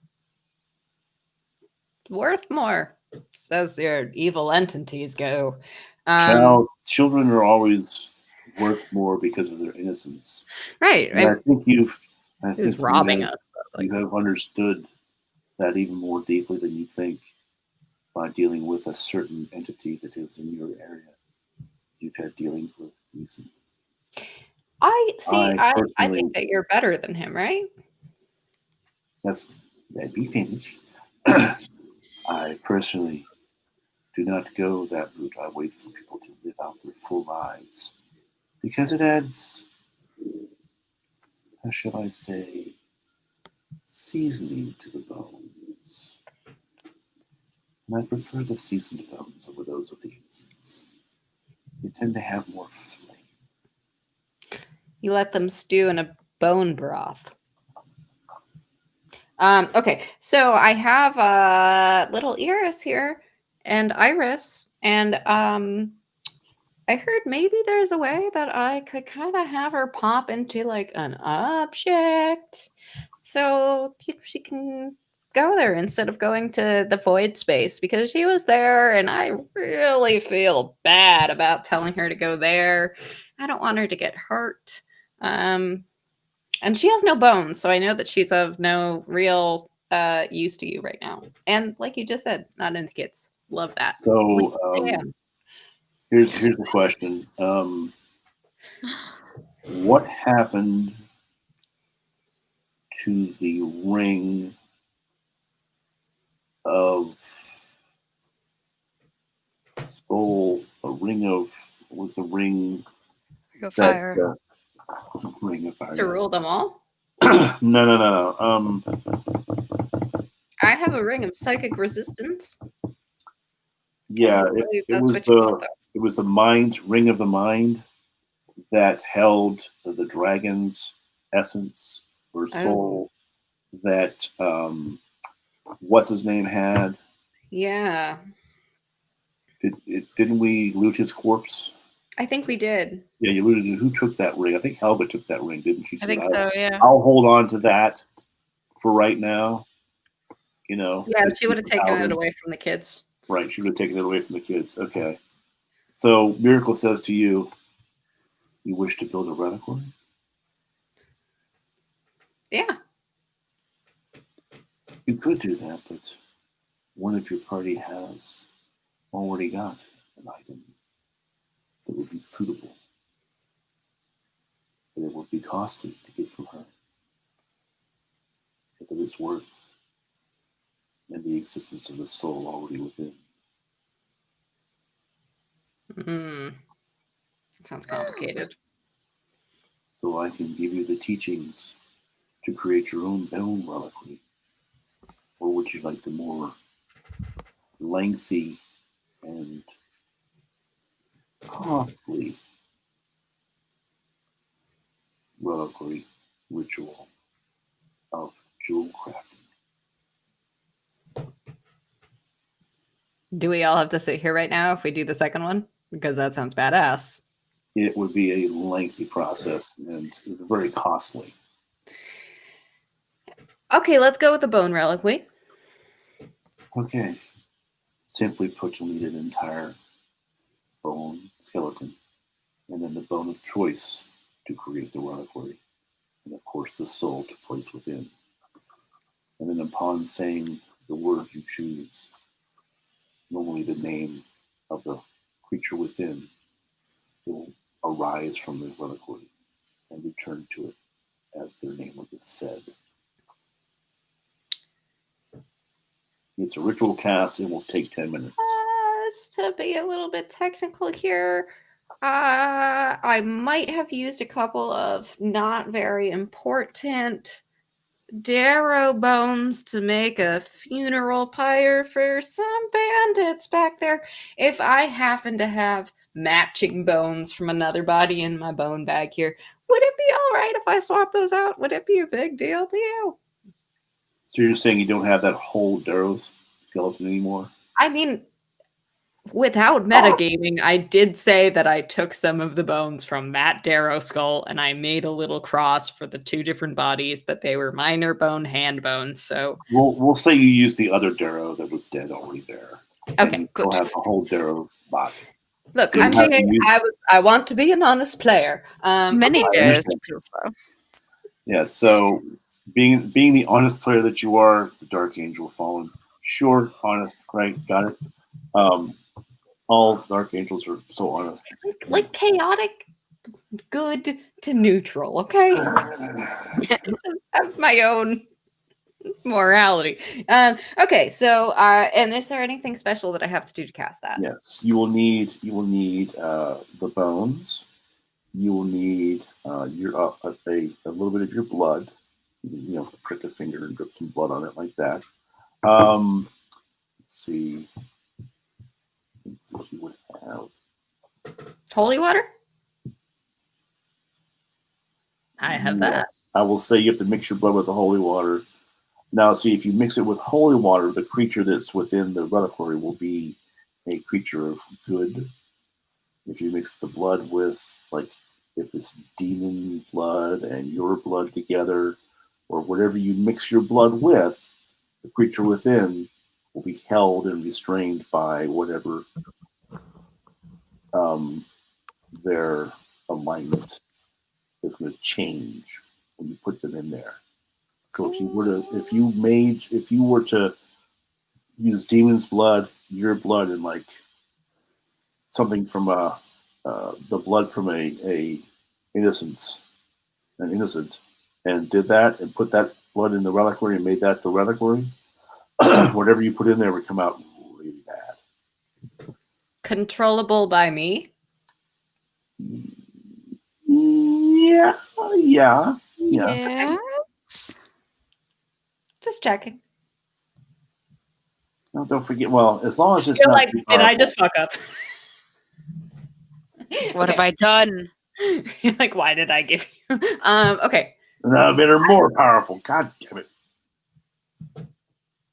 worth more. Says your evil entities go. Children are always worth more because of their innocence. Right. And I think He's robbing us. You have understood that even more deeply than you think by dealing with a certain entity that is in your area. You've had dealings with recently. I think that you're better than him, right? Let me finish. I personally do not go that route. I wait for people to live out their full lives because it adds, how shall I say, seasoning to the bones. And I prefer the seasoned bones over those of the innocents. They tend to have more flame. You let them stew in a bone broth. Okay, so I have little Iris here and Iris, and I heard maybe there's a way that I could kind of have her pop into like an object, so she can go there instead of going to the void space, because she was there and I really feel bad about telling her to go there. I don't want her to get hurt. And she has no bones, so I know that she's of no real use to you right now. And like you just said, not into kids. Love that. So here's the question. What happened to the ring of soul? A ring of was the ring Go fire. Ring of fire. To rule them all? No. I have a ring of psychic resistance. Yeah, it was the mind, ring of the mind, that held the dragon's essence or soul that what's his name had. Yeah. Didn't we loot his corpse? I think we did. Yeah, you looted it. Who took that ring? I think Helga took that ring, didn't she? I think so, yeah. I'll hold on to that for right now. You know. Yeah, she would have taken it away from the kids. Right, she would have taken it away from the kids. Okay. So Miracle says to you, you wish to build a reliquary? Yeah. You could do that, but one of your party has already got an item that would be suitable. And it would be costly to get from her because of its worth and the existence of the soul already within. Sounds complicated. So I can give you the teachings to create your own bone reliquary. Or would you like the more lengthy and costly reliquary ritual of jewel crafting? Do we all have to sit here right now if we do the second one? Because that sounds badass. It would be a lengthy process and it's very costly. Okay, let's go with the bone reliquary. Okay. Simply put, you'll need an entire bone skeleton and then the bone of choice to create the reliquary. And of course, the soul to place within. And then upon saying the word you choose, normally the name of the creature within will arise from the reliquary and return to it as their name is said. It's a ritual cast and will take 10 minutes. Just to be a little bit technical here, I might have used a couple of not very important darrow bones to make a funeral pyre for some bandits back there. If I happen to have matching bones from another body in my bone bag here, would it be all right if I swap those out? Would it be a big deal to you? So you're saying you don't have that whole Darrow skeleton anymore? I mean, without metagaming, I did say that I took some of the bones from that Darrow skull and I made a little cross for the two different bodies, that they were minor bone, hand bones. So we'll say you used the other Darrow that was dead already there. Okay, and you still have the whole Darrow body. Look, So you I'm have to being, use- I want to be an honest player. Many I days. understand. Yeah, so being the honest player that you are, the Dark Angel Fallen, sure, honest, right? Got it. All Dark Angels are so honest. like chaotic, good to neutral. Okay, I have my own morality. Okay, so and is there anything special that I have to do to cast that? Yes, you will need the bones. You will need your a little bit of your blood. You know, prick a finger and drip some blood on it like that. Let's see. I think what you would have. Holy water. I have that. I will say you have to mix your blood with the holy water. Now, see, if you mix it with holy water, the creature that's within the reliquary will be a creature of good. If you mix the blood with, like, if it's demon blood and your blood together, or whatever you mix your blood with, the creature within will be held and restrained by whatever their alignment is going to change when you put them in there. So if you were to use demon's blood, your blood, and like something from the blood from an innocent, and did that and put that blood in the reliquary and made that the reliquary, whatever you put in there would come out really bad. Controllable by me. Yeah. Yeah. Just checking. No, don't forget. Well, as long as it's You're not like, too did I powerful. just fuck up? What have I done? You're like, why did I give you? Okay. No, better, more powerful. God damn it!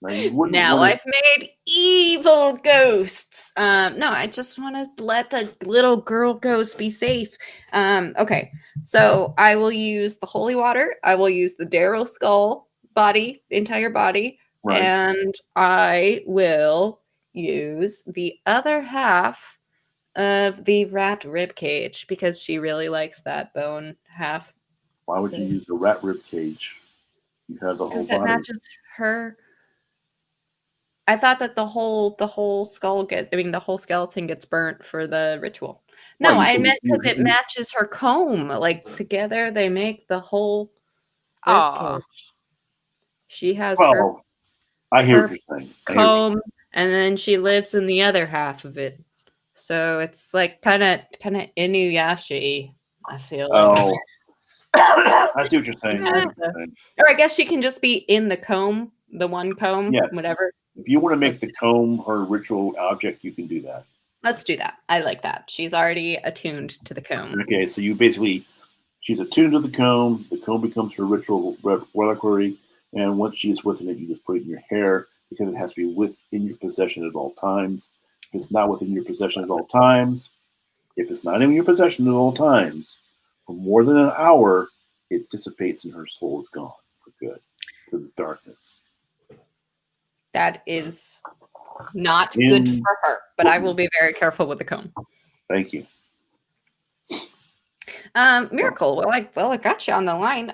Now I've made evil ghosts. No, I just want to let the little girl ghost be safe. Okay, so I will use the holy water. I will use the Darrow skull body, entire body, Right. and I will use the other half of the rat rib cage because she really likes that bone half. Why would you use the rat rib cage? You have the whole Because it body. matches her. I thought that the whole skull the whole skeleton gets burnt for the ritual. No, Right, I meant because it matches her comb. Like together they make the whole ribcage. She has her I hear what you're saying. comb, and then she lives in the other half of it. So it's like kind of Inuyasha-y, I feel like. Oh, I see what you're saying. Or I guess she can just be in the comb, the one comb, yes. whatever. If you want to make the comb her ritual object, you can do that. Let's do that. I like that. She's already attuned to the comb. Okay, so she's attuned to the comb becomes her ritual reliquary, and once she is within it, you just put it in your hair because it has to be within your possession at all times. If it's not within your possession at all times, for more than an hour, it dissipates and her soul is gone for good, to the darkness. That is not good for her, but I will be very careful with the comb. Thank you. Miracle. Well, I got you on the line.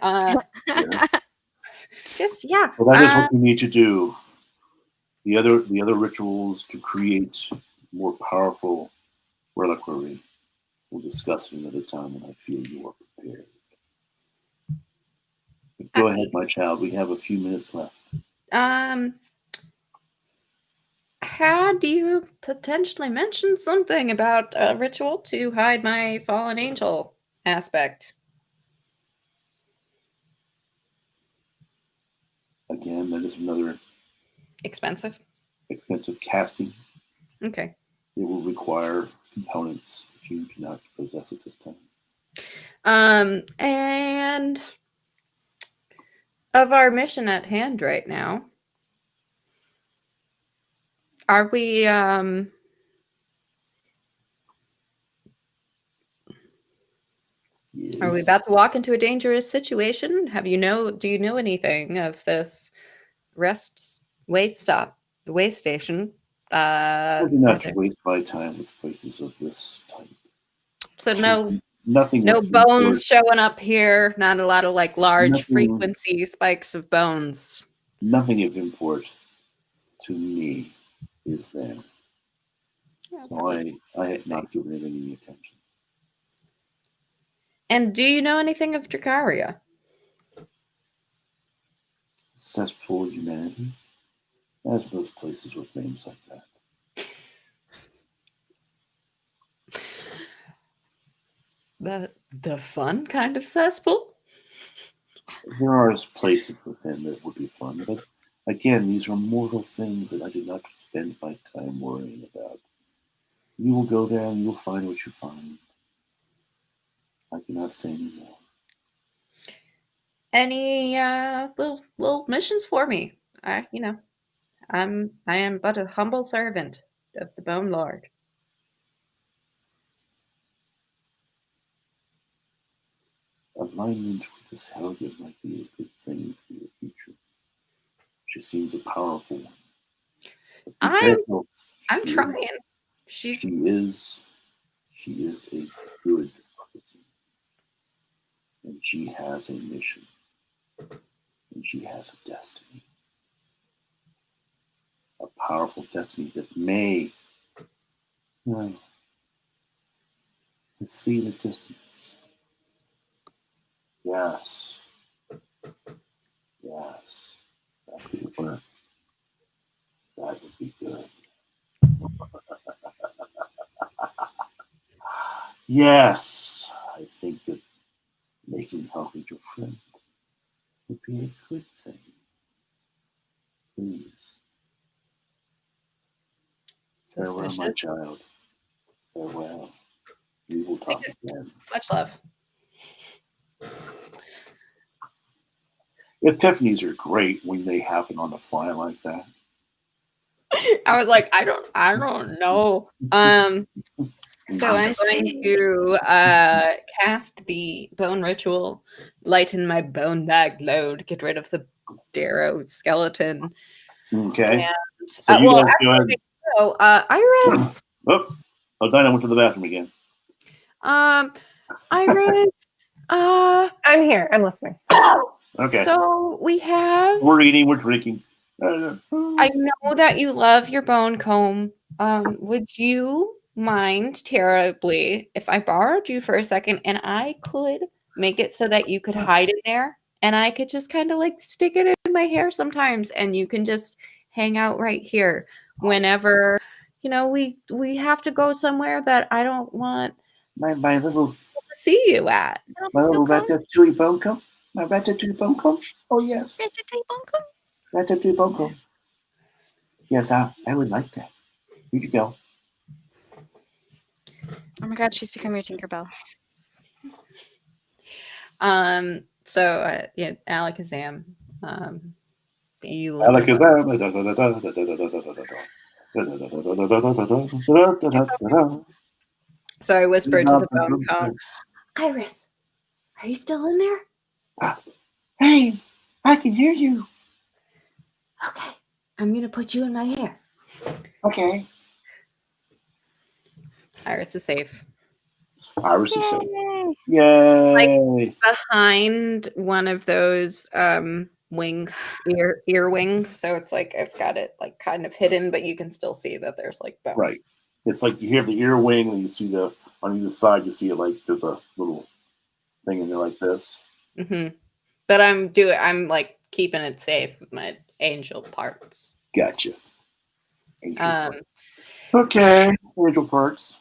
Just yeah. So that is what we need to do. The other rituals to create more powerful reliquary. We'll discuss it another time when I feel you are prepared. But go ahead, my child. We have a few minutes left. had you potentially mentioned something about a ritual to hide my fallen angel aspect. Again, that is another Expensive. expensive casting. Okay. It will require components that you do not possess at this time. And of our mission at hand right now, are we Yeah. Are we about to walk into a dangerous situation? Do you know anything of this way station? I do not waste my time with places of this type. So Nothing no of bones import, showing up here, not a lot of like large Nothing- frequency spikes of bones. nothing of import to me is there. Yeah, So I have not given it any attention. And do you know anything of Dracaria? Cesspool of humanity, as most places with names like that. The fun kind of cesspool? There are places within that would be fun, but again, these are mortal things that I do not spend my time worrying about. You will go there and you will find what you find. I cannot say anymore. Any little missions for me? I am but a humble servant of the Bone Lord. Alignment with this Helga might be a good thing for your future. She seems a powerful one. But be careful. I'm She trying. is a good person. And she has a mission. And she has a destiny. A powerful destiny that may, well, let's see the distance. Yes. That could work. That would be good. Yes. I think that making Helga your friend would be a good thing. Please. Farewell, my child. Farewell. We will talk again. Much love. Epiphanies are great when they happen on the fly like that. I was like, I don't know. So I'm going to cast the bone ritual, lighten my bone bag load, get rid of the Darrow skeleton. Okay. And, so you guys go ahead. So, Iris. Oh, Dinah went to the bathroom again. Iris. I'm here. I'm listening. Okay. So we're eating, we're drinking. I know that you love your bone comb. Would you mind terribly if I borrowed you for a second and I could make it so that you could hide in there and I could just kind of like stick it in my hair sometimes and you can just hang out right here whenever we have to go somewhere that I don't want my little to see you at. My little ratatouille bone comb. My ratatouille bone comb. Oh yes. Ratatouille bone comb. Ratatouille bone comb. Yes, I would like that. Here you go. Oh my god, she's become your Tinkerbell. So yeah, Alakazam. You So I whispered to the bone cone, Iris, are you still in there? Hey, I can hear you. Okay, I'm gonna put you in my hair. Okay. Iris is safe. Iris is safe. Yay! Like behind one of those wings, ear wings. So it's like I've got it like kind of hidden, but you can still see that there's like bone. Right. It's like you hear the ear wing, and you see on either side. You see it like there's a little thing in there like this. Mm-hmm. But I'm like keeping it safe with my angel parts. Gotcha. Okay, Angel Parks.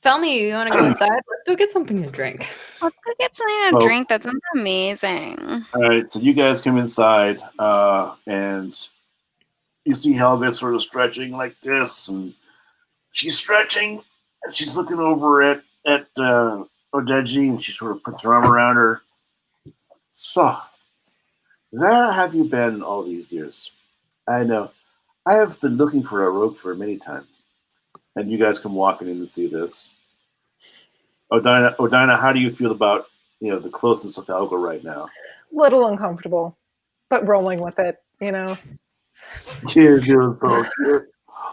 Felmy, you want to go inside? Let's go get something to drink. Let's go get something to drink. That sounds amazing. All right, so you guys come inside, and you see Helga sort of stretching like this, and she's stretching, and she's looking over at Odeji, and she sort of puts her arm around her. So, where have you been all these years? I know. I have been looking for a rope for many times. And you guys come walking in and see this. Odina, how do you feel about the closeness of Helga right now? A little uncomfortable, but rolling with it, Yeah, beautiful.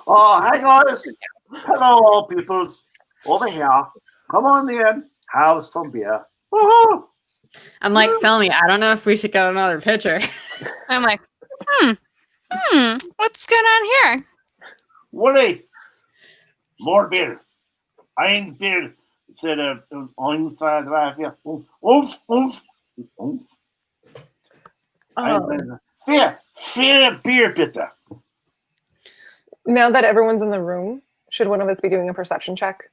Oh, hi guys. Hello, peoples. Over here. Come on in. Have some beer. Woohoo! I'm like, Felmy, I don't know if we should get another picture. I'm like, what's going on here? Woody, more beer. Ein beer. Said inside right here. Oof, oof, oof. Fear beer, bitte. Now that everyone's in the room, should one of us be doing a perception check?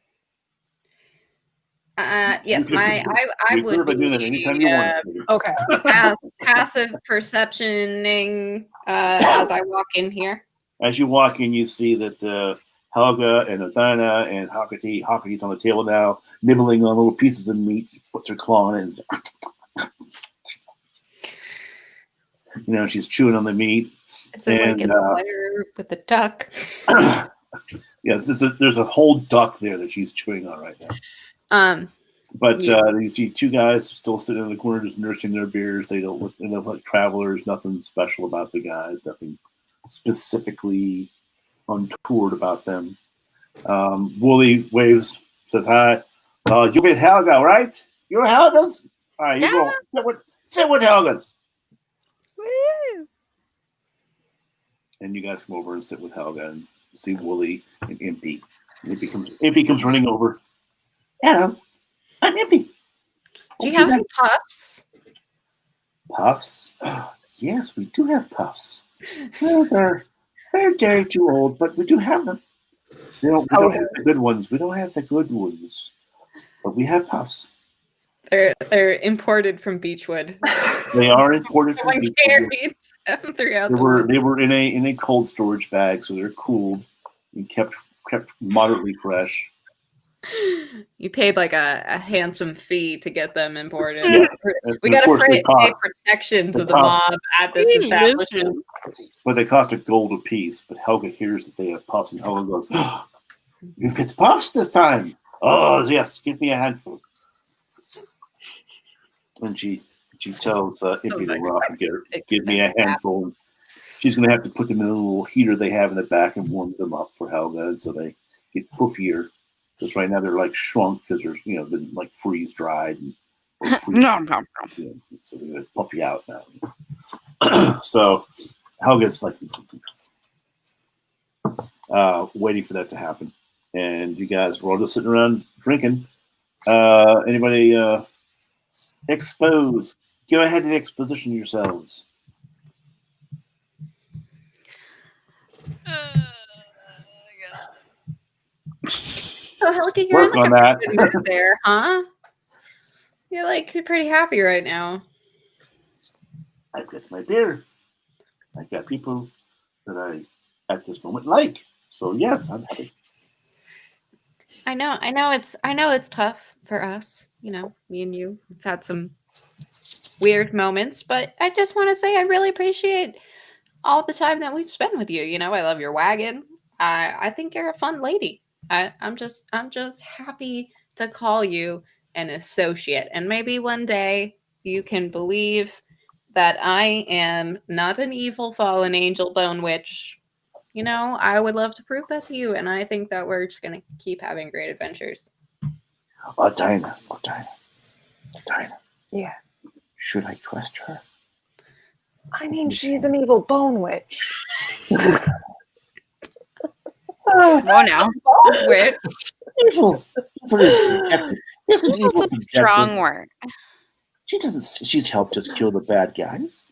Yes, I would be doing that anytime you want. Okay. Passive perceptioning as I walk in here. As you walk in, you see that Helga and Adina and Hakati's on the table now, nibbling on little pieces of meat. She puts her claw in and she's chewing on the meat. It's like in the fire with the duck. Yes, there's a whole duck there that she's chewing on right now. But you see two guys still sitting in the corner just nursing their beers. They don't look like travelers. Nothing special about the guys. Nothing specifically untoward about them. Wooly waves, says hi. You've been Helga, right? You're Helga's? All right, you go. Sit with Helga's. Woo! And you guys come over and sit with Helga and see Wooly and Impy. Impy comes running over. Hello, I'm Impy. Do you have any puffs? Puffs? Yes, we do have puffs. They're too old, but we do have them. We don't have the good ones. We don't have the good ones, but we have puffs. They're imported from Beechwood. They are imported from Beechwood. They were in a cold storage bag, so they're cooled and kept moderately fresh. You paid like a handsome fee to get them imported. Yeah. We got to pay protection to the mob at this establishment. But they cost a gold apiece. But Helga hears that they have puffs, and Helga goes, oh, "You've got puffs this time? Oh yes, give me a handful." And she tells Impy to run and give me a handful. She's going to have to put them in a little heater they have in the back and warm them up for Helga, and so they get puffier. Because right now they're like shrunk because they're been like freeze dried. No. So they're going to puffy out now. So Helga's like waiting for that to happen, and you guys were all just sitting around drinking. Anybody expose? Go ahead and exposition yourselves. So Helga, you're in like a good mood there, huh? You're pretty happy right now. I've got my beer. I've got people that I at this moment like. So yes, I'm happy. I know it's tough for us. Me and you have had some weird moments, but I just want to say I really appreciate all the time that we've spent with you. I love your wagon. I think you're a fun lady. I'm just happy to call you an associate, and maybe one day you can believe that I am not an evil fallen angel bone witch. I would love to prove that to you, and I think that we're just gonna keep having great adventures. Adina. Yeah. Should I trust her? I mean, she's an evil bone witch. Oh no. Witch. Evil is subjective. Isn't evil subjective? Strong word. She doesn't. She's helped us kill the bad guys,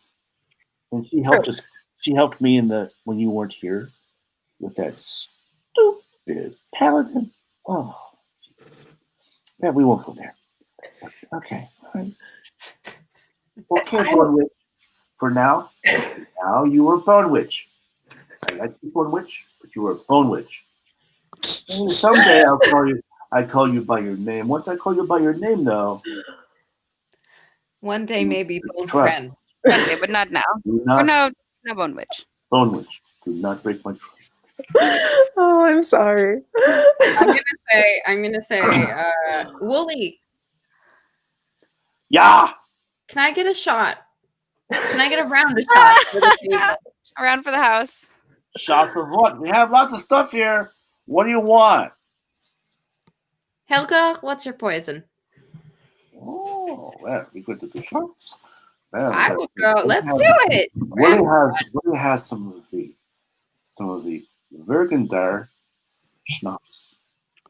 and she helped us. She helped me when you weren't here. with that stupid paladin. Oh, jeez. Yeah, we won't go there. Okay. All right. Okay, Bone Witch. For now you are Bone Witch. I like you, Bone Witch, but you are Bone Witch. And someday I call you by your name. Once I call you by your name, though, One day, maybe it's bone trust. friend. Okay, but not now. Do Or not, no Bone Witch. Bone Witch. Do not break my trust. Oh, I'm sorry. I'm gonna say, Wooly, Yeah. can I get a shot? Can I get a round of shots for the table? Around for the house. Shots of what? We have lots of stuff here. What do you want? Helga, what's your poison? Oh, well, we could do the shots. Well, I will go. Let's do it. Willie has some of the Burgunder schnapps.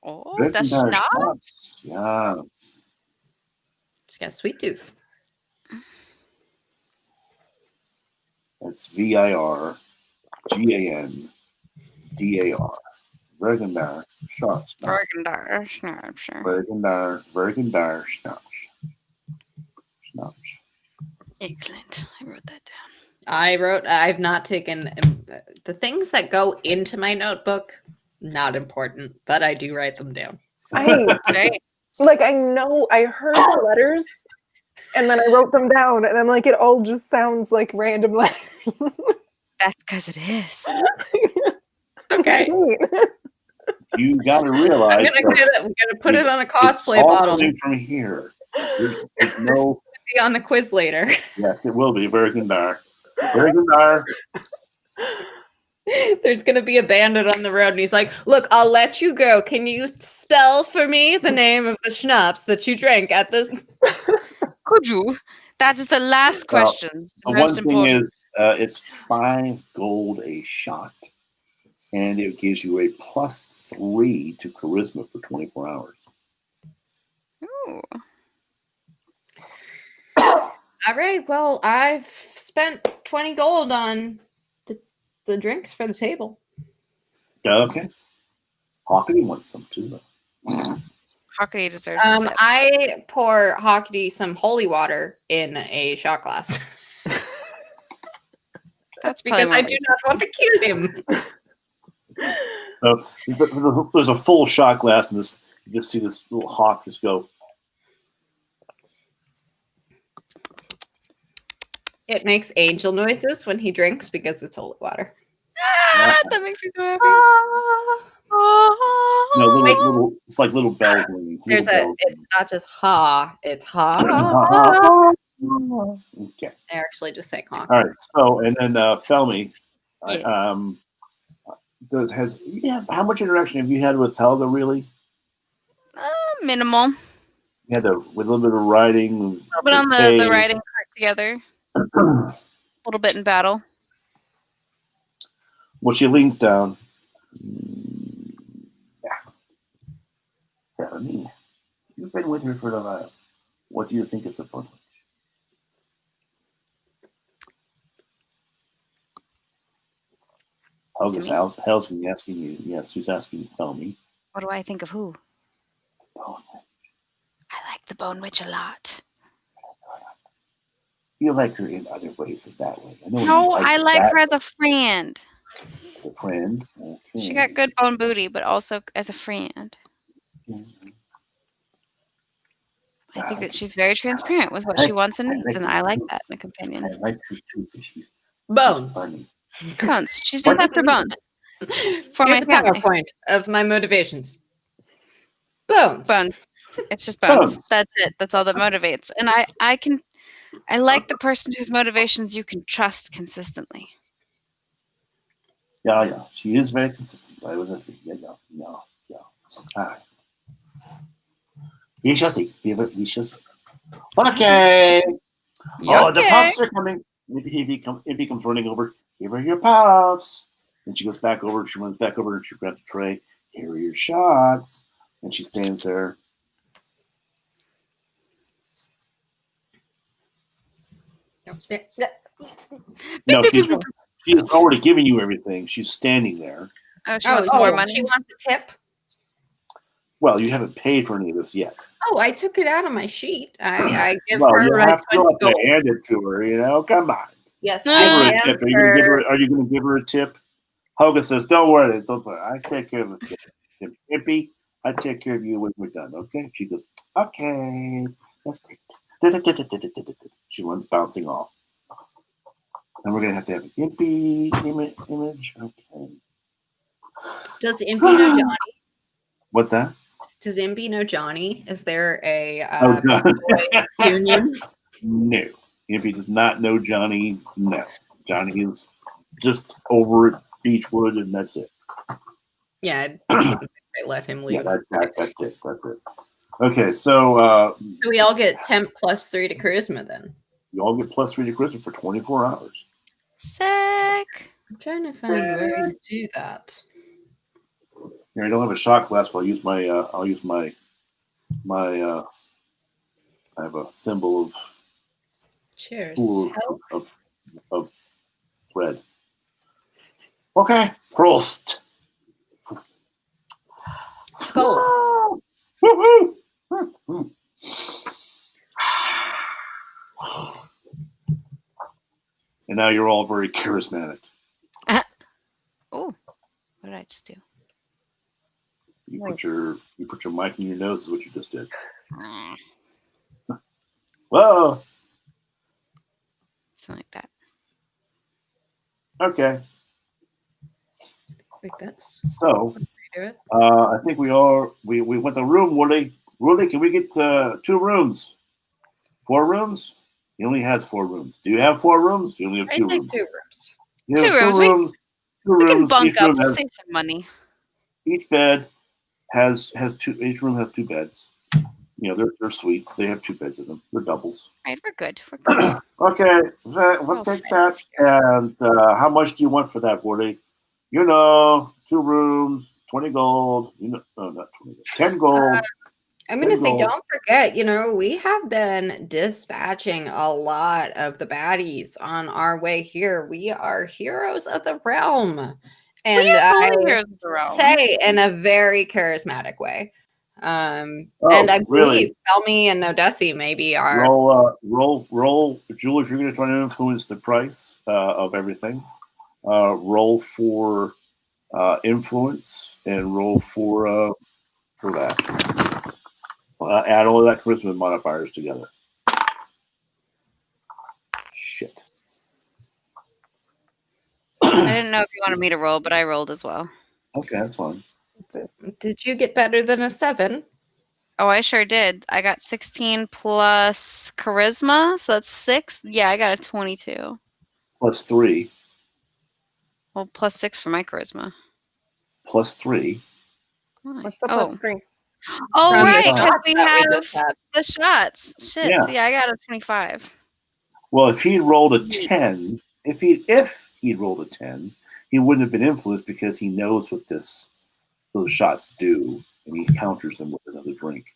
Oh, the Burgunder schnapps. Yeah. She's got a sweet tooth. That's VIRGANDAR. Burgunder schnapps. Burgunder schnapps. Burgunder schnapps. Excellent. I wrote that down. I've not taken the things that go into my notebook, not important, but I do write them down. Right. Like, I know I heard the letters and then I wrote them down and I'm like, it all just sounds like random letters. That's because it is. Okay. You got to realize I'm gonna put it on a cosplay all bottle. coming from here. There's no. Be on the quiz later. Yes, it will be Burgunder. Burgunder. There's gonna be a bandit on the road, and he's like, "Look, I'll let you go. Can you spell for me the name of the schnapps that you drank at this?" Could you? That is the last question. The Most one thing important. is, it's 5 gold a shot, and it gives you a +3 to charisma for 24 hours. Ooh. All right. Well, I've spent 20 gold on the drinks for the table. Okay. Hawkeye wants some too, though. Hockey deserves a sip. I pour Hockey some holy water in a shot glass That's probably because more I do not want to kill him. So there's a full shot glass, and this you just see this little hawk just go. It makes angel noises when he drinks because it's holy water. That makes me so happy. Oh. No, little, it's like little bells ringing. It's not just ha, it's ha. Okay. I actually just say honk. All right. So, and then Felmy, Yeah. how much interaction have you had with Helga? Really? Minimal. You had with a little bit of riding. A little bit on the riding cart together. A little bit in battle. Well, she leans down. Yeah. Tell me, you've been with her for a while. What do you think of the Bone Witch? Helga's been asking you. Yes, she's asking you. Tell me. What do I think of who? Bone Witch. I like the Bone Witch a lot. You like her in other ways than that way. I know No, I like her as a friend. a friend. Okay. She got good bone booty, but also as a friend. Mhm. I think that she's very transparent with what she wants and needs, and I like that in a companion. I like her too because she's Bones. funny. Bones. She's just after Bones. For Here's my a family. PowerPoint of my motivations. Bones. Bones. It's just bones. Bones. That's it. That's all that motivates. And I like the person whose motivations you can trust consistently. Yeah. She is very consistent. I would agree. Yeah. All right. We shall see. We shall see. Okay. Oh, the Okay. puffs are coming. He comes running over. Here are your puffs. Then she goes back over. She runs back over and she grabs a tray. Here are your shots. And she stands there. No, she's already given you everything. She's standing there. Oh, she wants more money. She wants a tip. Well, you haven't paid for any of this yet. Oh, I took it out of my sheet. I give Well, her you like have to 20 gold. hand it to her. You know, come on. Yes, Give her I a am. tip. Are you going to give her a tip? Helga says, "Don't worry. Don't worry. I take care of the tip. Impy, I take care of you when we're done. Okay?" She goes, "Okay, that's great." She runs bouncing off. And we're going to have an Impy image. Okay. Does Impy know Johnny? What's that? Does Impy know Johnny? Is there a Oh, God. boy union? No. Impy does not know Johnny. No. Johnny is just over at Beechwood, and that's it. Yeah, I don't think they let him leave. Yeah, that's it. That's it. Okay, so So we all get temp plus 3 to charisma then. you all get plus 3 to charisma for 24 hours. Sick. I'm trying to find where to do that. Here, I don't have a shot glass, but I'll use my I have a thimble of Cheers. spool of thread. Okay, Prost. Skull. Woohoo! And now you're all very charismatic. Oh, what did I just do? You put your mic in your nose is what you just did. Whoa. Something like that. Okay. Like this. So Do it. I think we went the room, Woody. Woody, can we get 2 rooms? 4 rooms? He only has 4 rooms. Do you have 4 rooms? You only have 2 I think rooms. 2 rooms. You 2 have rooms. 2 rooms. 2 We can rooms. bunk Each up. room We'll has, save some money. each bed has 2. Each room has 2 beds. You know, they're suites. They have 2 beds in them. They're doubles. Right, we're good. We're good. Okay, we'll take that. And how much do you want for that, Woody? You know, 2 rooms, 20 gold. You know, no, not 20 gold. 10 gold. I'm going to say, gold. don't forget, we have been dispatching a lot of the baddies on our way here. We are heroes of the realm. And We are totally I heroes of the realm. say in a very charismatic way. And I believe really? Felmy and Nodesi maybe are. Roll, Julie. If you're going to try to influence the price of everything, roll for influence and roll for that. Add all of that charisma modifiers together. Shit. I didn't know if you wanted me to roll, but I rolled as well. Okay, that's fine. Did you get better than a 7? Oh, I sure did. I got 16 plus charisma, so that's 6. Yeah, I got a 22. Plus 3. Well, plus 6 for my charisma. Plus 3. What's the plus 3? Oh, From the right, because shots we that we have just had. the shots. Shit. Yeah. So yeah, I got a 25. Well, if he'd rolled a 10, if he'd rolled a 10, he wouldn't have been influenced because he knows what those shots do, and he counters them with another drink.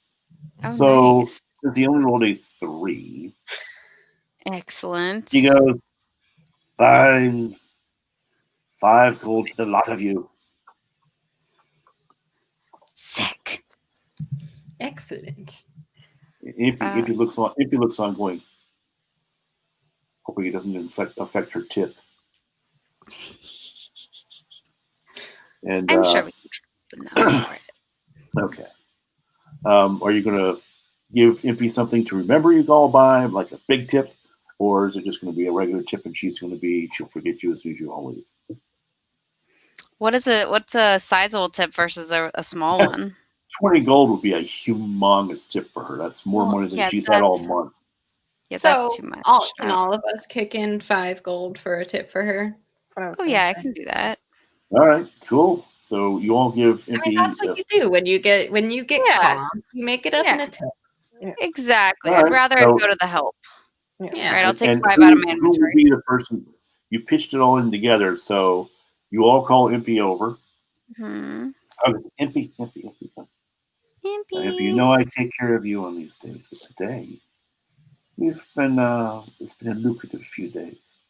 Oh, So nice. since he only rolled a 3, Excellent. he goes, fine, 5 gold to the lot of you. Sick. Excellent. Impy looks on going, hoping it doesn't affect her tip. And I'm sure we can try, but no. okay. Are you going to give Impy something to remember you all by, like a big tip, or is it just going to be a regular tip and she'll forget you as soon as you all leave? What is it? What's a sizable tip versus a small one? 20 gold would be a humongous tip for her. That's more money than she's had all month. Yeah, So that's too much. Can all of us kick in 5 gold for a tip for her? Oh yeah, I can do that. All right, cool. So you all give Impy. That's what you do when you get calm. You make it up in a tip. Yeah. Exactly. All I'd rather so, go to the help. Yeah. All right, I'll take and 5 out of my Who will inventory. be the person? You pitched it all in together, so you all call Impy over. Mm-hmm. Oh, it's Impy. Come. Impy, you know I take care of you on these days, but today it's been a lucrative few days.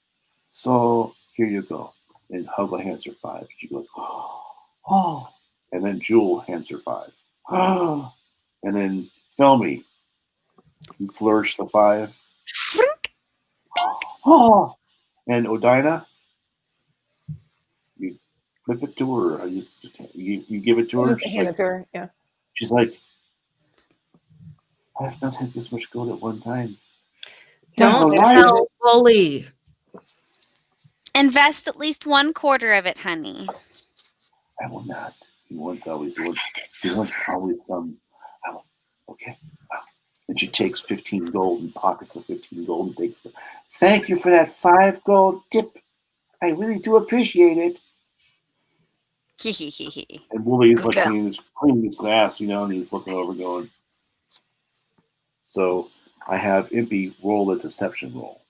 So here you go. And Helga hands her 5. She goes, oh, Oh, and then Jewel hands her 5. Oh, and then Felmy, you flourish the 5. Oh, and Odina, you flip it to her. Or you give it to her. Just hand it to her. Yeah. She's like, I have not had this much gold at one time. Don't tell Bully. Invest at least 1/4 of it, honey. I will not. He wants always. He wants always some. Okay. And she takes 15 gold and pockets the 15 gold and takes the. Thank you for that 5 gold tip. I really do appreciate it. And Wooly's like cleaning his glass, and he's looking over, going. So I have Impy roll a deception roll.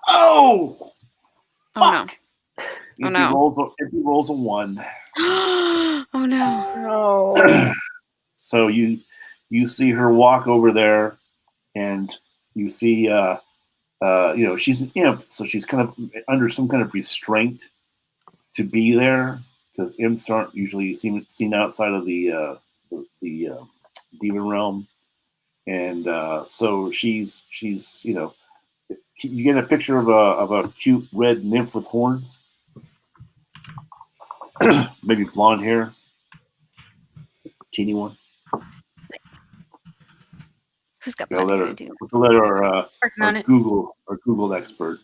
Oh! Fuck! No. Impy rolls a 1. Oh no. Oh. So you see her walk over there, and you see she's so she's kind of under some kind of restraint to be there, because imps aren't usually seen outside of the demon realm, and so she's you get a picture of a cute red nymph with horns, maybe blonde hair, teeny one. Who's got blonde hair? Let our Google expert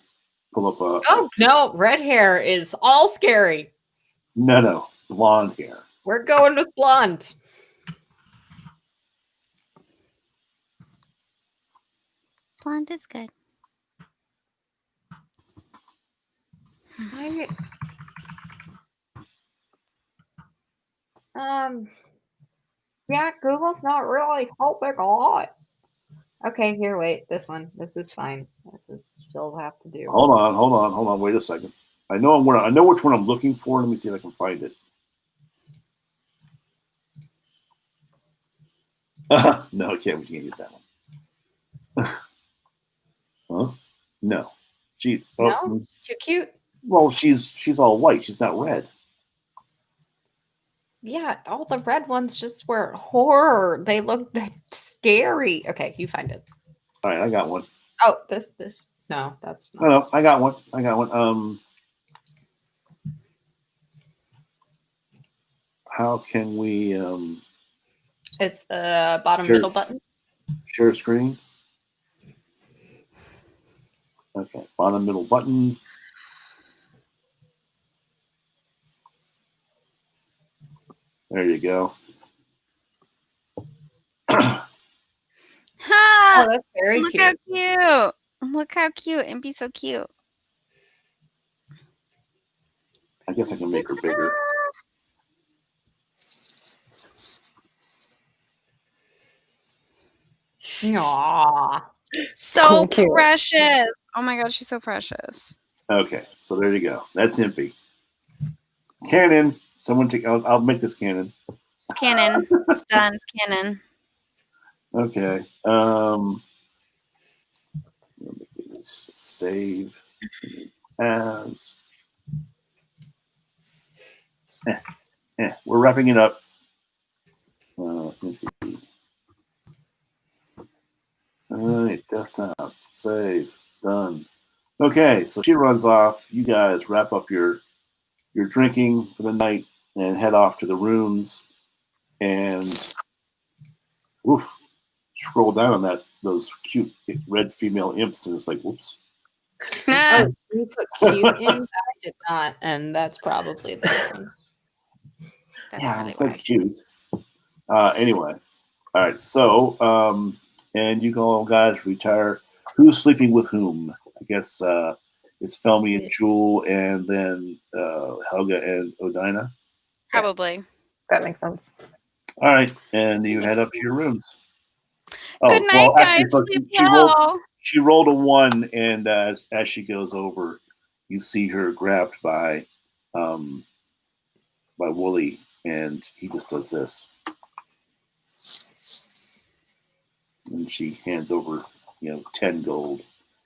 pull up a. Oh no, red hair is all scary. No, blonde hair. We're going with blonde. Blonde is good. Yeah, Google's not really helping a lot. Okay, here, wait. This one. This is fine. This is still have to do. Hold on. Wait a second. I know which one I'm looking for. Let me see if I can find it. No, we can't use that one. Huh? No. No, she's too cute. Well, she's all white. She's not red. Yeah, all the red ones just were horror. They look scary. Okay, you find it. All right, I got one. Oh, this. No, that's not. No, I got one. How can we It's the bottom middle button. Share screen. Okay, bottom middle button. There you go. Ha! Oh, that's very Look cute. how cute. Look how cute. Impy's so cute. I guess I can make her bigger. Aww. So cute. precious. Oh my god, she's so precious. Okay, so there you go. That's Impy. Cannon. Someone take. I'll make this cannon. Cannon. It's done. It's cannon. Okay. Save as. We're wrapping it up. All right, desktop, save, done. Okay, so she runs off. You guys wrap up your drinking for the night and head off to the rooms. And scroll down on those cute red female imps, and it's like, whoops. Oh, you put cute in? I did not, and that's probably the difference. Yeah, it's like cute. Anyway, all right. So, and you all guys retire. Who's sleeping with whom? I guess it's Felmy and Jewel, and then Helga and Odina. Probably. That makes sense. All right, and you head up to your rooms. Good night, guys. Sleep well. She rolled a 1, and as she goes over, you see her grabbed by Wooly, and he just does this, and she hands over 10 gold.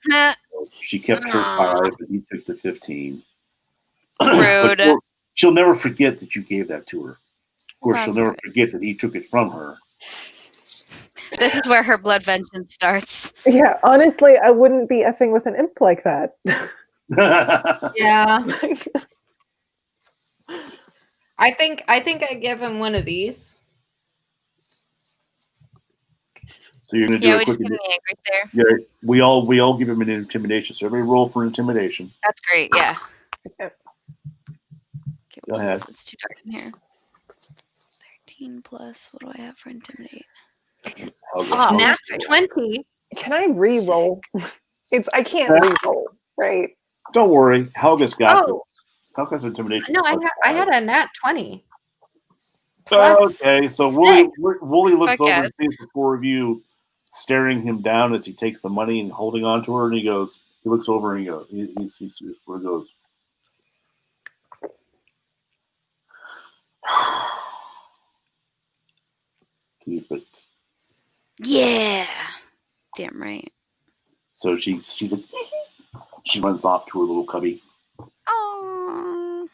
So she kept her 5, but he took the 15. Rude. She'll never forget that you gave that to her. Of course, she'll That's never good. forget that he took it from her. This is where her blood vengeance starts. Yeah, honestly, I wouldn't be effing with an imp like that. Yeah. I think I give him one of these. So you're gonna do Yeah, a we quick. just give him the angry stare. Yeah, we all give him an intimidation. So everybody roll for intimidation. That's great. Yeah. Yep. Okay, Go ahead. It's too dark in here. 13 plus. What do I have for intimidate? Oh, Nat 20. Can I re-roll? I can't re-roll, right? Don't worry, Helga's got Oh. this. Helga's intimidation. No, I had a nat 20. Plus Okay, so 6. Wooly looks Fuck over yes. and sees the four of you staring him down as he takes the money and holding on to her, and he looks over and he goes, where he goes. Keep it. Yeah. Damn right. So she's like, she runs off to her little cubby. Oh.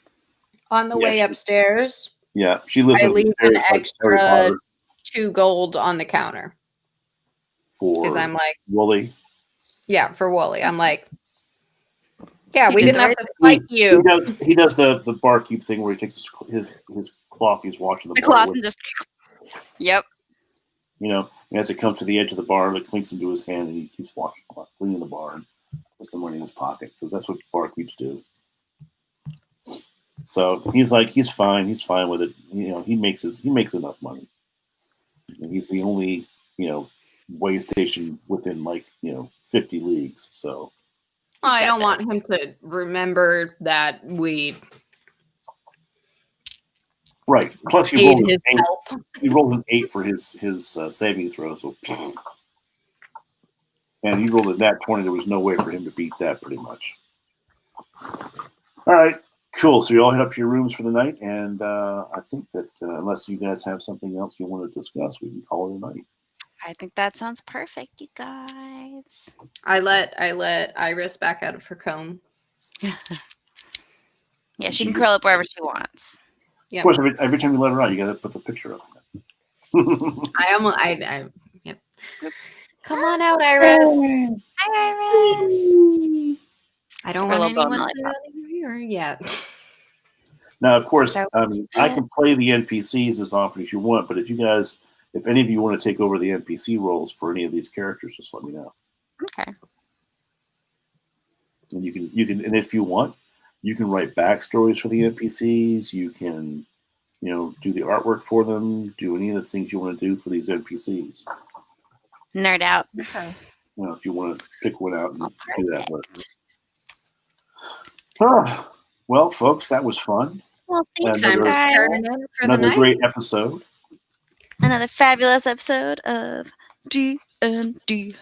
On the way upstairs, Yeah, she lives I upstairs leave an like Harry extra Potter 2 gold on the counter. Because for I'm like, Wooly. yeah, for Wooly. I'm like, yeah, You we did didn't the have right to fight you. He does the barkeep thing where he takes his cloth, he's washing the The bar cloth with, and just. Yep. and as it comes to the edge of the bar, it clinks into his hand and he keeps cleaning the bar and puts the money in his pocket because that's what barkeeps do. So he's fine with it. He makes enough money. And he's the only, way station within 50 leagues. So I don't want him to remember that we right. Plus he paid rolled his an 8. help. He rolled an 8 for his saving throw. So and he rolled a nat 20. There was no way for him to beat that pretty much. All right. Cool. So you all head up to your rooms for the night, and I think that unless you guys have something else you want to discuss, we can call it a night. I think that sounds perfect, you guys. I let Iris back out of her comb. Yeah, she can curl up wherever she wants. Of course, every time you let her out, you got to put the picture up. Yep. Come on out, Iris. Hi, Iris. I don't Her want little bone anyone to lollipop. hear yet. Now, of course, So- I can play the NPCs as often as you want, but if any of you want to take over the NPC roles for any of these characters, just let me know. Okay. And you can, and if you want, you can write backstories for the NPCs. You can, do the artwork for them. Do any of the things you want to do for these NPCs. Nerd out. Okay. If you want to pick one out and do that. Perfect. Well, folks, that was fun. Well, thanks, Another- guys. Another great episode. Another fabulous episode of D&D.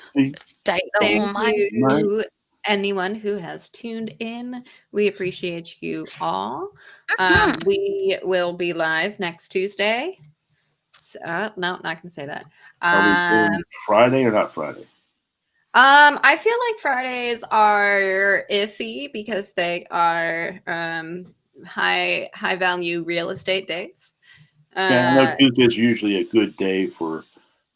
Thank you, anyone who has tuned in. We appreciate you all. We will be live next Tuesday. No, not gonna say that. Are we doing Friday or not Friday? I feel like Fridays are iffy because they are high value real estate days. I know Tuesday's usually a good day for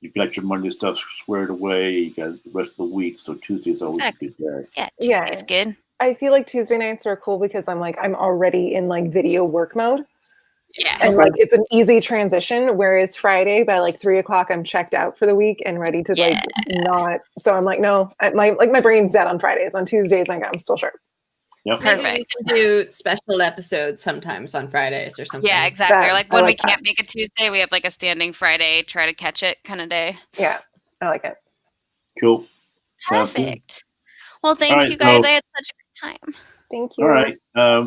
you've got your Monday stuff squared away. You got the rest of the week, so Tuesday's always a good day. Yeah, Tuesday's good. I feel like Tuesday nights are cool because I'm already in video work mode. Yeah. And it's an easy transition. Whereas Friday by 3:00, I'm checked out for the week and ready to not. So I'm no, my brain's dead on Fridays. On Tuesdays, I'm still sharp. Yep. Perfect. We do special episodes sometimes on Fridays or something. Yeah, exactly. Or when we that. can't make a Tuesday, we have a standing Friday, try to catch it kind of day. Yeah, I like it. Cool. Sounds Perfect. Well, thanks, you guys. I had such a good time. Thank you. All right.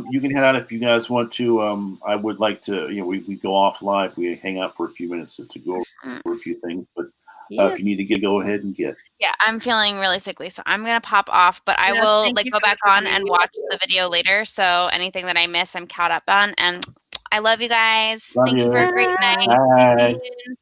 You can head out if you guys want to. I would like to, we go off live. We hang out for a few minutes just to go over a few things. But if you need to go ahead and get. Yeah, I'm feeling really sickly, so I'm going to pop off. But I will go back on and watch the video later. So anything that I miss, I'm caught up on. And I love you guys. Thank you for a great night. Bye. See you soon.